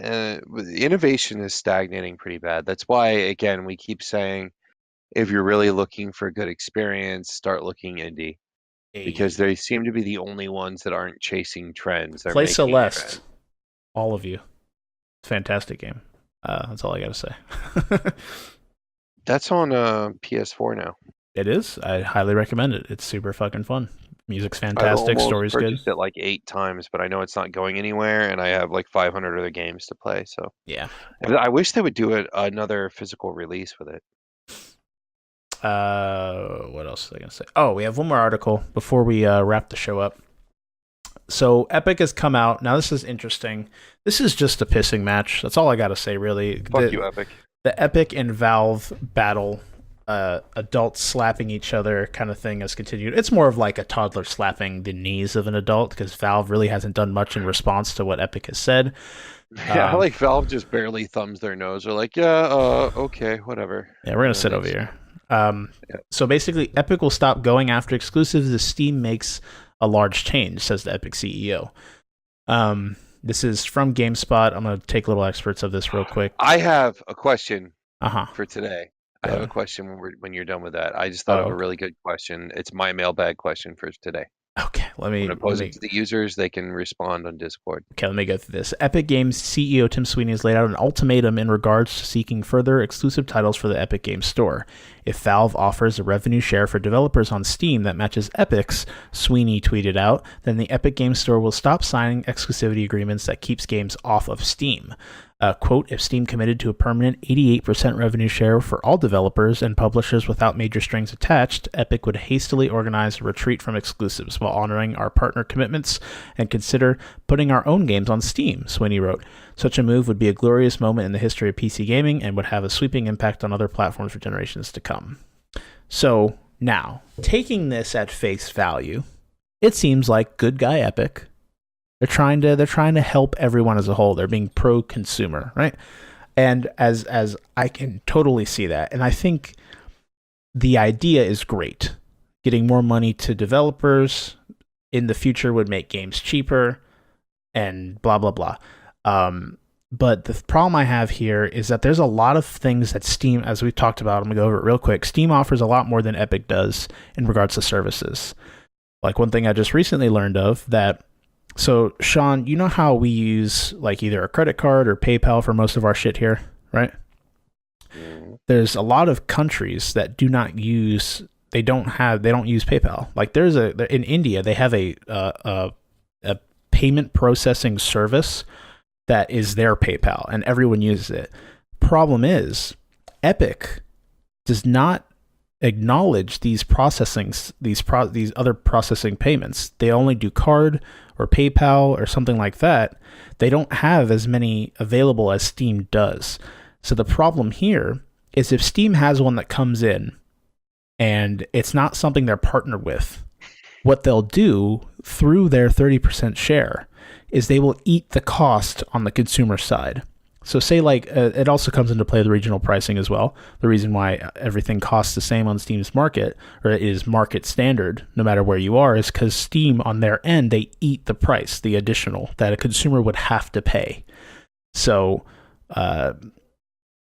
Innovation is stagnating pretty bad. That's why, again, we keep saying, if you're really looking for a good experience, start looking indie. Because they seem to be the only ones that aren't chasing trends. Play Celeste. All of you. Fantastic game. That's all I got to say. That's on PS4 now. It is. I highly recommend it. It's super fucking fun. Music's fantastic. Story's good. I've purchased it like 8 times, but I know it's not going anywhere, and I have like 500 other games to play. So yeah, I wish they would do another physical release with it. What else was I gonna say? Oh, we have one more article before we wrap the show up. So Epic has come out. Now this is interesting. This is just a pissing match. That's all I gotta say, really. Fuck you, Epic. The Epic and Valve battle, adults slapping each other kind of thing has continued. It's more of like a toddler slapping the knees of an adult, because Valve really hasn't done much in response to what Epic has said. Yeah, like Valve just barely thumbs their nose. They're like, yeah, okay, whatever. Yeah, we're gonna sit over here. So basically, Epic will stop going after exclusives as Steam makes a large change, says the Epic CEO. This is from GameSpot. I'm going to take little excerpts of this real quick. I have a question for today. I have a question when you're done with that. I just thought of a really good question. It's my mailbag question for today. Okay, let me pose it to the users. They can respond on Discord. Okay, let me go through this. Epic Games CEO Tim Sweeney has laid out an ultimatum in regards to seeking further exclusive titles for the Epic Games Store. If Valve offers a revenue share for developers on Steam that matches Epic's, Sweeney tweeted out, then the Epic Games Store will stop signing exclusivity agreements that keeps games off of Steam. Quote, if Steam committed to a permanent 88% revenue share for all developers and publishers without major strings attached, Epic would hastily organize a retreat from exclusives while honoring our partner commitments and consider putting our own games on Steam, Sweeney wrote. Such a move would be a glorious moment in the history of PC gaming and would have a sweeping impact on other platforms for generations to come. So, now, taking this at face value, it seems like good guy Epic. They're trying to help everyone as a whole. They're being pro-consumer, right? And as I can totally see that. And I think the idea is great. Getting more money to developers in the future would make games cheaper and blah, blah, blah. But the problem I have here is that there's a lot of things that Steam, as we've talked about, I'm going to go over it real quick. Steam offers a lot more than Epic does in regards to services. Like one thing I just recently learned of that. So, Shawn, you know how we use like either a credit card or PayPal for most of our shit here, right? There's a lot of countries that do not use, they don't use PayPal. Like in India, they have a payment processing service that is their PayPal, and everyone uses it. Problem is, Epic does not acknowledge these other processing payments. They only do card or PayPal or something like that. They don't have as many available as Steam does. So the problem here is if Steam has one that comes in and it's not something they're partnered with, what they'll do through their 30% share is they will eat the cost on the consumer side. So say like, it also comes into play the regional pricing as well. The reason why everything costs the same on Steam's market, or is market standard, no matter where you are, is because Steam on their end, they eat the price, the additional that a consumer would have to pay. So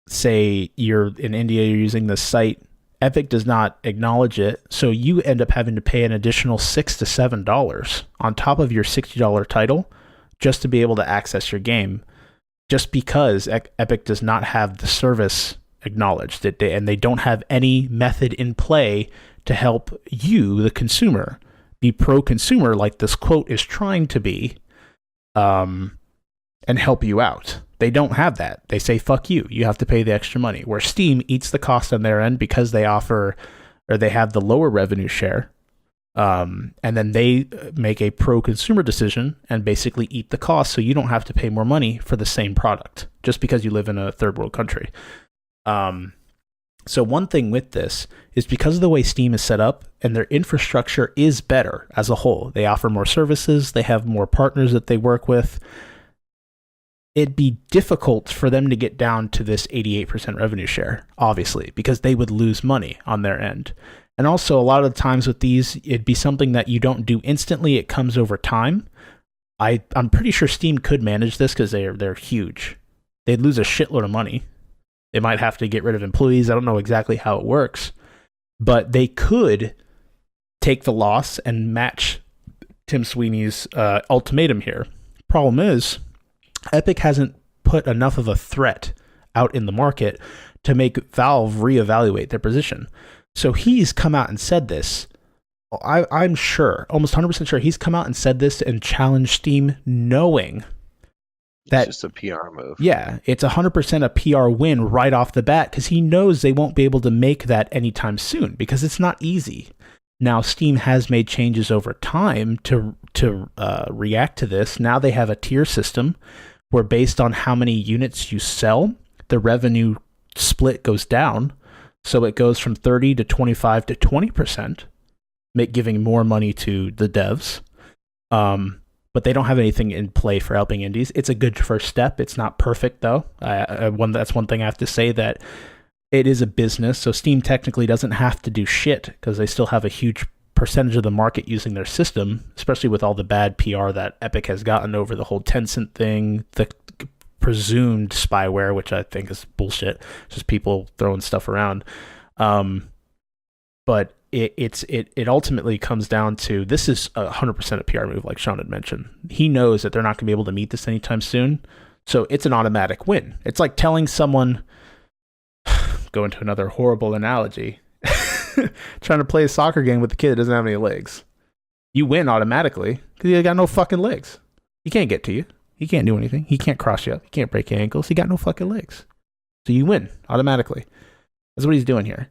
say you're in India, you're using this site, Epic does not acknowledge it, so you end up having to pay an additional $6 to $7 on top of your $60 title just to be able to access your game. Just because Epic does not have the service acknowledged, and they don't have any method in play to help you, the consumer, be pro-consumer like this quote is trying to be, and help you out. They don't have that. They say, fuck you. You have to pay the extra money. Where Steam eats the cost on their end because they offer, or they have the lower revenue share, and then they make a pro-consumer decision and basically eat the cost so you don't have to pay more money for the same product just because you live in a third world country. So one thing with this is because of the way Steam is set up and their infrastructure is better as a whole. They offer more services. They have more partners that they work with. It'd be difficult for them to get down to this 88% revenue share, obviously, because they would lose money on their end. And also, a lot of the times with these, it'd be something that you don't do instantly. It comes over time. I'm pretty sure Steam could manage this because they're huge. They'd lose a shitload of money. They might have to get rid of employees. I don't know exactly how it works. But they could take the loss and match Tim Sweeney's ultimatum here. Problem is, Epic hasn't put enough of a threat out in the market to make Valve reevaluate their position. So he's come out and said this. I'm sure, almost 100% sure, he's come out and said this and challenged Steam, knowing that it's just a PR move. Yeah, it's 100% a PR win right off the bat because he knows they won't be able to make that anytime soon because it's not easy. Now, Steam has made changes over time to react to this. Now they have a tier system where based on how many units you sell, the revenue split goes down. So it goes from 30 to 25 to 20%, giving more money to the devs. But they don't have anything in play for helping indies. It's a good first step. It's not perfect, though. That's one thing I have to say, that it is a business. So Steam technically doesn't have to do shit because they still have a huge percentage of the market using their system, especially with all the bad PR that Epic has gotten over the whole Tencent thing, the presumed spyware, which I think is bullshit, just people throwing stuff around. But it ultimately comes down to, this is 100% a PR move, like Shawn had mentioned. He knows that they're not going to be able to meet this anytime soon, so it's an automatic win. It's like telling someone, go into another horrible analogy, trying to play a soccer game with a kid that doesn't have any legs. You win automatically because you got no fucking legs. He can't get to you. He can't do anything. He can't cross you up. He can't break your ankles. He got no fucking legs. So you win automatically. That's what he's doing here.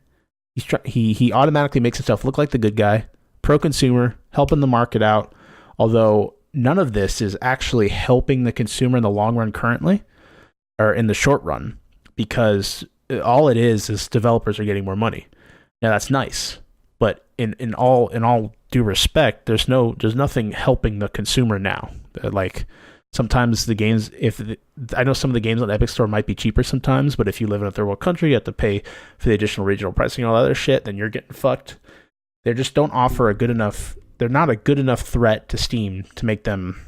He automatically makes himself look like the good guy, pro-consumer, helping the market out. Although none of this is actually helping the consumer in the long run currently, or in the short run, because all it is developers are getting more money. Now that's nice, but in all due respect, there's nothing helping the consumer now. Like sometimes the games, I know some of the games on the Epic Store might be cheaper sometimes, but if you live in a third world country, you have to pay for the additional regional pricing and all that other shit, then you're getting fucked. They just don't offer a good enough. They're not a good enough threat to Steam to make them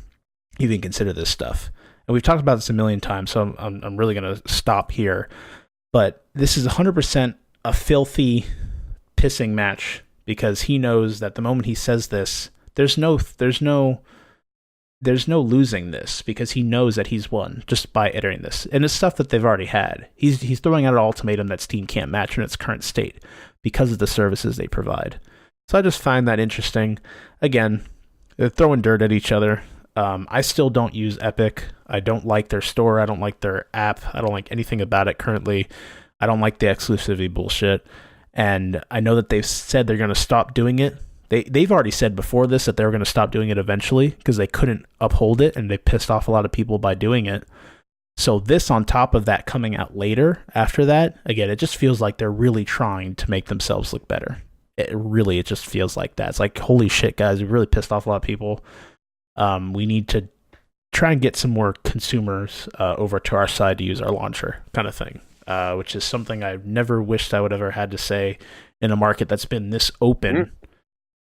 even consider this stuff. And we've talked about this a million times, so I'm really gonna stop here. But this is 100% a filthy pissing match, because he knows that the moment he says this, there's no losing this, because he knows that he's won just by entering this. And it's stuff that they've already had. He's throwing out an ultimatum that Steam can't match in its current state because of the services they provide. So I just find that interesting. Again, they're throwing dirt at each other. I still don't use Epic. I don't like their store. I don't like their app. I don't like anything about it currently. I don't like the exclusivity bullshit. And I know that they've said they're going to stop doing it. They've already said before this that they were going to stop doing it eventually because they couldn't uphold it, and they pissed off a lot of people by doing it. So this on top of that coming out later after that, again, it just feels like they're really trying to make themselves look better. It just feels like that. It's like, holy shit, guys, we really pissed off a lot of people. We need to try and get some more consumers over to our side to use our launcher, kind of thing, which is something I never wished I would ever had to say in a market that's been this open,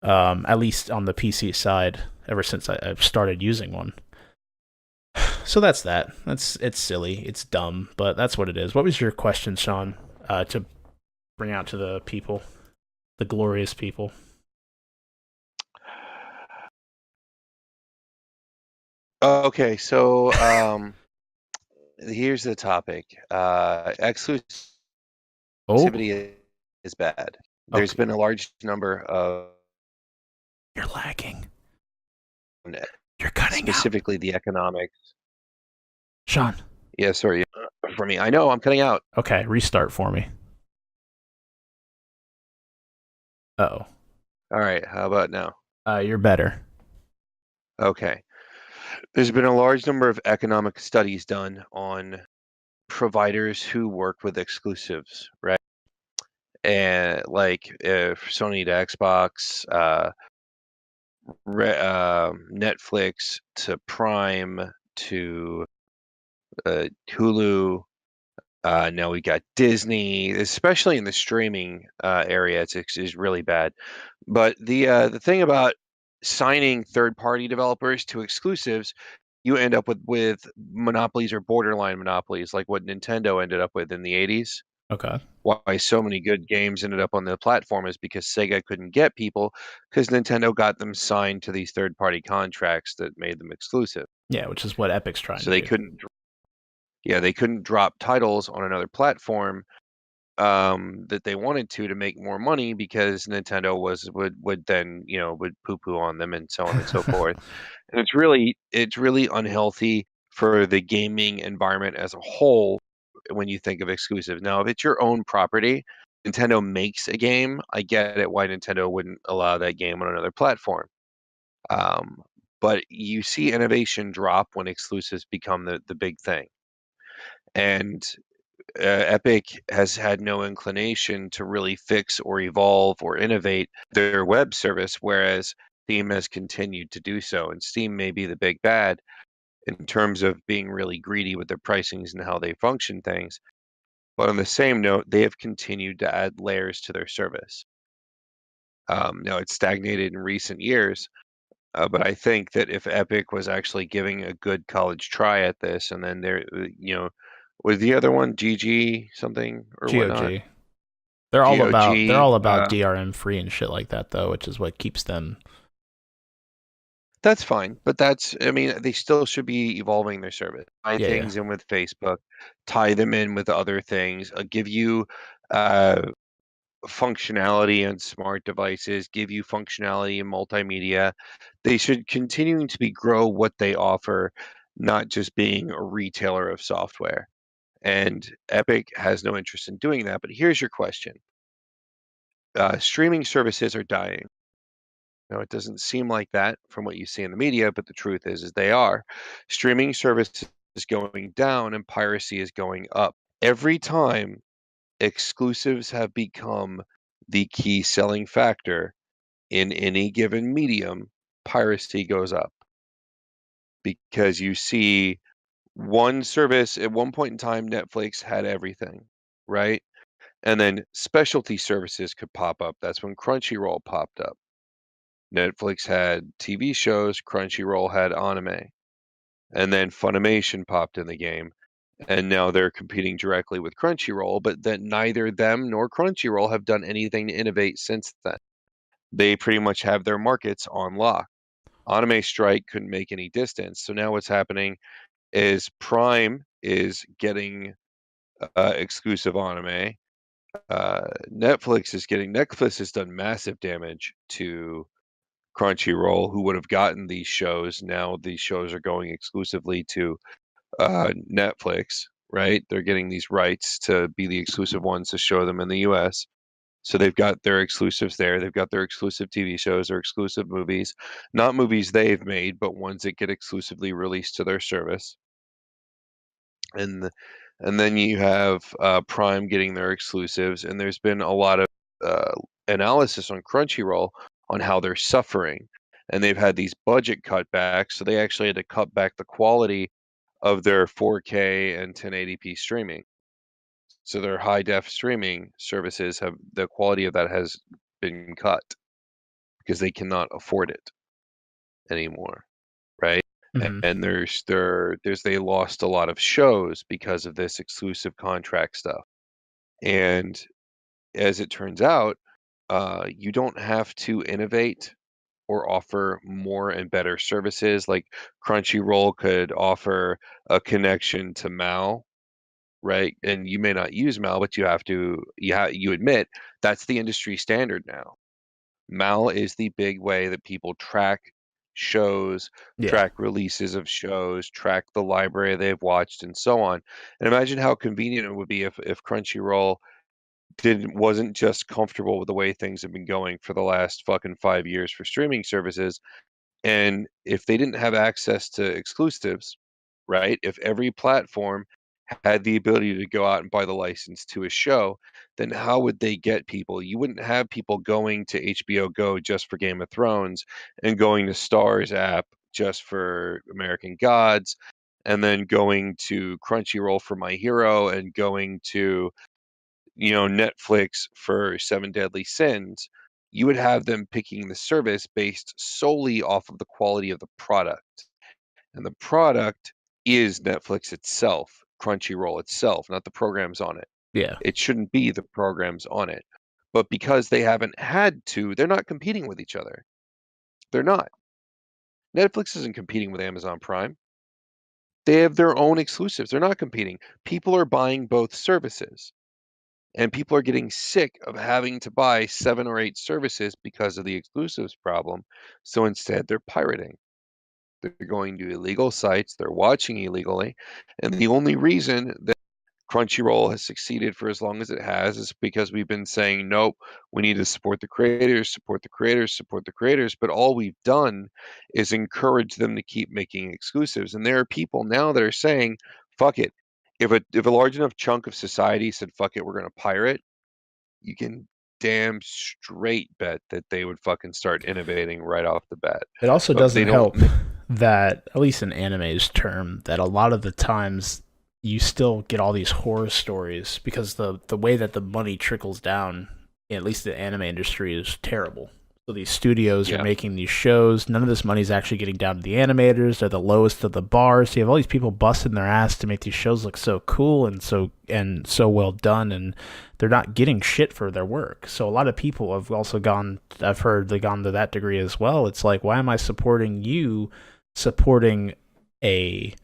at least on the PC side, ever since I've started using one. So that's that. It's silly, it's dumb, but that's what it is. What was your question, Shawn, to bring out to the people, the glorious people? Okay, so here's the topic. Exclusivity is bad. There's been a large number of... You're lagging. You're cutting specifically out. The economics. Shawn. Yeah, sorry. For me, I know I'm cutting out. Okay, restart for me. Uh-oh. All right, how about now? You're better. Okay. There's been a large number of economic studies done on providers who work with exclusives, right? And like Sony to Xbox, Netflix to Prime to Hulu. Now we got Disney, especially in the streaming area. It's really bad. But the thing about signing third-party developers to exclusives, you end up with monopolies or borderline monopolies, like what Nintendo ended up with in the 80s. Okay. Why so many good games ended up on the platform is because Sega couldn't get people, because Nintendo got them signed to these third-party contracts that made them exclusive. Yeah, which is what Epic's trying So to they do. they couldn't drop titles on another platform that they wanted to make more money, because Nintendo would then would poo-poo on them and so on and so forth. And it's really unhealthy for the gaming environment as a whole when you think of exclusives. Now, if it's your own property, Nintendo makes a game, I get it why Nintendo wouldn't allow that game on another platform. But you see innovation drop when exclusives become the big thing. And Epic has had no inclination to really fix or evolve or innovate their web service, whereas Steam has continued to do so. And Steam may be the big bad in terms of being really greedy with their pricings and how they function things. But on the same note, they have continued to add layers to their service. Now, it's stagnated in recent years, but I think that if Epic was actually giving a good college try at this, and then was the other one GG something or whatnot? GOG. They're all GOG, about DRM free and shit like that, though, which is what keeps them. That's fine, but they still should be evolving their service. Tie things in with Facebook, tie them in with other things, give you functionality on smart devices, give you functionality in multimedia. They should continue to grow what they offer, not just being a retailer of software. And Epic has no interest in doing that. But here's your question. Streaming services are dying. Now, it doesn't seem like that from what you see in the media, but the truth is they are. Streaming services is going down and piracy is going up. Every time exclusives have become the key selling factor in any given medium, piracy goes up. Because you see one service at one point in time, Netflix had everything, right? And then specialty services could pop up. That's when Crunchyroll popped up. Netflix had TV shows, Crunchyroll had anime. And then Funimation popped in the game. And now they're competing directly with Crunchyroll, but that neither them nor Crunchyroll have done anything to innovate since then. They pretty much have their markets on lock. Anime Strike couldn't make any distance. So now what's happening is Prime is getting exclusive anime. Netflix has done massive damage to Crunchyroll, who would have gotten these shows. Now these shows are going exclusively to Netflix, right? They're getting these rights to be the exclusive ones to show them in the US. So they've got their exclusives there. They've got their exclusive TV shows or exclusive movies, not movies they've made, but ones that get exclusively released to their service. And and then you have Prime getting their exclusives, and there's been a lot of analysis on Crunchyroll on how they're suffering, and they've had these budget cutbacks, so they actually had to cut back the quality of their 4K and 1080p streaming. So their high def streaming services have the quality of that has been cut because they cannot afford it anymore, right? Mm-hmm. And there's they lost a lot of shows because of this exclusive contract stuff. And as it turns out, you don't have to innovate or offer more and better services. Like Crunchyroll could offer a connection to MAL, right? And you may not use MAL, but you admit that's the industry standard now. MAL is the big way that people track shows, Yeah. track releases of shows, track the library they've watched, and so on. And imagine how convenient it would be if Crunchyroll wasn't just comfortable with the way things have been going for the last fucking 5 years for streaming services, and if they didn't have access to exclusives, right? If every platform had the ability to go out and buy the license to a show, then how would they get people? You wouldn't have people going to HBO Go just for Game of Thrones and going to Stars app just for American Gods, and then going to Crunchyroll for My Hero and going to Netflix for Seven Deadly Sins. You would have them picking the service based solely off of the quality of the product. And the product is Netflix itself, Crunchyroll itself, not the programs on it. Yeah. It shouldn't be the programs on it. But because they haven't had to, they're not competing with each other. They're not. Netflix isn't competing with Amazon Prime. They have their own exclusives. They're not competing. People are buying both services. And people are getting sick of having to buy 7 or 8 services because of the exclusives problem. So instead, they're pirating. They're going to illegal sites, they're watching illegally, and the only reason that Crunchyroll has succeeded for as long as it has is because we've been saying, nope, we need to support the creators, support the creators, support the creators. But all we've done is encourage them to keep making exclusives. And there are people now that are saying, fuck it. If a large enough chunk of society said, fuck it, we're going to pirate, you can damn straight bet that they would fucking start innovating right off the bat. It also But they doesn't don't. help that, at least in anime's term, that a lot of the times you still get all these horror stories because the way that the money trickles down, at least the anime industry, is terrible. So these studios are making these shows. None of this money is actually getting down to the animators. They're the lowest of the bar. So you have all these people busting their ass to make these shows look so cool and so well done, and they're not getting shit for their work. So a lot of people have also I've heard they've gone to that degree as well. It's like, why am I supporting you supporting this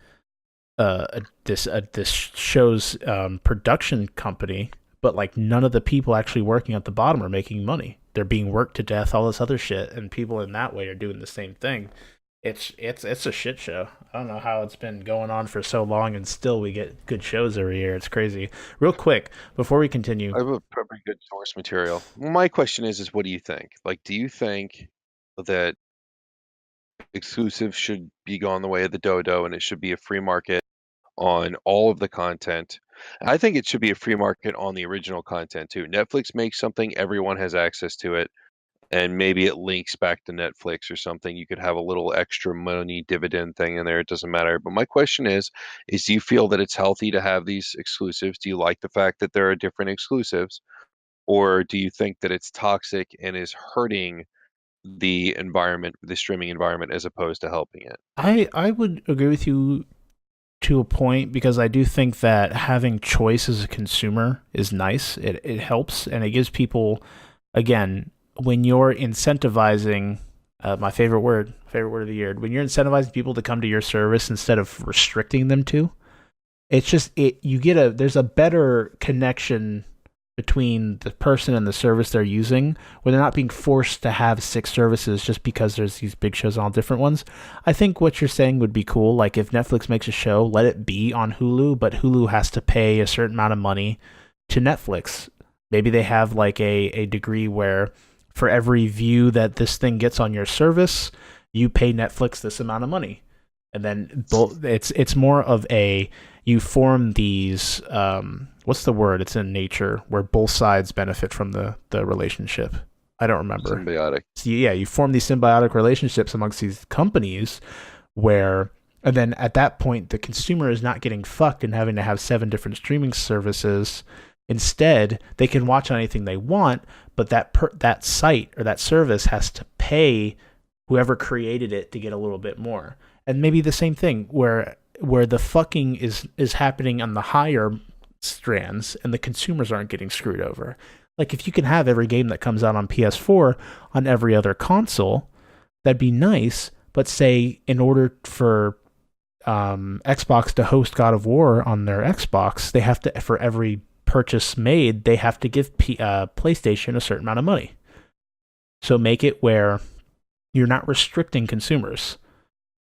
show's production company, but like none of the people actually working at the bottom are making money. They're being worked to death, all this other shit, and people in that way are doing the same thing. It's a shit show. I don't know how it's been going on for so long and still we get good shows every year. It's crazy. Real quick, before we continue, I have a pretty good source material. Well, my question is what do you think? Like, do you think that exclusive should be gone the way of the dodo and it should be a free market on all of the content? I think it should be a free market on the original content too. Netflix makes something, everyone has access to it, and maybe it links back to Netflix or something. You could have a little extra money dividend thing in there. It doesn't matter. But my question is do you feel that it's healthy to have these exclusives? Do you like the fact that there are different exclusives? Or do you think that it's toxic and is hurting the environment, the streaming environment, as opposed to helping it? I would agree with you to a point because I do think that having choice as a consumer is nice. It helps and it gives people, again, when you're incentivizing, my favorite word of the year, when you're incentivizing people to come to your service instead of restricting them to, it's just there's a better connection between the person and the service they're using where they're not being forced to have six services just because there's these big shows on all different ones. I think what you're saying would be cool. Like if Netflix makes a show, let it be on Hulu, but Hulu has to pay a certain amount of money to Netflix. Maybe they have like a degree where for every view that this thing gets on your service, you pay Netflix this amount of money. And then it's more of a, you form these, what's the word? It's in nature where both sides benefit from the relationship. I don't remember. Symbiotic. So yeah, you form these symbiotic relationships amongst these companies where, and then at that point, the consumer is not getting fucked and having to have 7 different streaming services. Instead, they can watch anything they want, but that site or that service has to pay whoever created it to get a little bit more. And maybe the same thing where the fucking is happening on the higher strands and the consumers aren't getting screwed over. Like if you can have every game that comes out on PS4 on every other console, that'd be nice. But say in order for Xbox to host God of War on their Xbox, they have to, for every purchase made, they have to give PlayStation a certain amount of money. So make it where you're not restricting consumers.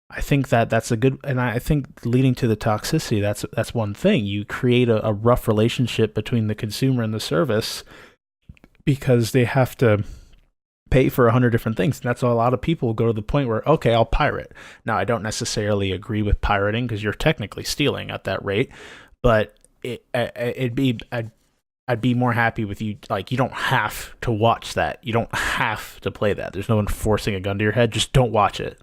I think that's a good, and I think leading to the toxicity, that's one thing. You create a rough relationship between the consumer and the service because they have to pay for 100 different things. And that's why a lot of people go to the point where, okay, I'll pirate. Now, I don't necessarily agree with pirating because you're technically stealing at that rate, but I'd be more happy with you. Like, you don't have to watch that. You don't have to play that. There's no one forcing a gun to your head. Just don't watch it.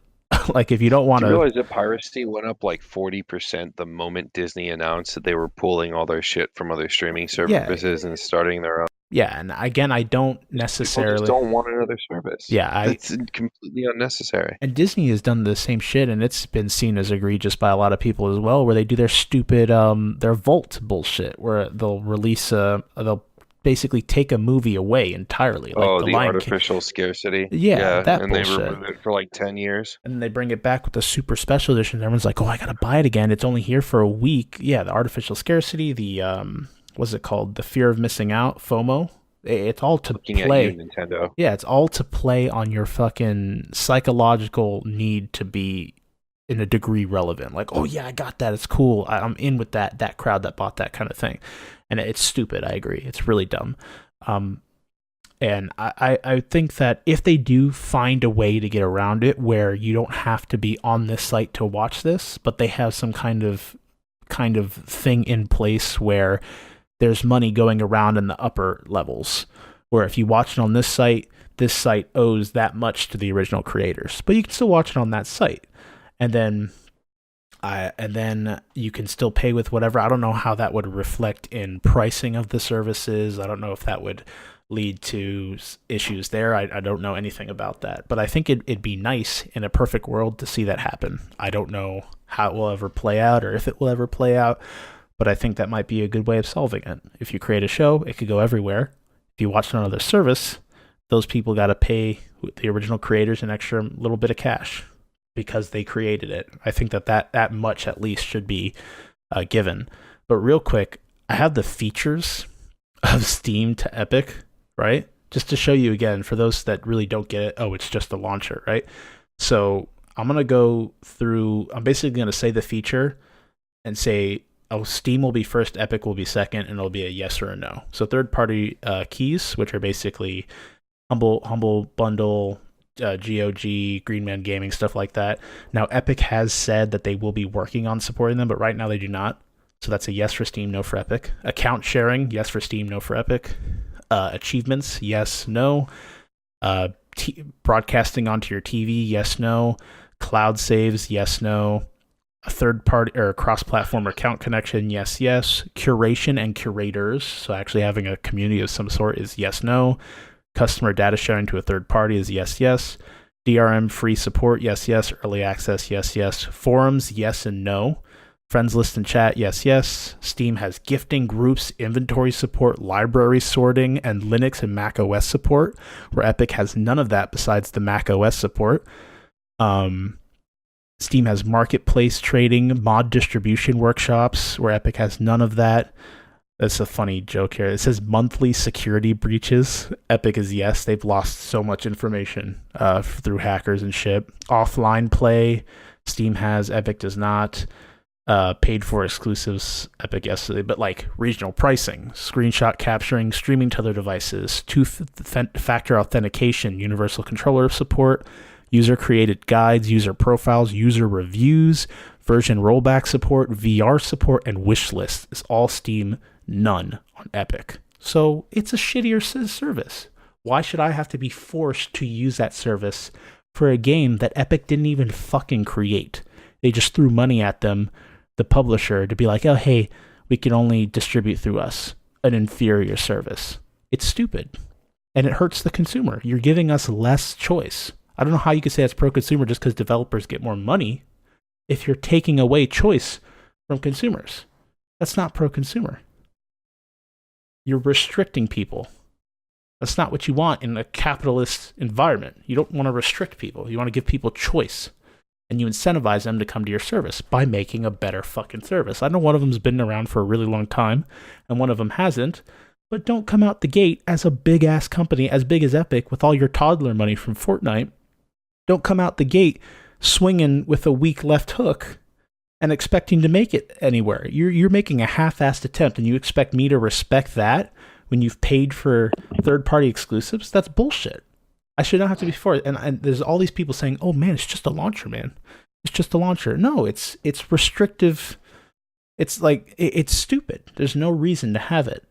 Like, if you don't want to... Do you realize that piracy went up like 40% the moment Disney announced that they were pulling all their shit from other streaming services and starting their own? Yeah, and again, I don't necessarily... People just don't want another service. Yeah, it's completely unnecessary. And Disney has done the same shit, and it's been seen as egregious by a lot of people as well, where they do their stupid, their Vault bullshit, where they'll release they'll basically take a movie away entirely. Like the artificial scarcity. Yeah, that and bullshit. They remove it for like 10 years. And they bring it back with the super special edition. Everyone's like, oh, I gotta buy it again. It's only here for a week. Yeah, the artificial scarcity, the, what's it called? The fear of missing out, FOMO. It's all to play. At you, Nintendo. Yeah, it's all to play on your fucking psychological need to be in a degree relevant. Like, oh yeah, I got that. It's cool. I'm in with that crowd that bought that kind of thing. And it's stupid. I agree. It's really dumb. And I think that if they do find a way to get around it where you don't have to be on this site to watch this, but they have some kind of thing in place where there's money going around in the upper levels, where if you watch it on this site owes that much to the original creators, but you can still watch it on that site. And then you can still pay with whatever. I don't know how that would reflect in pricing of the services. I don't know if that would lead to issues there. I don't know anything about that. But I think it'd be nice in a perfect world to see that happen. I don't know how it will ever play out or if it will ever play out, but I think that might be a good way of solving it. If you create a show, it could go everywhere. If you watch it on another service, those people got to pay the original creators an extra little bit of cash because they created it. I think that much at least should be given. But real quick, I have the features of Steam to Epic, right? Just to show you again, for those that really don't get it, oh, it's just a launcher, right? So I'm going to go through, I'm basically going to say the feature and say, oh, Steam will be first, Epic will be second, and it'll be a yes or a no. So third-party keys, which are basically Humble Bundle, GOG, Green Man Gaming, stuff like that. Now, Epic has said that they will be working on supporting them, but right now they do not. So that's a yes for Steam, no for Epic. Account sharing, yes for Steam, no for Epic. Achievements, yes, no. Broadcasting onto your TV, yes, no. Cloud saves, yes, no. A third party or cross-platform account connection, yes, yes. Curation and curators, so actually having a community of some sort, is yes, no. Customer data sharing to a third party is yes, yes. DRM free support, yes, yes. Early access, yes, yes. Forums, yes and no. Friends list and chat, yes, yes. Steam has gifting, groups, inventory support, library sorting, and Linux and Mac OS support, where Epic has none of that besides the Mac OS support. Steam has marketplace trading, mod distribution workshops, where Epic has none of that. That's a funny joke here. It says monthly security breaches. Epic is yes. They've lost so much information through hackers and shit. Offline play, Steam has, Epic does not. Paid for exclusives, Epic yesterday, but like regional pricing, screenshot capturing, streaming to other devices, two-factor authentication, universal controller support, user-created guides, user profiles, user reviews, version rollback support, VR support, and wish list is all Steam, none on Epic. So it's a shittier service. Why should I have to be forced to use that service for a game that Epic didn't even fucking create? They just threw money at them, the publisher, to be like, oh, hey, we can only distribute through us, an inferior service. It's stupid. And it hurts the consumer. You're giving us less choice. I don't know how you could say that's pro-consumer just because developers get more money if you're taking away choice from consumers. That's not pro-consumer. You're restricting people. That's not what you want in a capitalist environment. You don't want to restrict people. You want to give people choice. And you incentivize them to come to your service by making a better fucking service. I know one of them's been around for a really long time, and one of them hasn't, but don't come out the gate as a big-ass company, as big as Epic, with all your toddler money from Fortnite. Don't come out the gate swinging with a weak left hook and expecting to make it anywhere. You're making a half-assed attempt, and you expect me to respect that when you've paid for third-party exclusives? That's bullshit. I should not have to be for it. And there's all these people saying, oh man, it's just a launcher, man. It's just a launcher. No, it's restrictive. It's like, it's stupid. There's no reason to have it.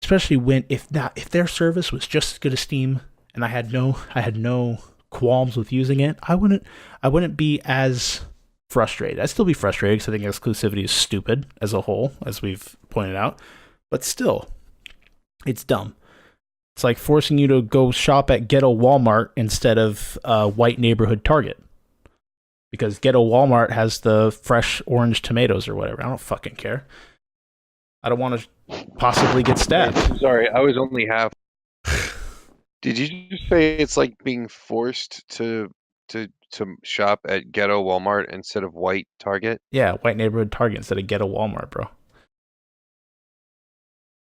Especially when, if their service was just as good as Steam and I had no qualms with using it, I wouldn't be as frustrated. I'd still be frustrated because I think exclusivity is stupid as a whole, as we've pointed out. But still, it's dumb. It's like forcing you to go shop at Ghetto Walmart instead of White Neighborhood Target. Because Ghetto Walmart has the fresh orange tomatoes or whatever. I don't fucking care. I don't want to possibly get stabbed. Sorry, I was only half. Did you just say it's like being forced to shop at Ghetto Walmart instead of White Target? Yeah, White Neighborhood Target instead of Ghetto Walmart, bro.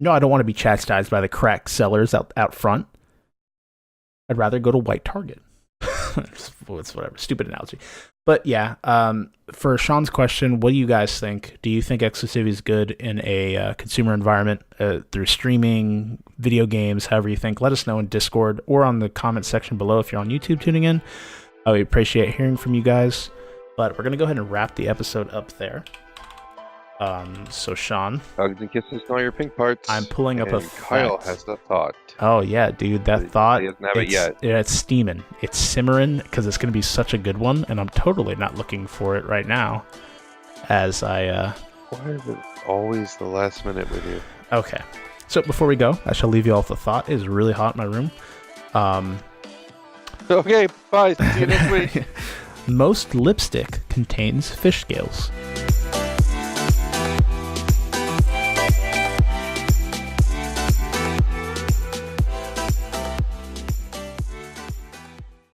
No, I don't want to be chastised by the crack sellers out front. I'd rather go to White Target. It's whatever, stupid analogy. But yeah, for Shawn's question, what do you guys think? Do you think exclusivity is good in a consumer environment through streaming, video games, however you think? Let us know in Discord or on the comment section below if you're on YouTube tuning in. I would appreciate hearing from you guys. But we're going to go ahead and wrap the episode up there. So Shawn, hugs and kisses to all your pink parts. I'm pulling up and a Kyle fact. has the thought. Oh yeah, dude, that thought. He doesn't have it yet. Yeah, it's steaming. It's simmering because it's going to be such a good one, and I'm totally not looking for it right now. As I. Why is it always the last minute with you? Okay, so before we go, I shall leave you all with a thought. It is really hot in my room. Okay, bye. See you next week. Most lipstick contains fish scales.